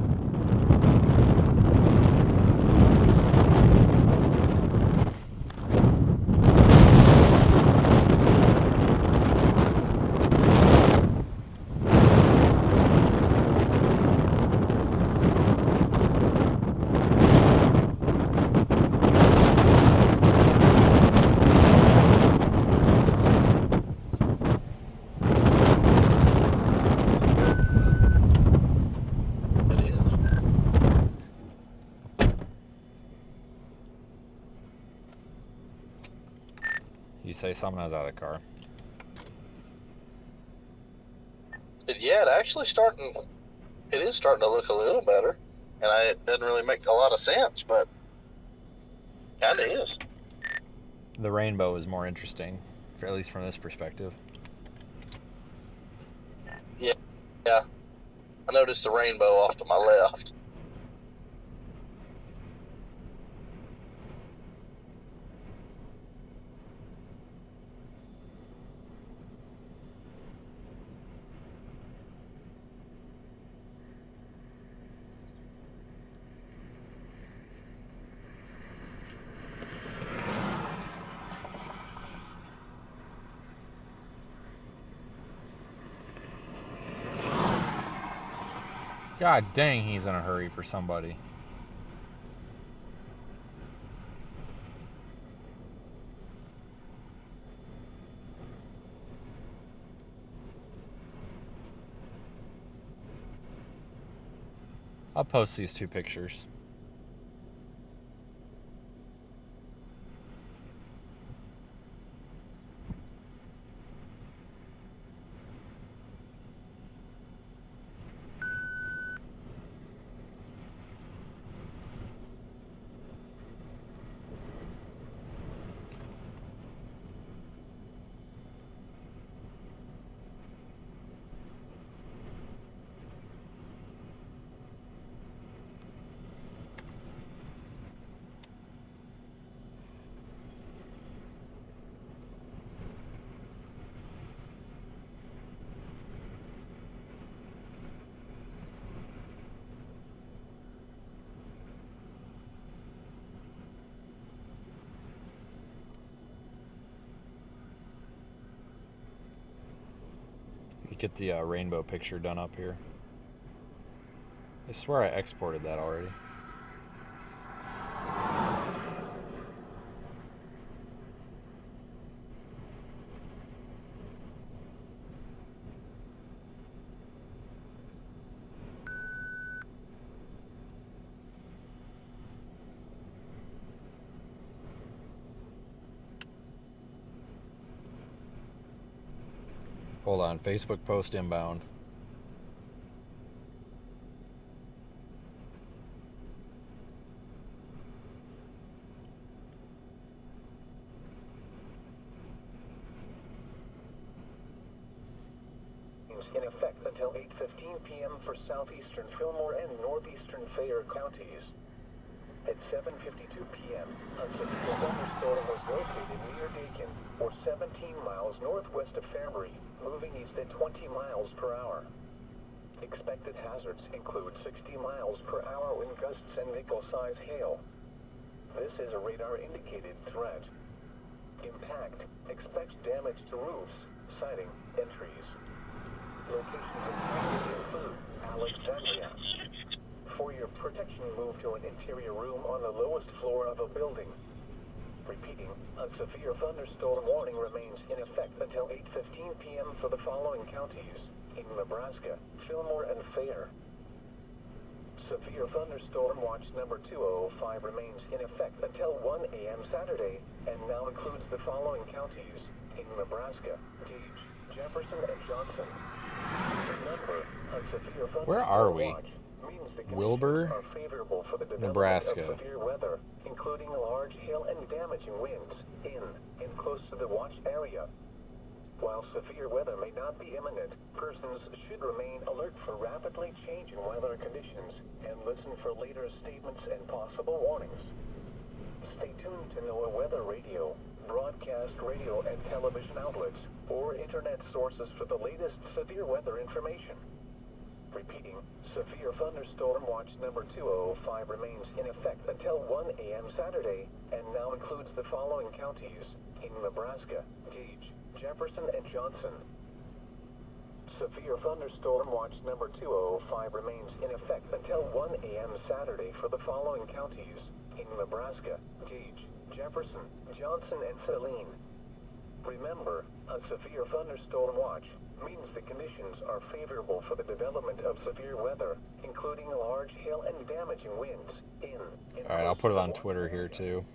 It is. You say someone was out of the car. But yeah, it is starting to look a little better. And it doesn't really make a lot of sense, but kind of is. The rainbow is more interesting, at least from this perspective. Yeah. I noticed the rainbow off to my left. God dang, he's in a hurry for somebody. I'll post these two pictures. Get the rainbow picture done up here. I swear I exported that already. Hold on, Facebook post inbound. In effect until 8:15 p.m. for southeastern Fillmore and northeastern Fayette counties. At 7:52 p.m., a severe thunderstorm was located near Dakin, or 17 miles northwest of Fairbury, moving east at 20 miles per hour. Expected hazards include 60 miles per hour wind gusts and nickel-size hail. This is a radar-indicated threat. Impact. Expect damage to roofs, siding, and trees. Locations include Alexandria. For your protection, move to an interior room on the lowest floor of a building. Repeating, a severe thunderstorm warning remains in effect until 8:15 p.m. for the following counties in Nebraska, Fillmore, and Fayette. Severe thunderstorm watch number 205 remains in effect until 1 a.m. Saturday and now includes the following counties in Nebraska, Gage, Jefferson, and Johnson. Remember, a severe thunderstorm Where are we? watch means the Wilbur, conditions are favorable for the development Nebraska. of severe weather, including large hail and damaging winds in and close to the watch area. While severe weather may not be imminent, persons should remain alert for rapidly changing weather conditions and listen for later statements and possible warnings. Stay tuned to NOAA Weather Radio, broadcast radio and television outlets, or internet sources for the latest severe weather information. Repeating, severe thunderstorm watch number 205 remains in effect until 1 a.m. Saturday and now includes the following counties in Nebraska, Gage, Jefferson, and Johnson. Severe thunderstorm watch number 205 remains in effect until 1 a.m. Saturday for the following counties in Nebraska, Gage, Jefferson, Johnson, and Saline. Remember, a severe thunderstorm watch means the conditions are favorable for the development of severe weather, including large hail and damaging winds in and All right, I'll put it on close to the Twitter watch here area. too.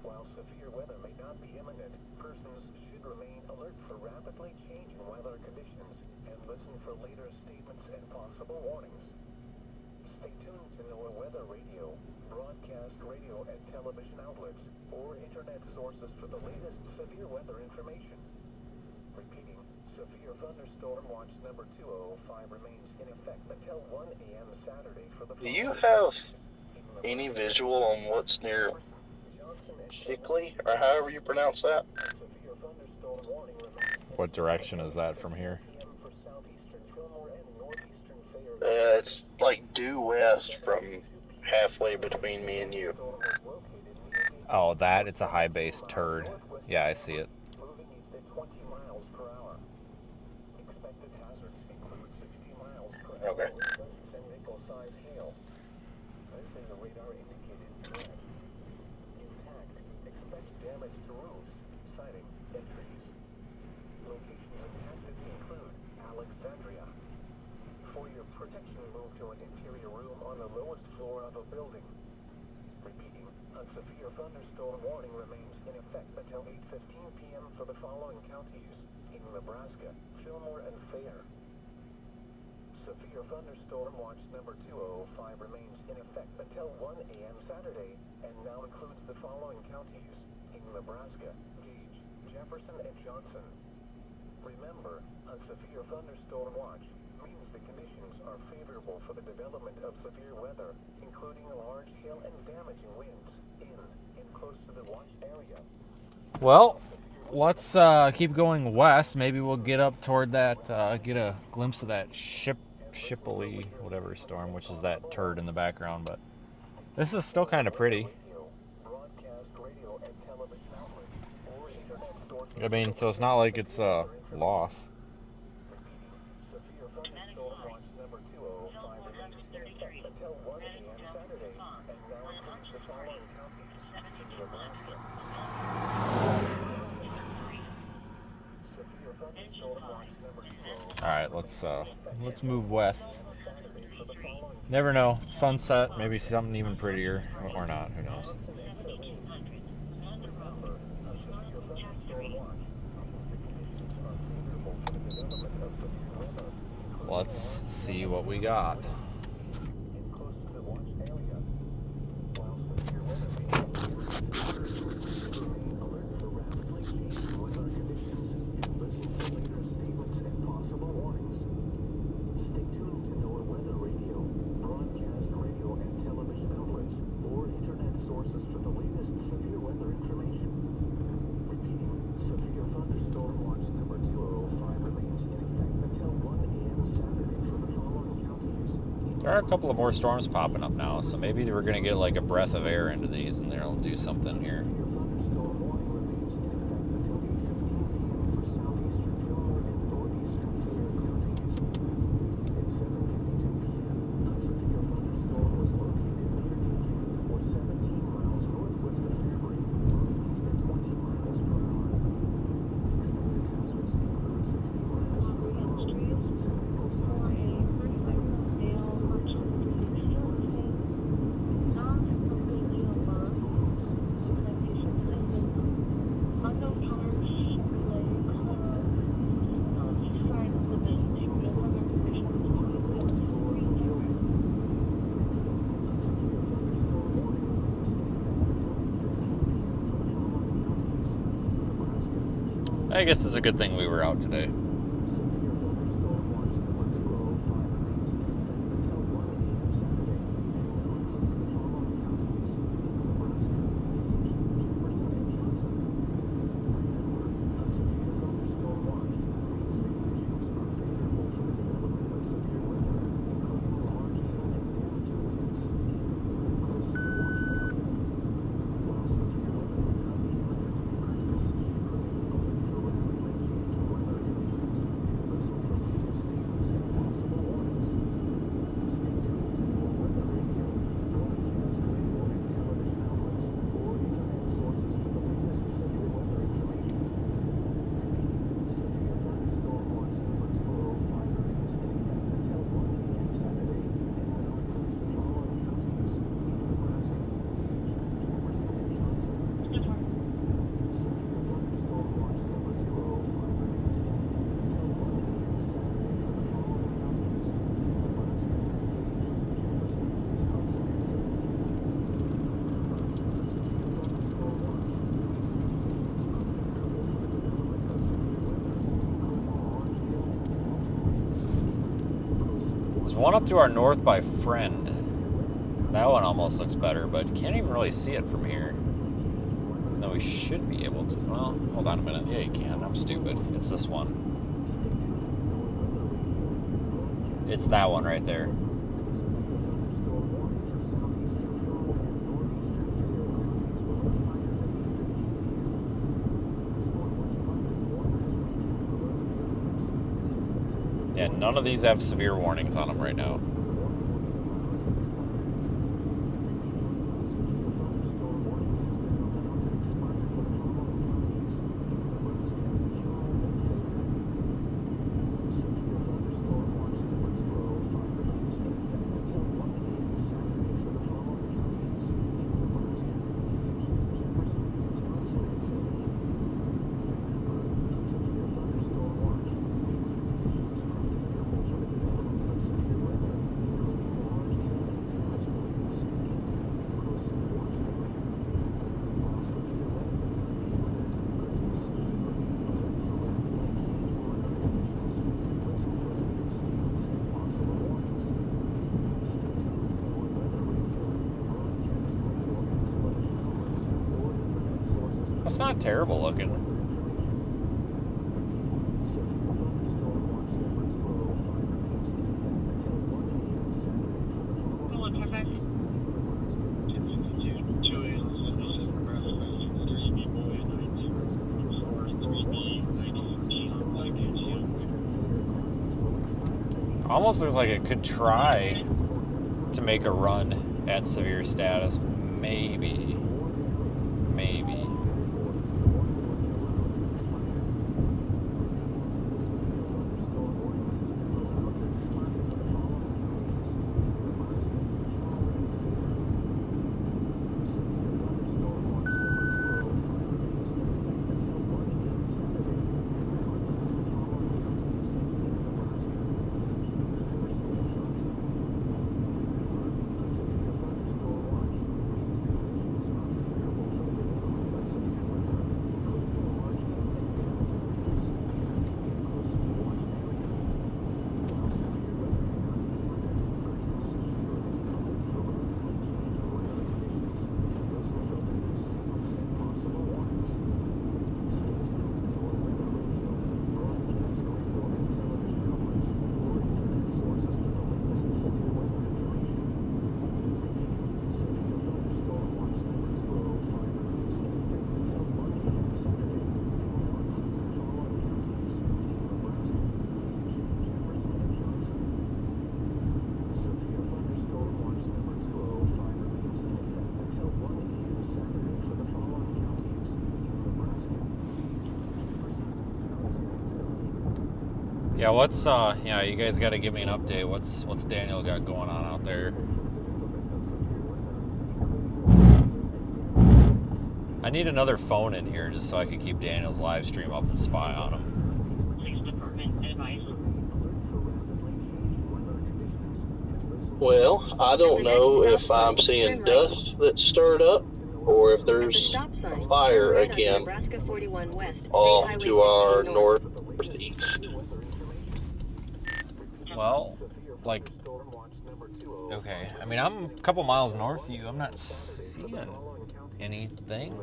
While severe weather may not be imminent, persons should remain alert for rapidly changing weather conditions and listen for later statements and possible warnings. Stay tuned to NOAA Weather Radio, broadcast radio and television outlets, or internet sources for the latest severe weather information. Repeating, severe thunderstorm watch number 205 remains in effect until 1 a.m. Saturday for the Do you following have counties in any Nebraska, visual on what's near Johnson, and Hickley, or however you pronounce that? severe thunderstorm warning remains What direction is that from here? p.m. for southeastern Fillmore and northeastern Fayette. It's like due west from halfway between me and you. Oh, that? It's a high base turd. Yeah, I see it. Moving east at 20 miles per hour. Expected hazards include 60 miles per hour Okay. with gusts and nickel-size hail. This is a radar-indicated threat. Impact. Expect damage to roofs, siding, and trees. Locations impacted include Alexandria. For your protection, move to an interior room on the lowest floor of a building. Repeating, a severe thunderstorm warning remains in effect until 8:15 p.m. for the following counties in Nebraska, Fillmore, and Fayette. Severe thunderstorm watch number 205 remains in effect until 1 a.m. Saturday and now includes the following counties in Nebraska, Gage, Jefferson, and Johnson. Remember, a severe thunderstorm watch means the conditions are favorable for the development of severe weather, including large hail and damaging winds in and close to the watch area. Well, let's keep going west. Maybe we'll get up toward that, get a glimpse of that Shipley, whatever storm, which is that turd in the background. But this is still kind of pretty. Broadcast radio and television outlets or internet sources. I mean, so it's not like it's a loss. All right, let's move west. Never know. Sunset, maybe something even prettier, or not. Who knows? Let's see what we got. There are a couple of more storms popping up now, so maybe we're going to get like a breath of air into these and they'll do something here. I guess it's a good thing we were out today. There's one up to our north by Friend. That one almost looks better, but you can't even really see it from here. No, we should be able to. Well, hold on a minute. Yeah, you can. I'm stupid. It's this one. It's that one right there. Yeah, none of these have severe warnings on them right now. That's not terrible looking. Almost looks like it could try to make a run at severe status. maybe. Yeah, what's you guys got to give me an update. What's Daniel got going on out there? I need another phone in here just so I can keep Daniel's live stream up and spy on him. Police department advice. Well, I don't know if I'm seeing dust that's stirred up or if At the there's stop sign, fire turn right onto again Nebraska 41 West, State off Highway to our 15 north. northeast. Well, like, okay. I mean, I'm a couple miles north of you. I'm not seeing anything.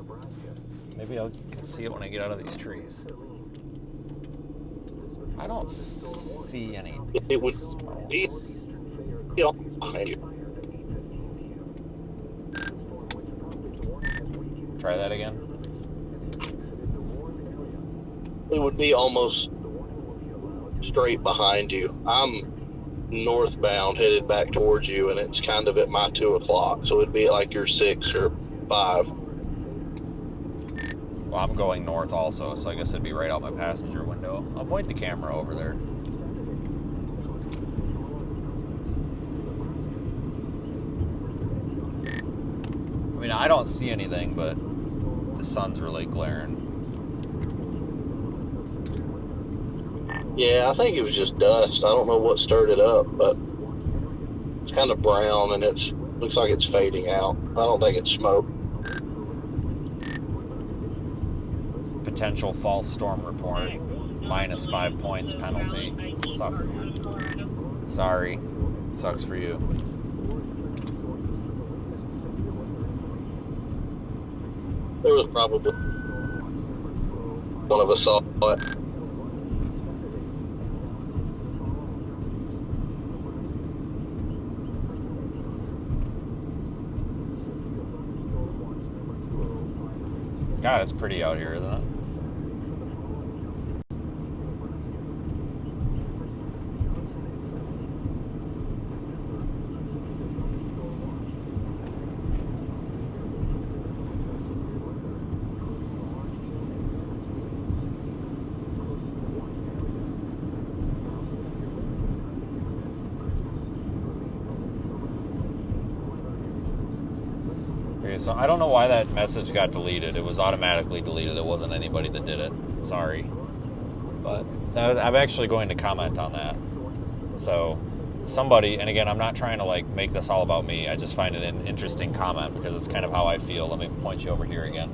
Maybe I can see it when I get out of these trees. I don't see any. It would smoke. be behind you. Try that again. It would be almost straight behind you. I'm northbound headed back towards you, and it's kind of at my 2 o'clock, so it'd be like your 6 or 5. Well, I'm going north also, so I guess it'd be right out my passenger window. I'll point the camera over there. I mean, I don't see anything, but the sun's really glaring. Yeah, I think it was just dust. I don't know what stirred it up, but it's kind of brown and it's looks like it's fading out. I don't think it's smoke. Potential false storm report. -5 points penalty. Sorry. Sucks for you. There was probably one of us saw it. God, it's pretty out here, isn't it? So I don't know why that message got deleted. It was automatically deleted. It wasn't anybody that did it. Sorry. But I'm actually going to comment on that. So somebody, and again, I'm not trying to like make this all about me. I just find it an interesting comment because it's kind of how I feel. Let me point you over here again.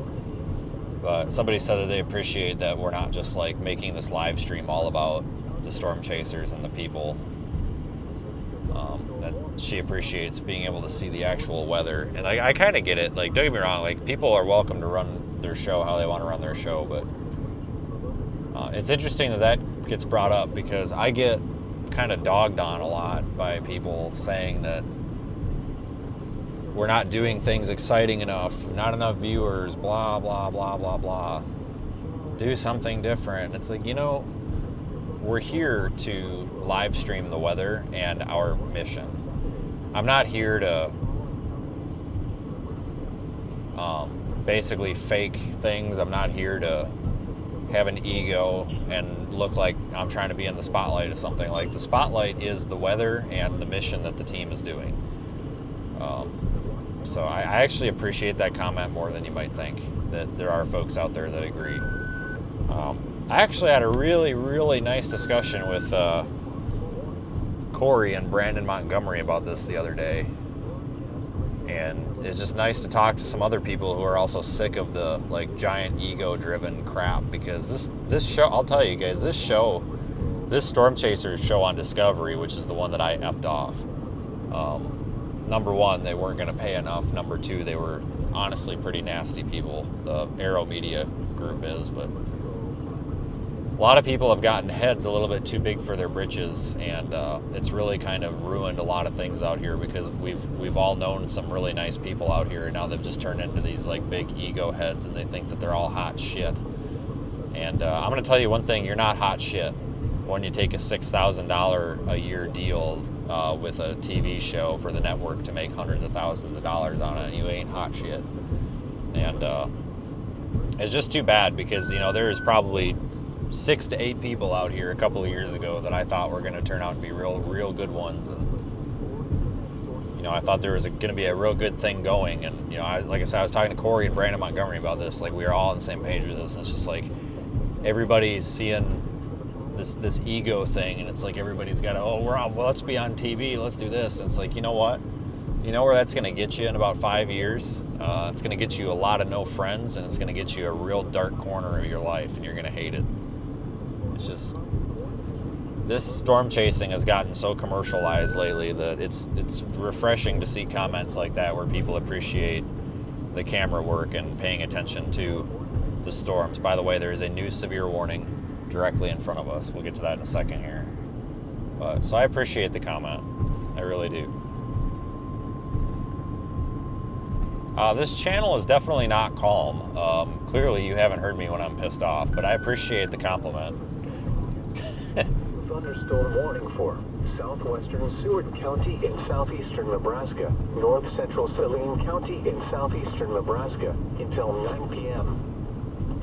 But somebody said that they appreciate that we're not just like making this live stream all about the storm chasers and the people. That she appreciates being able to see the actual weather. And I kind of get it. Like, don't get me wrong, like, people are welcome to run their show how they want to run their show, but it's interesting that gets brought up because I get kind of dogged on a lot by people saying that we're not doing things exciting enough, not enough viewers, blah, blah, blah, blah, blah. Do something different. It's like, you know, we're here to live stream the weather and our mission. I'm not here to basically fake things. I'm not here to have an ego and look like I'm trying to be in the spotlight of something. Like, the spotlight is the weather and the mission that the team is doing. So I actually appreciate that comment more than you might think, that there are folks out there that agree. I actually had a really, really nice discussion with Corey and Brandon Montgomery about this the other day. And it's just nice to talk to some other people who are also sick of the like giant ego-driven crap, because this show, I'll tell you guys, this Storm Chasers show on Discovery, which is the one that I effed off. Number one, they weren't going to pay enough. Number two, they were honestly pretty nasty people. The Arrow Media group is, but a lot of people have gotten heads a little bit too big for their britches, and it's really kind of ruined a lot of things out here, because we've all known some really nice people out here, and now they've just turned into these like big ego heads, and they think that they're all hot shit. And I'm going to tell you one thing: you're not hot shit when you take a $6,000 a year deal with a TV show for the network to make hundreds of thousands of dollars on it. You ain't hot shit. And it's just too bad, because there's probably 6 to 8 people out here a couple of years ago that I thought were going to turn out to be real good ones, and I thought there was going to be a real good thing going. And like I said, I was talking to Corey and Brandon Montgomery about this. Like, we are all on the same page with this, and it's just like everybody's seeing this ego thing, and it's like everybody's got to, well, let's be on TV, let's do this. And it's like, you know what? You know where that's going to get you in about 5 years? It's going to get you a lot of no friends, and it's going to get you a real dark corner of your life, and you're going to hate it. It's just, this storm chasing has gotten so commercialized lately that it's refreshing to see comments like that where people appreciate the camera work and paying attention to the storms. By the way, there is a new severe warning directly in front of us. We'll get to that in a second here. But so I appreciate the comment. I really do. This channel is definitely not calm. Clearly you haven't heard me when I'm pissed off, but I appreciate the compliment. Thunderstorm warning for southwestern Seward County in southeastern Nebraska, north central Saline County in southeastern Nebraska until 9 p.m.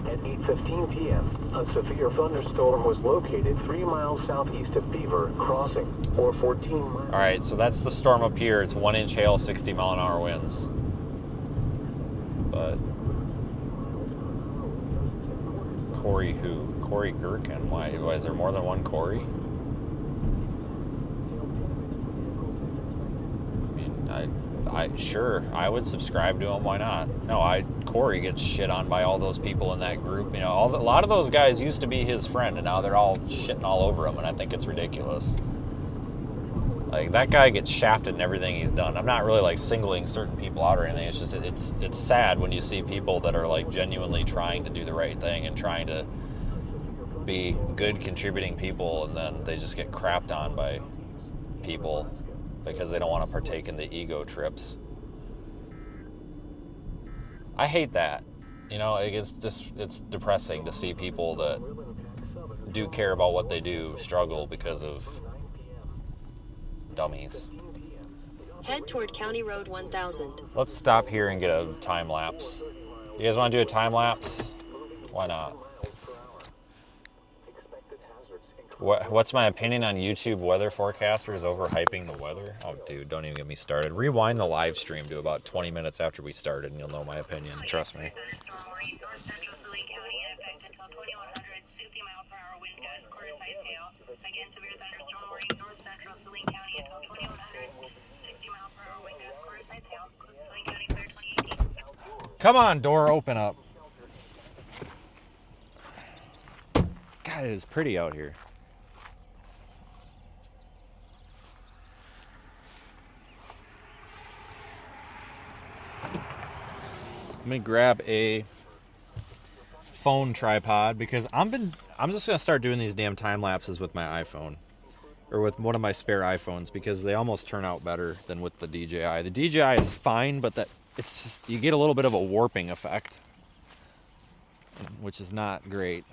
At 8:15 p.m., a severe thunderstorm was located 3 miles southeast of Beaver Crossing, or 14 miles. All right, so that's the storm up here. It's 1-inch hail, 60-mile-an-hour winds. But Corey who? Corey Gherkin? Why is there more than one Corey? I sure, I would subscribe to him. Why not? No, Corey gets shit on by all those people in that group. A lot of those guys used to be his friend, and now they're all shitting all over him, and I think it's ridiculous. Like, that guy gets shafted in everything he's done. I'm not really like singling certain people out or anything. It's just it's sad when you see people that are like genuinely trying to do the right thing and trying to be good contributing people, and then they just get crapped on by people because they don't want to partake in the ego trips. I hate that. It's depressing to see people that do care about what they do struggle because of dummies. Head toward County Road 1000. Let's stop here and get a time lapse. You guys want to do a time lapse? Why not? What's my opinion on YouTube weather forecasters overhyping the weather? Oh, dude, don't even get me started. Rewind the live stream to about 20 minutes after we started, and you'll know my opinion. Trust me. Come on, door, open up. God, it is pretty out here. Let me grab a phone tripod, because I'm just gonna start doing these damn time lapses with my iPhone, or with one of my spare iPhones, because they almost turn out better than with the DJI. The DJI is fine, but it's just, you get a little bit of a warping effect, which is not great.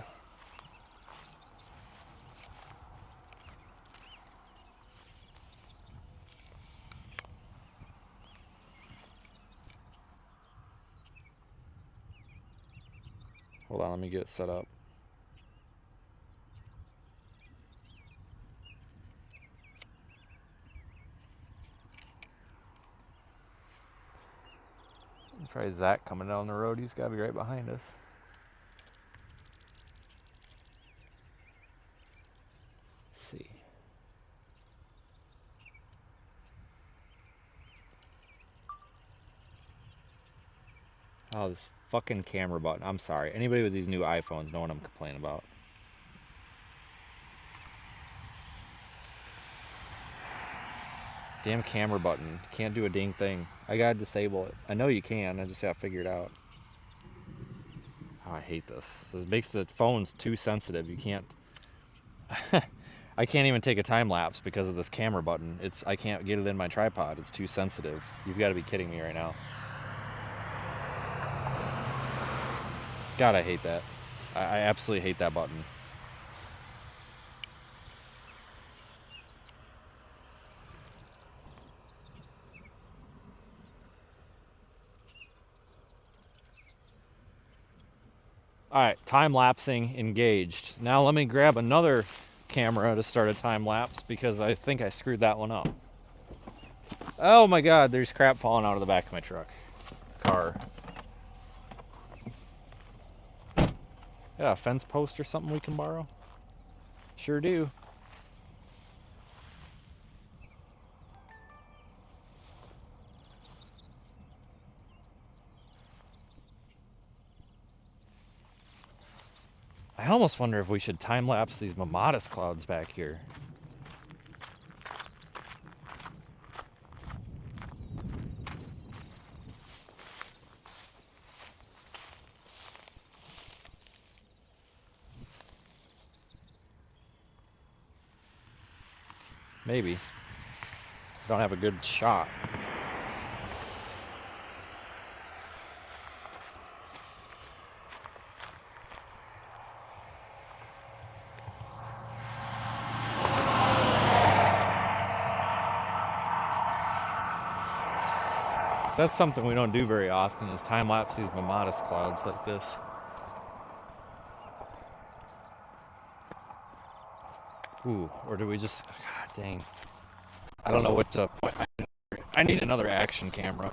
Hold on, let me get it set up. Try Zach coming down the road. He's got to be right behind us. Let's see. Oh, this fucking camera button. I'm sorry. Anybody with these new iPhones know what I'm complaining about. This damn camera button. Can't do a dang thing. I gotta disable it. I know you can. I just gotta figure it out. Oh, I hate this. This makes the phones too sensitive. You can't... I can't even take a time lapse because of this camera button. I can't get it in my tripod. It's too sensitive. You've got to be kidding me right now. God, I hate that. I absolutely hate that button. All right, time lapsing engaged. Now let me grab another camera to start a time lapse because I think I screwed that one up. Oh my God, there's crap falling out of the back of my car. Yeah, a fence post or something we can borrow? Sure do. I almost wonder if we should time-lapse these Mamatis clouds back here. Maybe. Don't have a good shot. So that's something we don't do very often, is time-lapse these Mamatis clouds like this. Ooh, or do we just... God dang. I don't know what to... I need another action camera.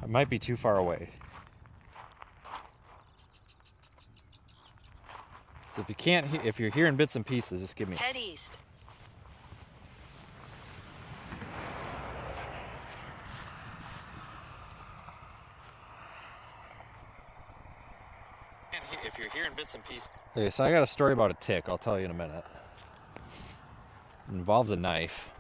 I might be too far away. So if you can't, if you're hearing bits and pieces, just give me. Head east. If you're hearing bits and pieces. Okay, so I got a story about a tick. I'll tell you in a minute. It involves a knife.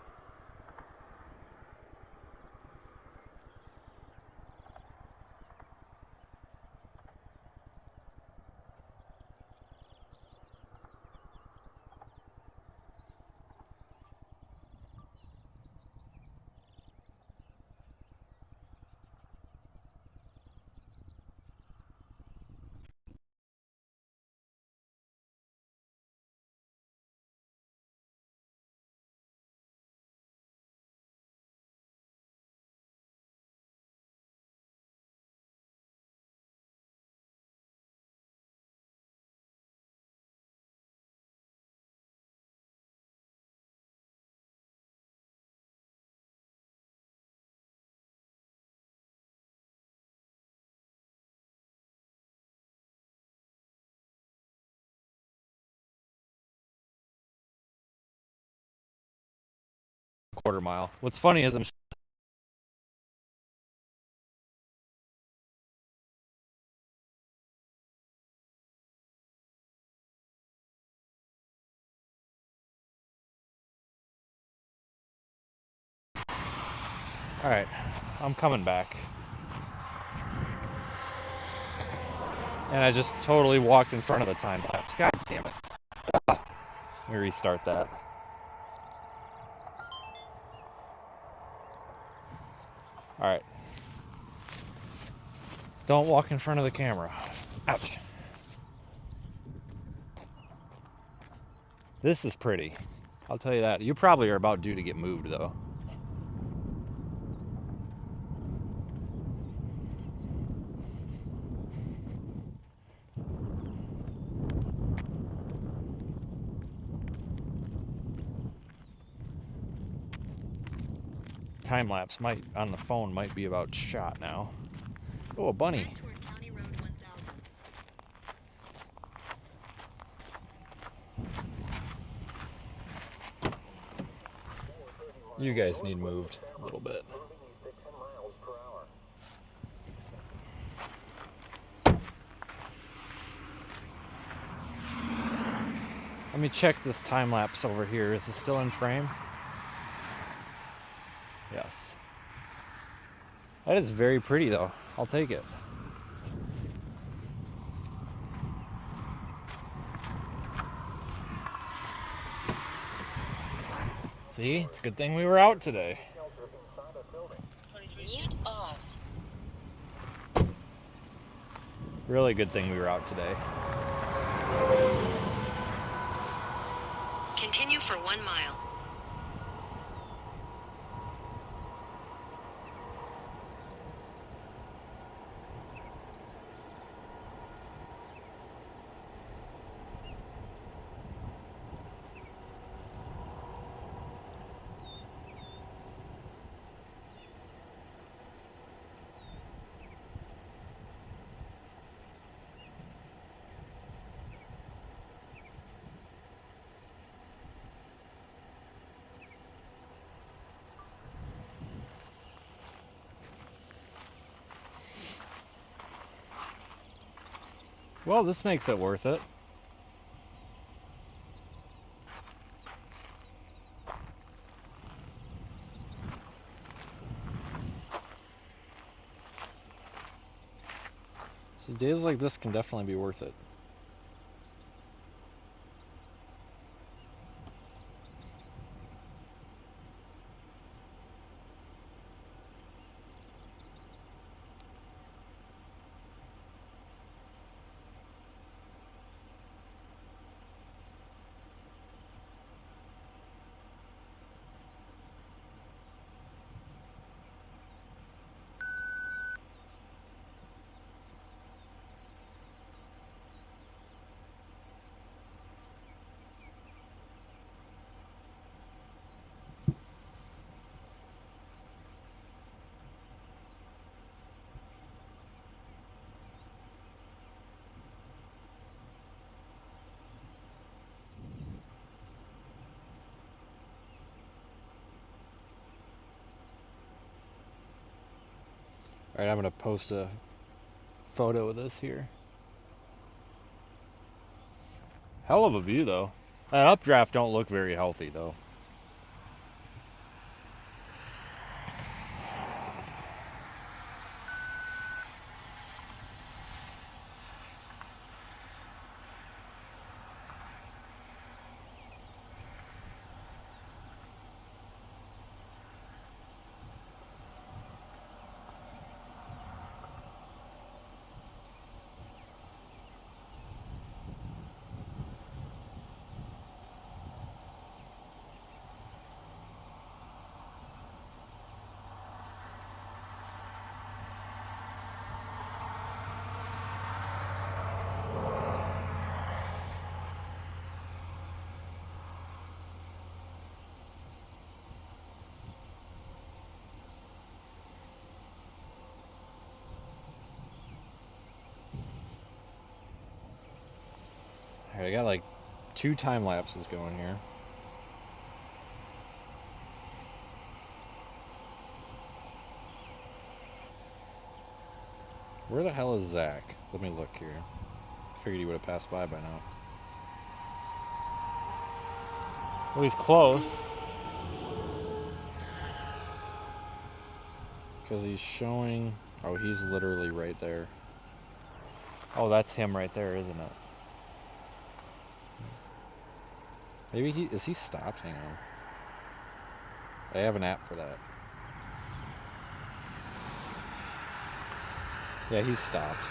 quarter mile. What's funny is I'm all right, I'm coming back. And I just totally walked in front of the time lapse. God damn it. Let me restart that. All right. Don't walk in front of the camera. Ouch. This is pretty. I'll tell you that. You probably are about due to get moved, though. Time lapse might on the phone might be about shot now. Oh, a bunny. Back toward County Road 1000. You guys need moved a little bit. Let me check this time lapse over here. Is it still in frame? Yes. That is very pretty, though. I'll take it. See, it's a good thing we were out today. Mute off. Really good thing we were out today. Continue for 1 mile. Well, this makes it worth it. So days like this can definitely be worth it. All right, I'm gonna post a photo of this here. Hell of a view, though. That updraft don't look very healthy, though. All right, I got like 2 time lapses going here. Where the hell is Zach? Let me look here. I figured he would have passed by now. Well, he's close. Because he's showing... Oh, he's literally right there. Oh, that's him right there, isn't it? Maybe he... Is he stopped? Hang on. I have an app for that. Yeah, he's stopped.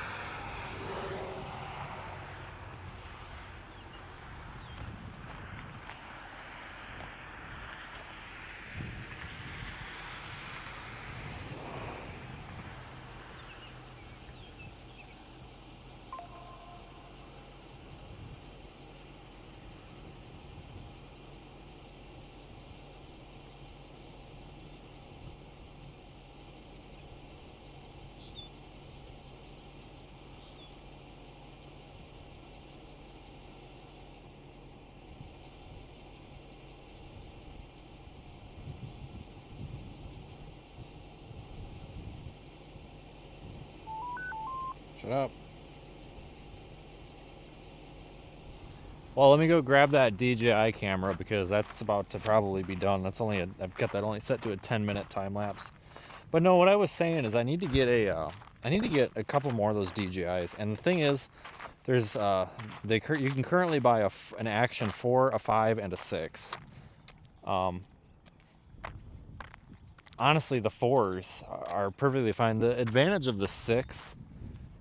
Shut up. Well, let me go grab that DJI camera because that's about to probably be done. That's only I've got that only set to a 10-minute time lapse. But no, what I was saying is I need to get a couple more of those DJIs. And the thing is, there's you can currently buy an Action 4, a 5, and a 6. Honestly, the 4s are perfectly fine. The advantage of the 6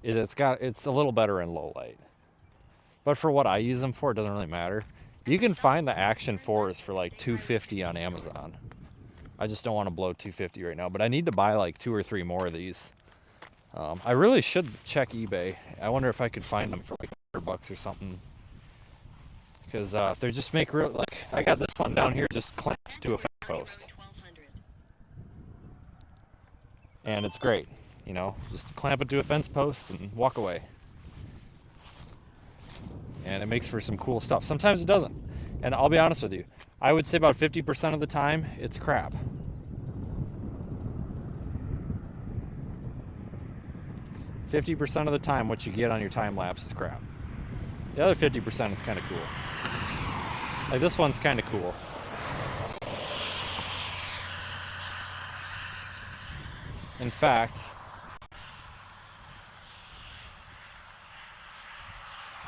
is it's a little better in low light. But for what I use them for, it doesn't really matter. You can find the Action 4s for like $250 on Amazon. I just don't want to blow $250 right now, but I need to buy like 2 or 3 more of these. I really should check eBay. I wonder if I could find them for like $100 or something. Because they just make real, like, I got this one down here just clamped to a fence post. And it's great, you know, just clamp it to a fence post and walk away. And it makes for some cool stuff. Sometimes it doesn't. And I'll be honest with you, I would say about 50% of the time, it's crap. %50 of the time, what you get on your time lapse is crap. The other 50% is kind of cool. Like this one's kind of cool. In fact,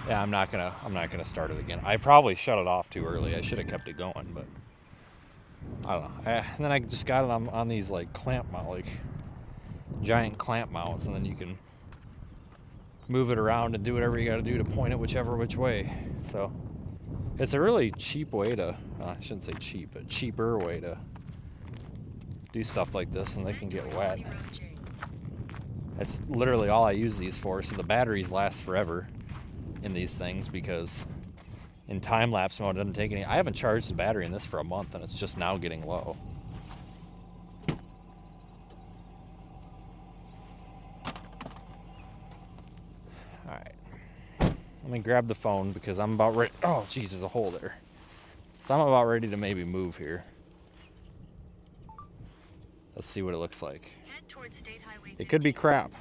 yeah, I'm not gonna start it again. I probably shut it off too early. I should have kept it going, but I don't know. And then I just got it on these like clamp mount, like giant clamp mounts, and then you can move it around and do whatever you got to do to point it which way. So it's a really cheap way to, I shouldn't say cheap, but cheaper way to do stuff like this, and they can get wet. That's literally all I use these for. So the batteries last forever in these things because in time-lapse mode it doesn't take any. I haven't charged the battery in this for a month and it's just now getting low. Alright, let me grab the phone because I'm about ready. Oh geez, there's a hole there. So I'm about ready to maybe move here. Let's see what it looks like. It could be crap.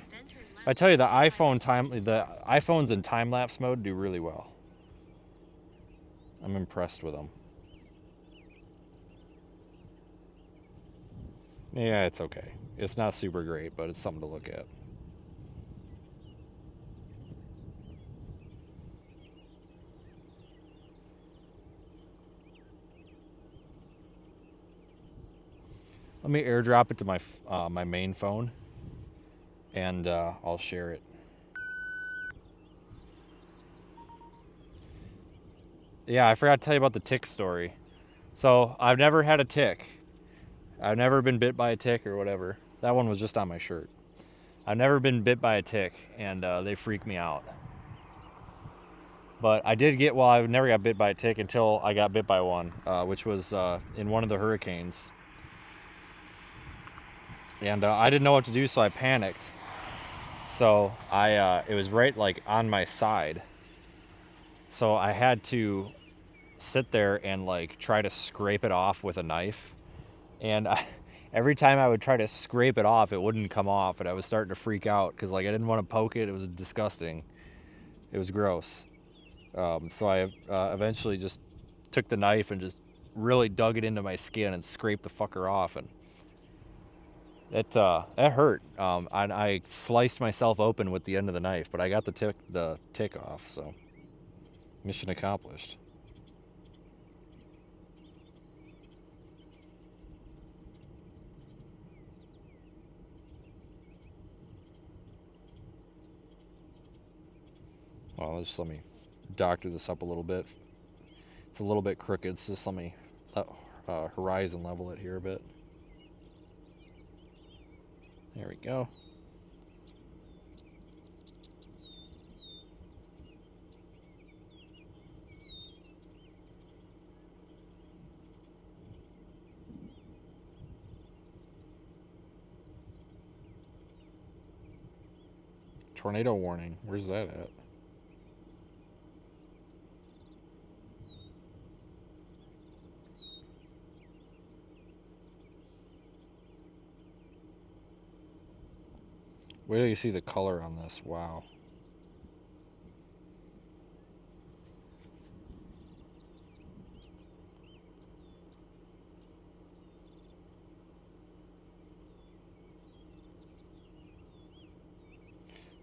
I tell you, the iPhones in time-lapse mode do really well. I'm impressed with them. Yeah, it's okay. It's not super great, but it's something to look at. Let me airdrop it to my my main phone, and I'll share it. Yeah, I forgot to tell you about the tick story. So I've never had a tick. I've never been bit by a tick or whatever. That one was just on my shirt. I've never been bit by a tick, and they freak me out. But I did get, well, I never got bit by a tick until I got bit by one, which was in one of the hurricanes. And I didn't know what to do, so I panicked. So it was right like on my side. So I had to sit there and like try to scrape it off with a knife. And every time I would try to scrape it off, it wouldn't come off, and I was starting to freak out because like I didn't want to poke it. It was disgusting. It was gross. So I eventually just took the knife and just really dug it into my skin and scraped the fucker off, and it hurt. I sliced myself open with the end of the knife, but I got the tick off, so mission accomplished. Well, just let me doctor this up a little bit. It's a little bit crooked, so just let me horizon level it here a bit. There we go. Tornado warning. Where's that at? Wait till you see the color on this. Wow.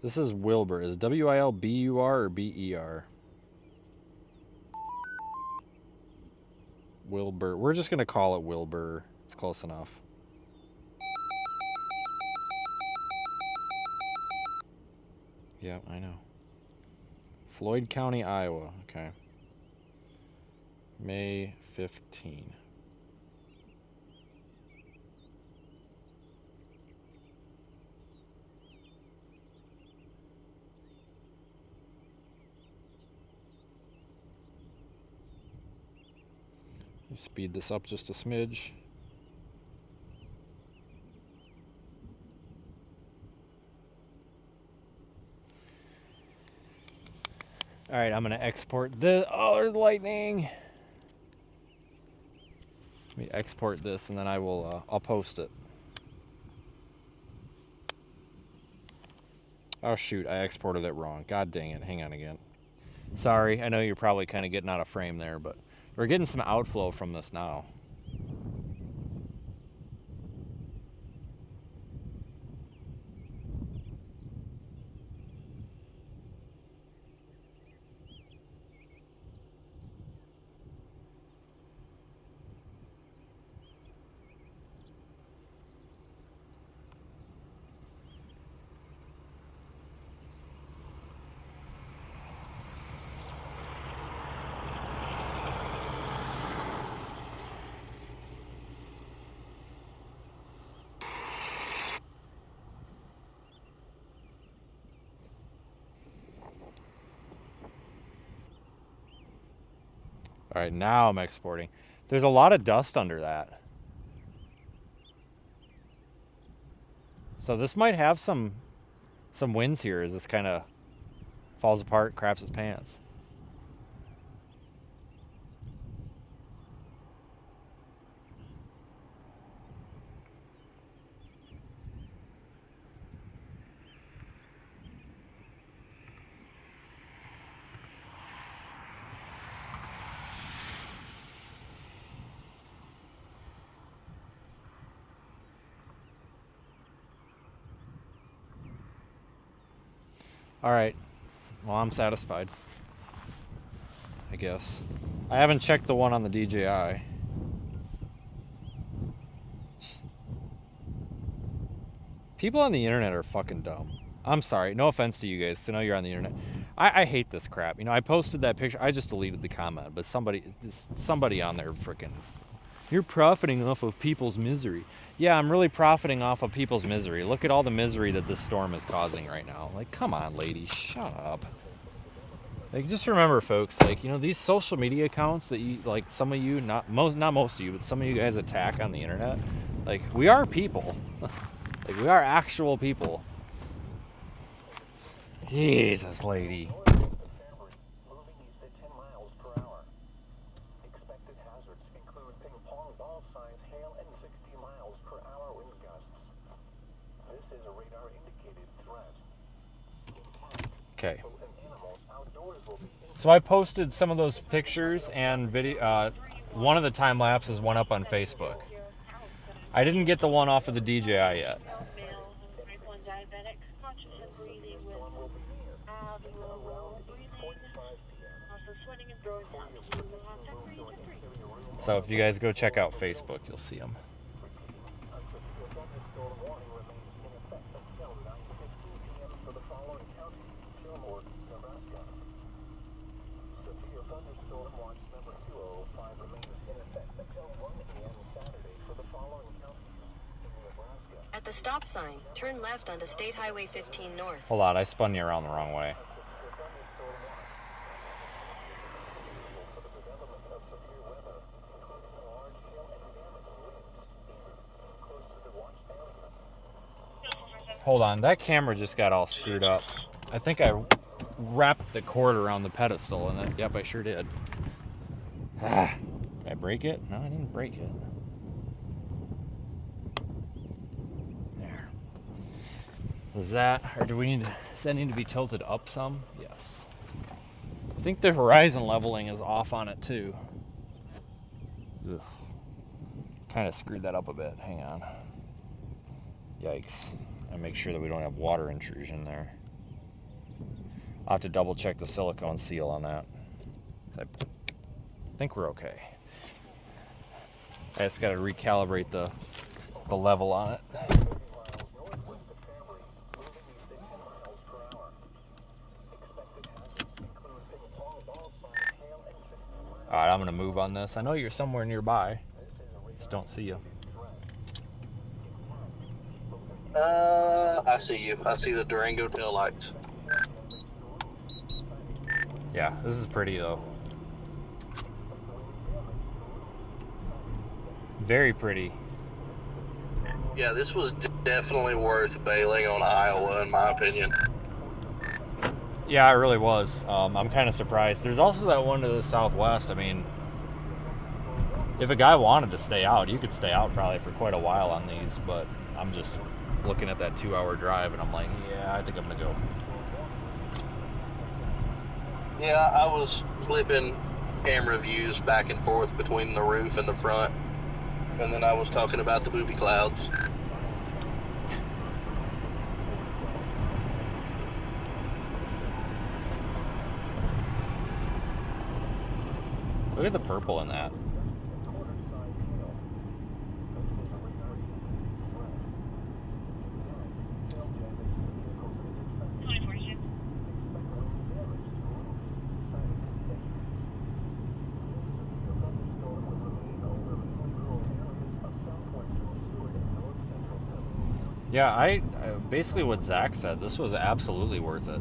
This is Wilbur. Is it W-I-L-B-U-R or B-E-R? Wilbur. We're just going to call it Wilbur. It's close enough. Yeah, I know. Floyd County, Iowa. Okay. May 15. Let me speed this up just a smidge. All right, I'm gonna export this. Oh, there's lightning. Let me export this, and then I'll post it. Oh shoot, I exported it wrong. God dang it! Hang on again. Sorry, I know you're probably kind of getting out of frame there, but we're getting some outflow from this now. All right, now I'm exporting. There's a lot of dust under that. So this might have some winds here as this kind of falls apart, craps its pants. All right, well, I'm satisfied, I guess. I haven't checked the one on the DJI. People on the internet are fucking dumb. I'm sorry, no offense to you guys, I know you're on the internet. I hate this crap. You know, I posted that picture, I just deleted the comment, but somebody on there freaking, you're profiting off of people's misery. Yeah, I'm really profiting off of people's misery. Look at all the misery that this storm is causing right now. Like, come on, lady, shut up. Like, just remember, folks, like, you know, these social media accounts that you, like, some of you, not most of you, but some of you guys attack on the internet, like, we are people. Like, we are actual people. Jesus, lady. Moving east at 10 miles per hour. Expected hazards include ping pong ball size hail and 60 miles per hour Okay. So I posted some of those pictures and video. One of the time lapses went up on Facebook. I didn't get the one off of the DJI yet. So if you guys go check out Facebook, you'll see them. At the stop sign, turn left onto State Highway 15 North. Hold on, I spun you around the wrong way. Hold on, that camera just got all screwed up. I think I wrapped the cord around the pedestal and it. Yep, I sure did. Did I break it? No, I didn't break it. There. Is that, or do we need to, does that need to be tilted up some? Yes. I think the horizon leveling is off on it too. Ugh. Kind of screwed that up a bit. Hang on. Yikes. And make sure that we don't have water intrusion there. I'll have to double check the silicone seal on that. I think we're okay. I just got to recalibrate the level on it. Alright, I'm going to move on this. I know you're somewhere nearby. Just don't see you. I see you. I see the Durango taillights. Yeah, this is pretty though. Very pretty. Yeah, this was definitely worth bailing on Iowa, in my opinion. Yeah, it really was. I'm kind of surprised. There's also that one to the southwest. I mean, if a guy wanted to stay out, you could stay out probably for quite a while on these, but I'm just looking at that 2-hour drive and I'm like, yeah, I think I'm gonna go. Yeah, I was flipping camera views back and forth between the roof and the front, and then I was talking about the booby clouds. Look at the purple in that. Yeah, I basically what Zach said, this was absolutely worth it.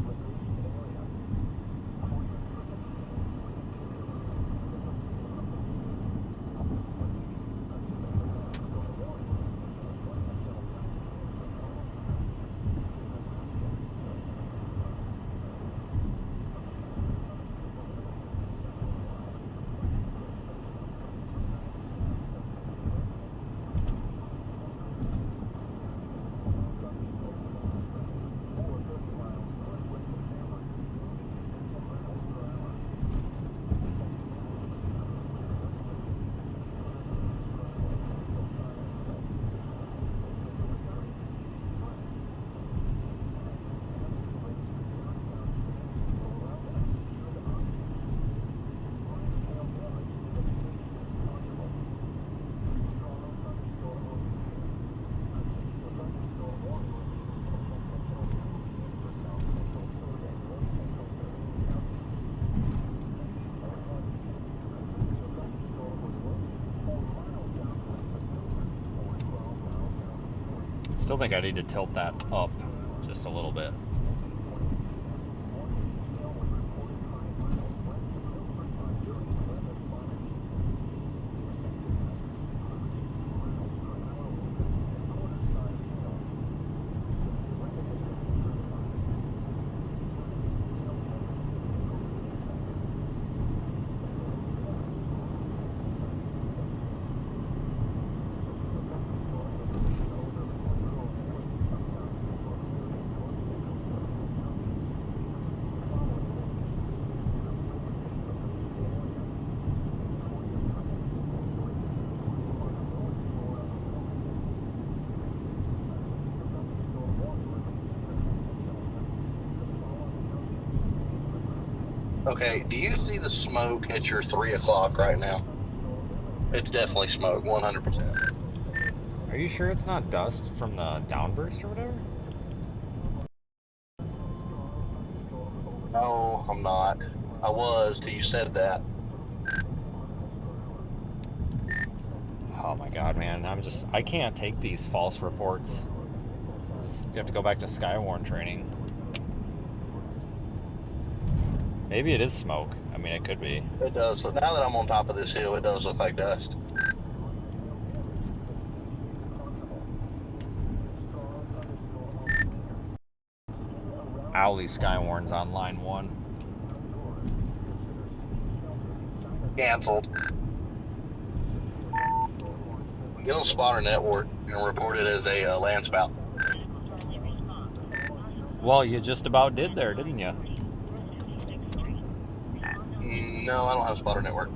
Still think I need to tilt that up just a little bit. Okay, do you see the smoke at your 3 o'clock right now? It's definitely smoke, 100%. Are you sure it's not dust from the downburst or whatever? No, I'm not. I was till you said that. Oh my god, man. I can't take these false reports. You have to go back to Skywarn training. Maybe it is smoke. I mean, it could be. It does. Now that I'm on top of this hill, it does look like dust. Owly Skywarn's on line 1. Canceled. Get on Spotter Network and report it as a land spout. Well, you just about did there, didn't you? No, I don't have Spotter Network.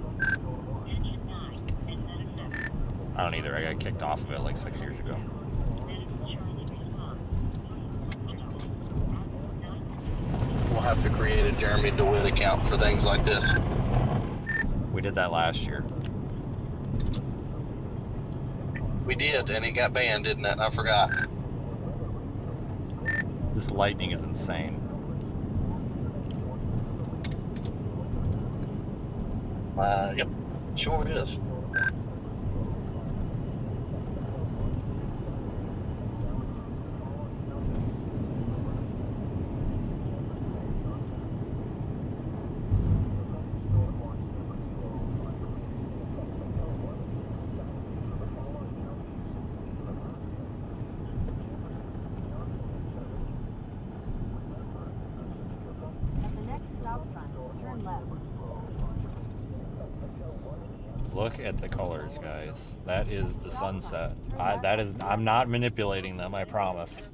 I don't either. I got kicked off of it like 6 years ago. We'll have to create a Jeremy DeWitt account for things like this. We did that last year. We did, and it got banned, didn't it? I forgot. This lightning is insane. Yep, sure it is. Look at the colors, guys. That is the sunset. I'm not manipulating them, I promise.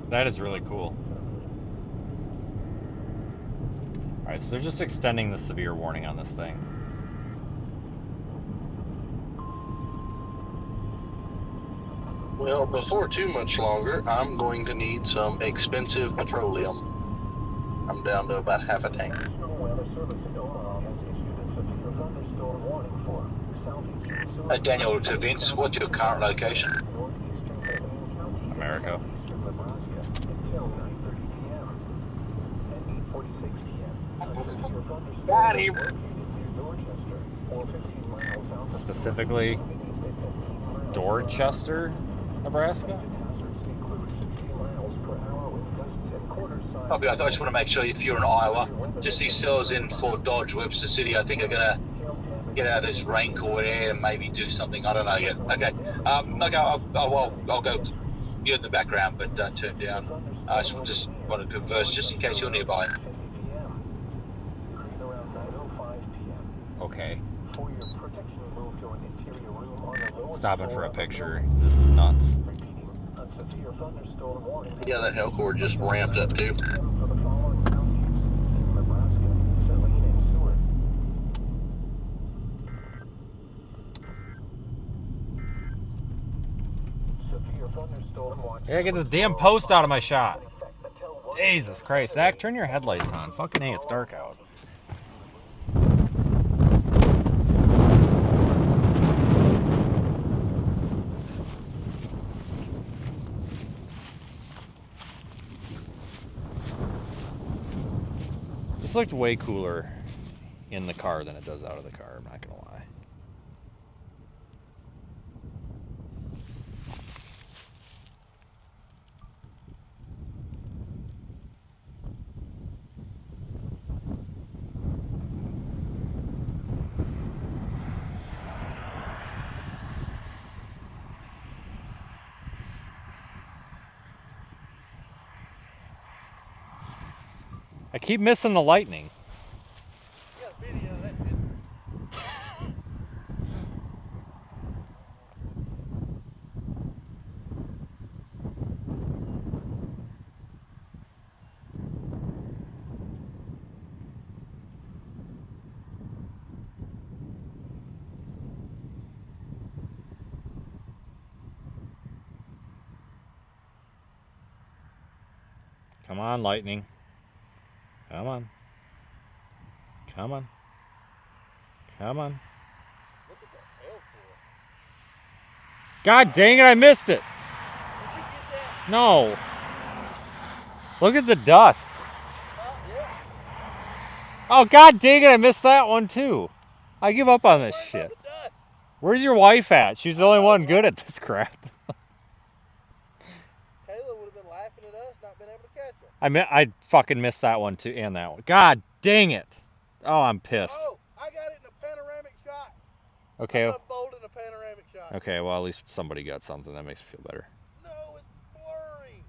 That is really cool. Alright, so they're just extending the severe warning on this thing. Well, before too much longer, I'm going to need some expensive petroleum. I'm down to about half a tank. Daniel to Vince, what's your current location? America. Got him. Specifically, Dorchester, Nebraska? I just want to make sure if you're in Iowa, just these cells in Fort Dodge, Webster City, I think are going to get out of this rain caught air and maybe do something. I don't know yet. Okay. Okay, I'll go. You're in the background, but turn down. I just want to converse just in case you're nearby. Okay. Stopping for a picture. This is nuts. Yeah, that Hellcore just ramped up too. I gotta get this damn post out of my shot. Jesus Christ. Zach, turn your headlights on. Fucking A, it's dark out. This looked way cooler in the car than it does out of the car, I'm not gonna lie. I keep missing the lightning. You got a video of that shit. Come on, lightning. Come on. Come on. Come on. Look at the hell for it. God dang it, I missed it. Did you get that? No. Look at the dust. Yeah. Oh, god dang it, I missed that one too. I give up on this What shit. about the dust? Where's your wife at? She's the only one good at this crap. Kayla would have been laughing at us, not been able to catch her. I fucking missed that one too, and that one. God dang it. Oh, I'm pissed. Oh, I got it in a panoramic shot. Okay. I got a bolt in a panoramic shot. Okay, well, at least somebody got something. That makes me feel better. No, it's blurry.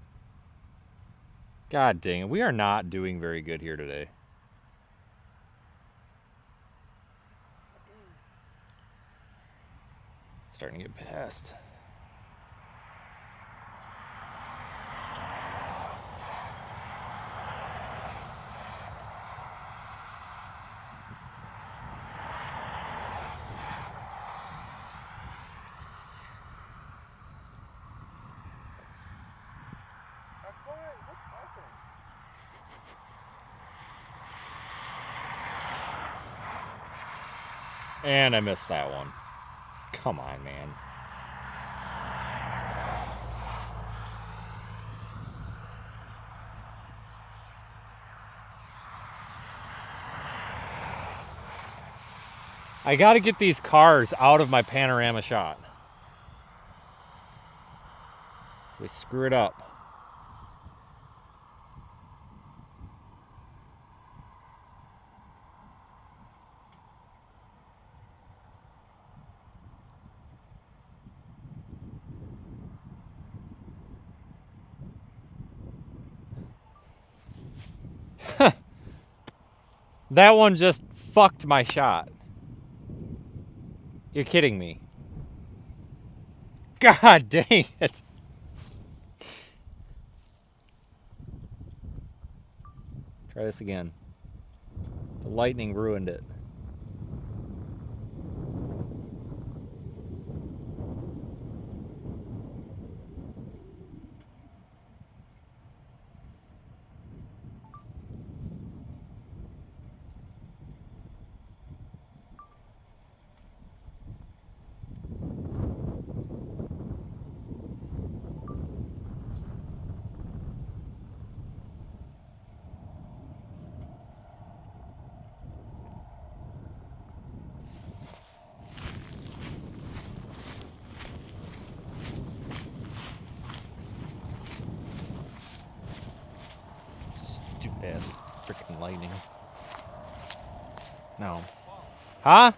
God dang it. We are not doing very good here today. Starting to get pissed. What's happening? And I missed that one. Come on, man. I got to get these cars out of my panorama shot. So they screw it up. That one just fucked my shot. You're kidding me. God dang it. Try this again. The lightning ruined it. Stupid ass freaking lightning. No. Huh?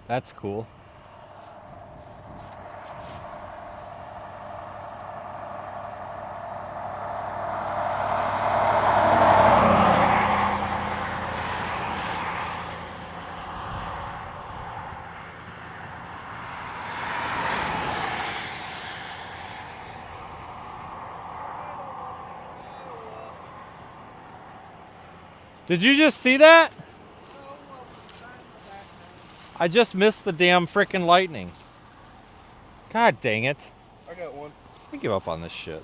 That's cool. Did you just see that? I just missed the damn freaking lightning. God dang it. I got one. I give up on this shit.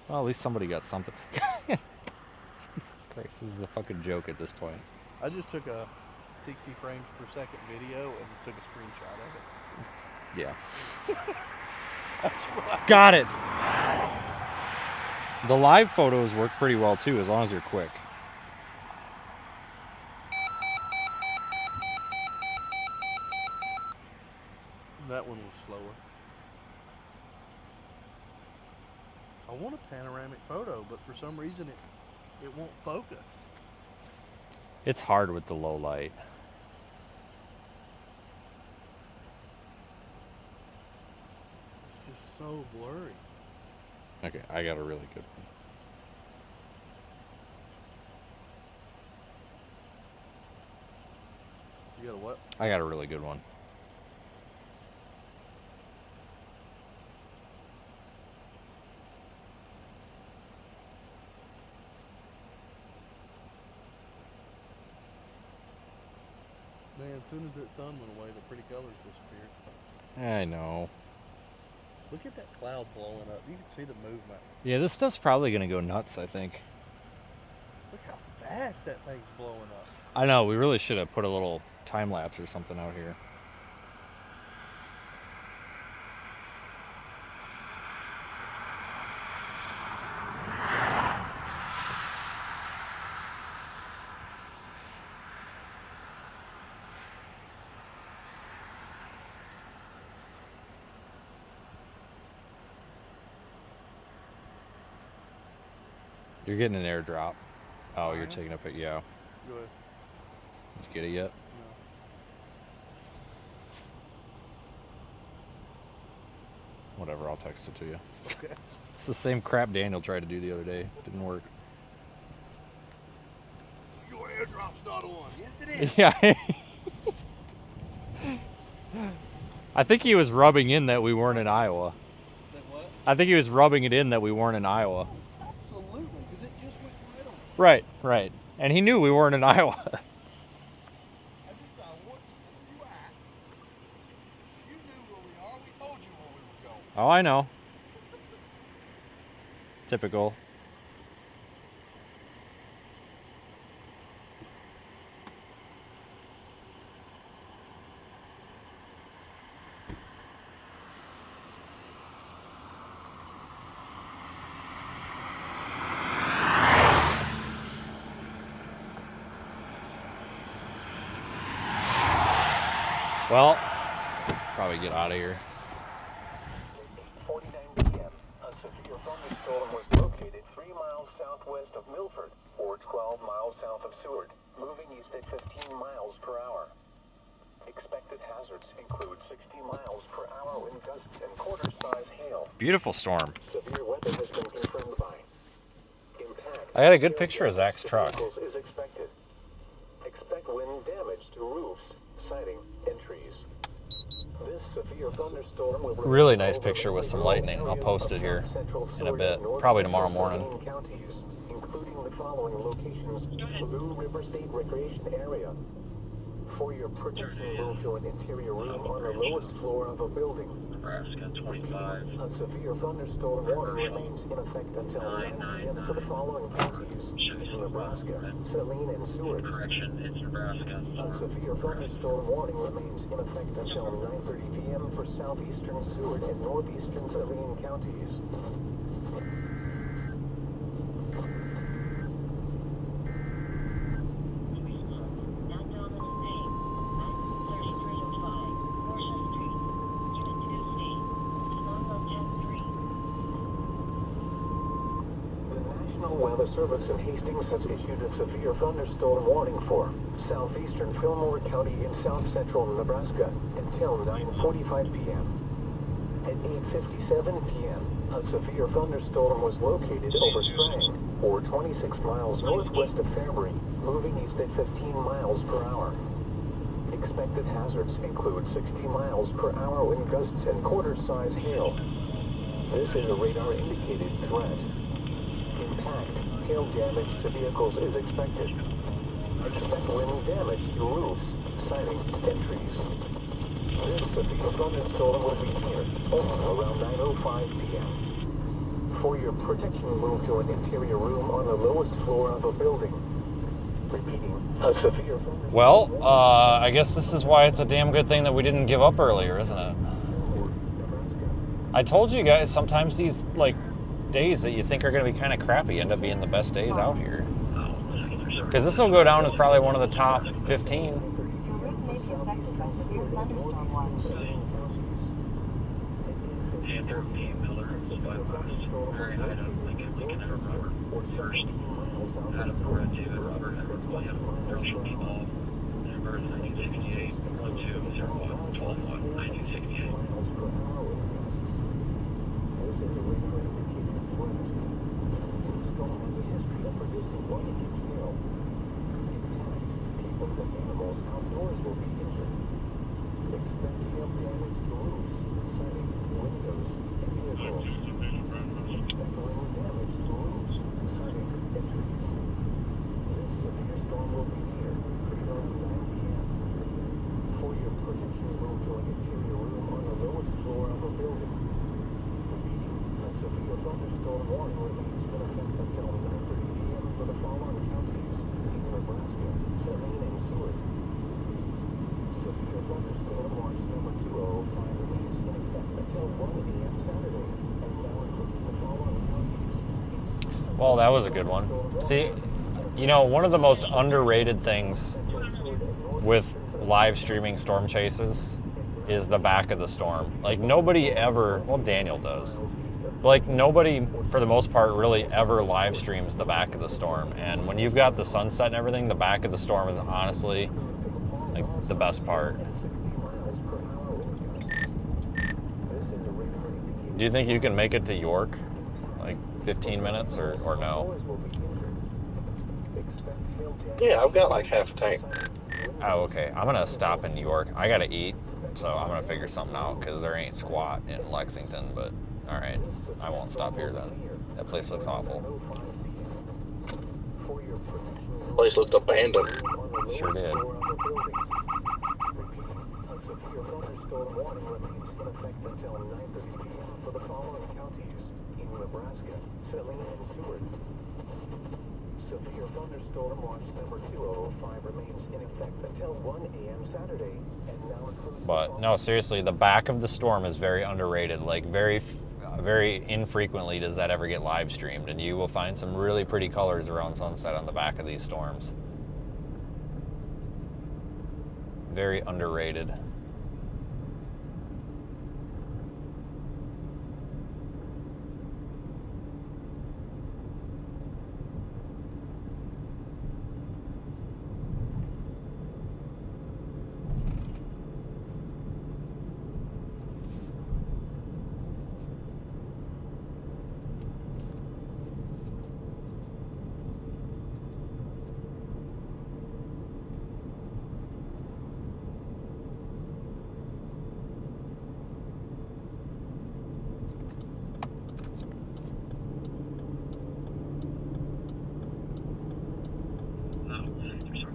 Well, at least somebody got something. Jesus Christ, this is a fucking joke at this point. I just took a 60 frames per second video and took a screenshot of it. Yeah. Got it. The live photos work pretty well too, as long as you're quick. That one was slower. I want a panoramic photo, but for some reason it won't focus. It's hard with the low light. It's just so blurry. Okay, I got a really good one. You got a what? I got a really good one. Man, as soon as that sun went away, the pretty colors disappeared. I know. Look at that cloud blowing up. You can see the movement. Yeah, this stuff's probably gonna go nuts, I think. Look how fast that thing's blowing up. I know, we really should have put a little time lapse or something out here. You're getting an airdrop. Oh, you're taking a pic. Yeah. Go ahead. Did you get it yet? No. Whatever, I'll text it to you. Okay. It's the same crap Daniel tried to do the other day. Didn't work. Your airdrop's not on. Yes, it is. Yeah. I think he was rubbing in that we weren't in Iowa. That what? I think he was rubbing it in that we weren't in Iowa. Absolutely, because it just went right on. Right, right. And he knew we weren't in Iowa. I want to see where you at. You knew where we are. We told you where we were going. Oh, I know. Typical. Well, probably get out of here. 8:49 p.m. A severe thunderstorm was located 3 miles southwest of Milford, or 12 miles south of Seward, moving east at 15 miles per hour. Expected hazards include 60 miles per hour wind gusts and quarter-size hail. Beautiful storm. Severe weather has been confirmed by impact. I got a good picture of Zach's truck. Is expected. Expect wind damage to roofs, siding, and trees. This severe thunderstorm will Really nice picture with some lightning. I'll post it here in a bit, probably tomorrow morning. Counties, including the following locations: Blue River State Recreation Area. For your protection, move to an interior room on the lowest floor of a building. Nebraska 25. A severe thunderstorm warning remains in effect until 9 p.m. for the following counties: Nebraska, Saline, and Seward. Correction, it's Nebraska. A severe thunderstorm warning remains in effect until 9:30 p.m. for southeastern Seward and northeastern Saline counties. Weather Service in Hastings has issued a severe thunderstorm warning for southeastern Fillmore County in south central Nebraska until 9:45 p.m. At 8:57 p.m., a severe thunderstorm was located over Strang, or 26 miles northwest of Fairbury, moving east at 15 miles per hour. Expected hazards include 60 miles per hour wind gusts and quarter-size hail. This is a radar-indicated threat. Impact, hail damage to vehicles is expected. Expect wind damage to roofs, siding, and trees. This severe thunderstorm will be here around 9:05 p.m. For your protection, move to an interior room on the lowest floor of a building. Repeating, a severe thunderstorm. Well, I guess this is why it's a damn good thing that we didn't give up earlier, isn't it? I told you guys, sometimes these, like, days that you think are going to be kind of crappy end up being the best days out here. Because this will go down as probably one of the top 15. Your route may be affected by severe thunderstorm watch. Panther P. Miller, bypass. Very high up, Lincoln, Edward Robert. First, Adam Nora, David Robert, Edward William, 13 people. Number 1968, 1201, 12-1, 1968. Animals outdoors will be injured. Expect hail damage to roofs, siding, windows, and vehicles. Expect rain damage to roofs, siding, and trees. This severe storm will be near around 9 p.m. For your protection, move to an interior room on the lowest floor of a building. Repeating, a severe thunderstorm warning remains in effect until 9:30 p.m. for the following counties in Nebraska, Saline, and Seward. Severe thunderstorm watch number 205 remains in effect until 1 a.m. Saturday, and now includes the following counties. Well, that was a good one. See, you know, one of the most underrated things with live streaming storm chases is the back of the storm. Like, nobody ever, well, Daniel does, but like, nobody, for the most part, really ever live streams the back of the storm. And when you've got the sunset and everything, the back of the storm is honestly, like, the best part. Do you think you can make it to York? Like 15 minutes or no? Yeah, I've got like half a tank. Oh, okay. I'm going to stop in New York. I got to eat, so I'm going to figure something out because there ain't squat in Lexington, but all right. I won't stop here then. That place looks awful. Place looked abandoned. Sure did. Severe thunderstorm watch number 205 remains in effect until 1 a.m. Saturday, and now includes. But no, seriously, the back of the storm is very underrated. Like, very infrequently does that ever get live streamed, and you will find some really pretty colors around sunset on the back of these storms. Very underrated.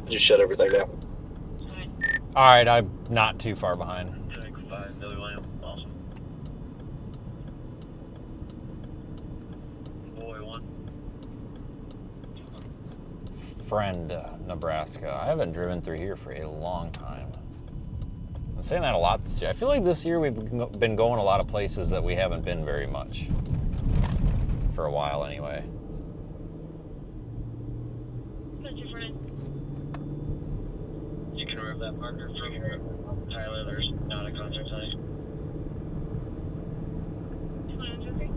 Just shut everything down. All right, I'm not too far behind. Tank 5, Miller Lamb. Awesome. Boy 1. Friend, Nebraska. I haven't driven through here for a long time. I'm saying that a lot this year. I feel like this year we've been going a lot of places that we haven't been very much. For a while, anyway. That's your friend. You can remove that marker from here. Tyler, there's not a contact sign. 203.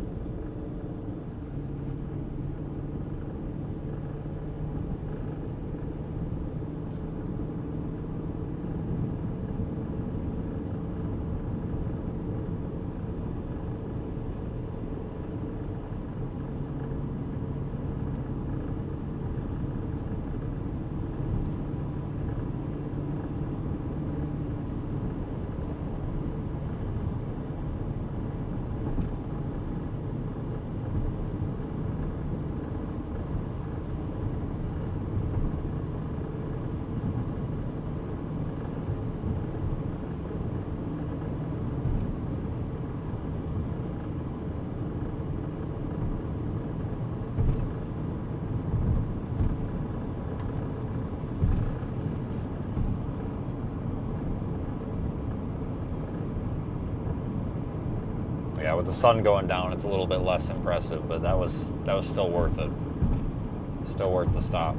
Yeah, with the sun going down, it's a little bit less impressive, but that was still worth it. Still worth the stop.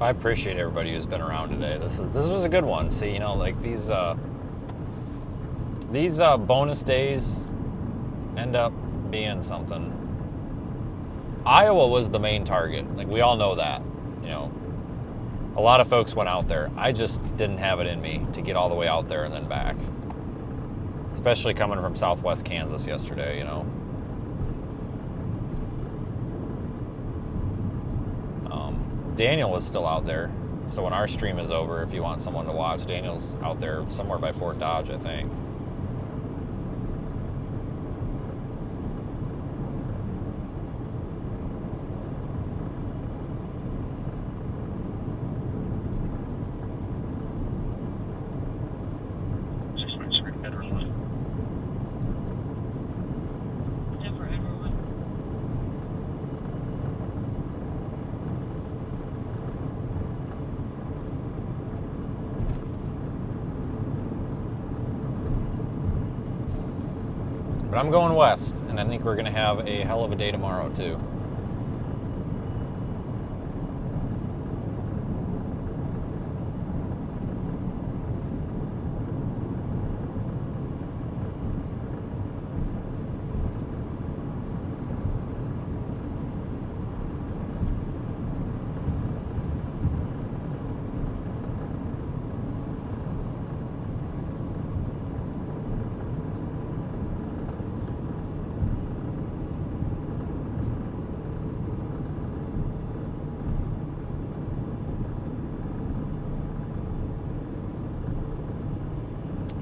I appreciate everybody who's been around today. This was a good one. See, you know, like these bonus days end up being something. Iowa was the main target. Like, we all know that, you know. A lot of folks went out there. I just didn't have it in me to get all the way out there and then back. Especially coming from southwest Kansas yesterday, you know. Daniel was still out there. So when our stream is over, if you want someone to watch, Daniel's out there somewhere by Fort Dodge, I think. But I'm going west, and I think we're going to have a hell of a day tomorrow, too.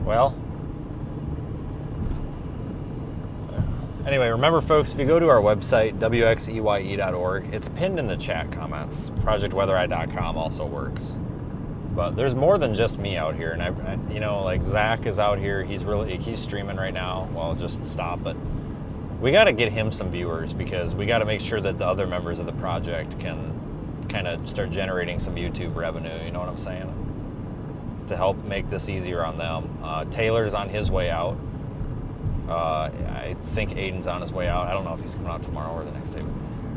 Well, anyway, remember, folks, if you go to our website, wxeye.org, it's pinned in the chat comments. ProjectWeatherEye.com also works. But there's more than just me out here, and I you know, like Zach is out here. He's streaming right now. Well, just stop, but we got to get him some viewers because we got to make sure that the other members of the project can kind of start generating some YouTube revenue. You know what I'm saying? To help make this easier on them. Taylor's on his way out. I think Aiden's on his way out. I don't know if he's coming out tomorrow or the next day.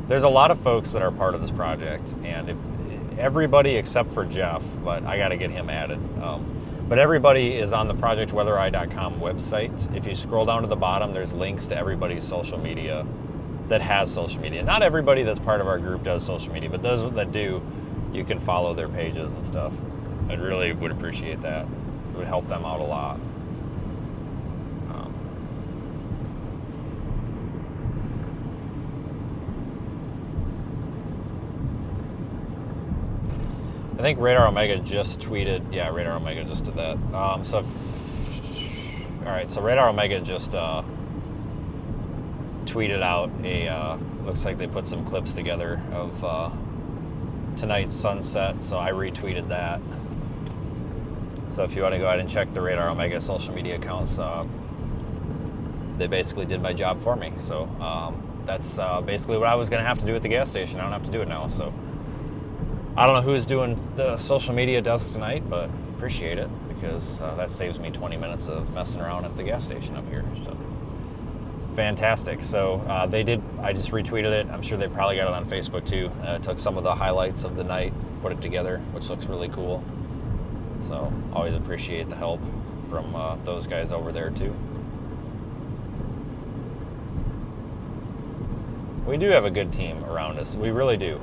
There's a lot of folks that are part of this project, and if everybody except for Jeff, but I got to get him added. But everybody is on the ProjectWeatherEye.com website. If you scroll down to the bottom, there's links to everybody's social media that has social media. Not everybody that's part of our group does social media, but those that do, you can follow their pages and stuff. I really would appreciate that. It would help them out a lot. I think Radar Omega just tweeted. Yeah, Radar Omega just did that. All right, so Radar Omega just tweeted out a. Looks like they put some clips together of tonight's sunset. So I retweeted that. So if you want to go ahead and check the Radar Omega social media accounts, they basically did my job for me. So that's basically what I was going to have to do at the gas station. I don't have to do it now. So I don't know who's doing the social media desk tonight, but appreciate it because that saves me 20 minutes of messing around at the gas station up here. So fantastic. So they did. I just retweeted it. I'm sure they probably got it on Facebook too. Took some of the highlights of the night, put it together, which looks really cool. So always appreciate the help from those guys over there too. We do have a good team around us. We really do.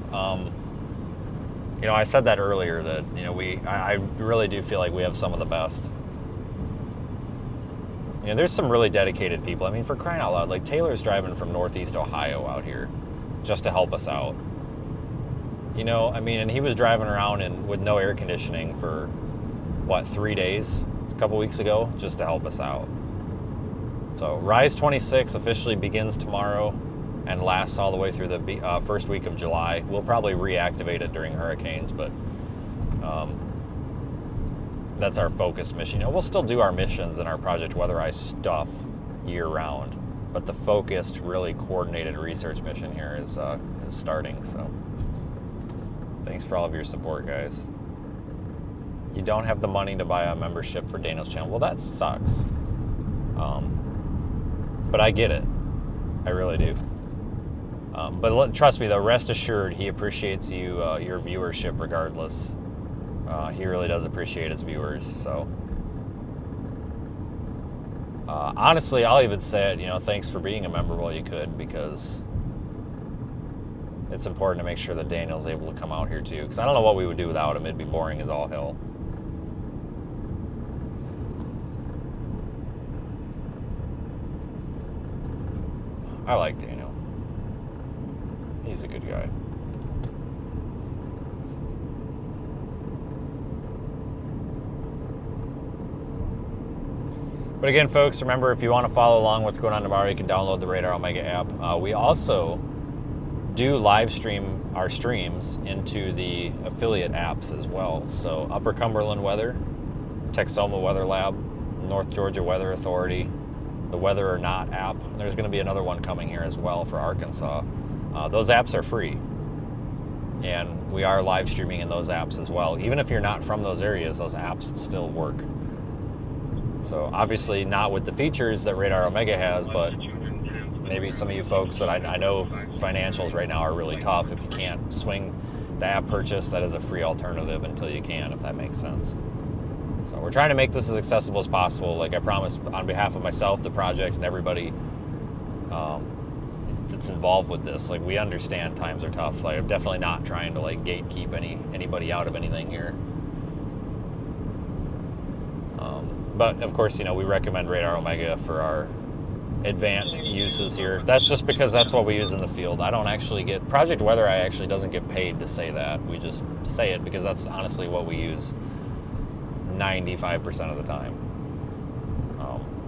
You know, I said that earlier that, you know, I really do feel like we have some of the best. You know, there's some really dedicated people. I mean, for crying out loud, like Taylor's driving from Northeast Ohio out here just to help us out. You know, I mean, and he was driving around with no air conditioning for, what, 3 days a couple weeks ago just to help us out. So Rise 26 officially begins tomorrow and lasts all the way through the first week of July. We'll probably reactivate it during hurricanes, but that's our focused mission. You know, we'll still do our missions and our Project Weather Eye stuff year-round, but the focused, really coordinated research mission here is starting. So thanks for all of your support, guys. You don't have the money to buy a membership for Daniel's channel. Well, that sucks. But I get it. I really do. But trust me, though, rest assured, he appreciates your viewership regardless. He really does appreciate his viewers. So, honestly, I'll even say it. Thanks for being a member while you could, because it's important to make sure that Daniel's able to come out here too. Because I don't know what we would do without him. It'd be boring as all hell. I like Daniel. He's a good guy. But again, folks, remember, if you want to follow along what's going on tomorrow, you can download the Radar Omega app. We also do live stream our streams into the affiliate apps as well. So Upper Cumberland Weather, Texoma Weather Lab, North Georgia Weather Authority, the Weather or Not app. There's going to be another one coming here as well for Arkansas. Those apps are free, and we are live streaming in those apps as well. Even if you're not from those areas, those apps still work. So obviously not with the features that Radar Omega has, but maybe some of you folks that I know financials right now are really tough. If you can't swing the app purchase, that is a free alternative until you can, if that makes sense. So we're trying to make this as accessible as possible. Like I promised, on behalf of myself, the project, and everybody that's involved with this. Like, we understand times are tough. Like, I'm definitely not trying to like gatekeep anybody out of anything here. But of course, we recommend Radar Omega for our advanced uses here. That's just because that's what we use in the field. I don't actually get Project Weather. I actually doesn't get paid to say that. We just say it because that's honestly what we use 95% of the time.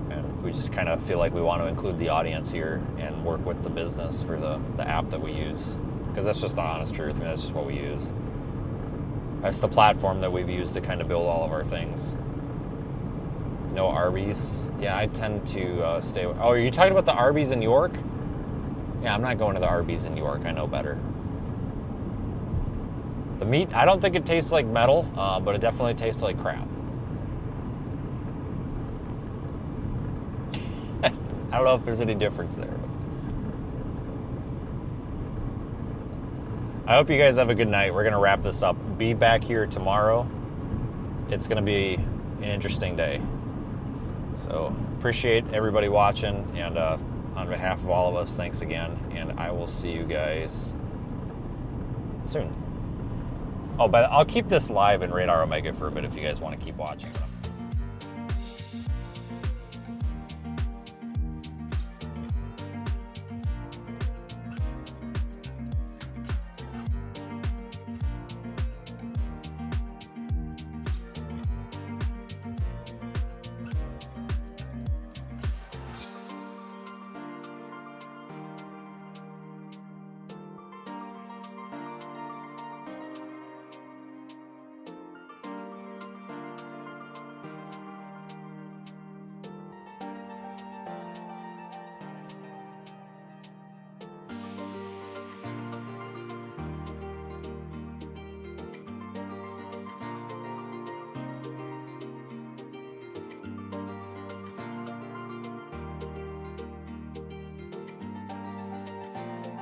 And we just kind of feel like we want to include the audience here and work with the business for the app that we use, because that's just the honest truth. I mean, that's just what we use. That's the platform that we've used to kind of build all of our things. No Arby's. Yeah, I tend to stay. Oh, are you talking about the Arby's in York? Yeah, I'm not going to the Arby's in York. I know better. The meat, I don't think it tastes like metal, but it definitely tastes like crap. I don't know if there's any difference there. I hope you guys have a good night. We're going to wrap this up. Be back here tomorrow. It's going to be an interesting day. So appreciate everybody watching, and on behalf of all of us, thanks again, and I will see you guys soon. Oh, but I'll keep this live in Radar Omega for a bit if you guys want to keep watching.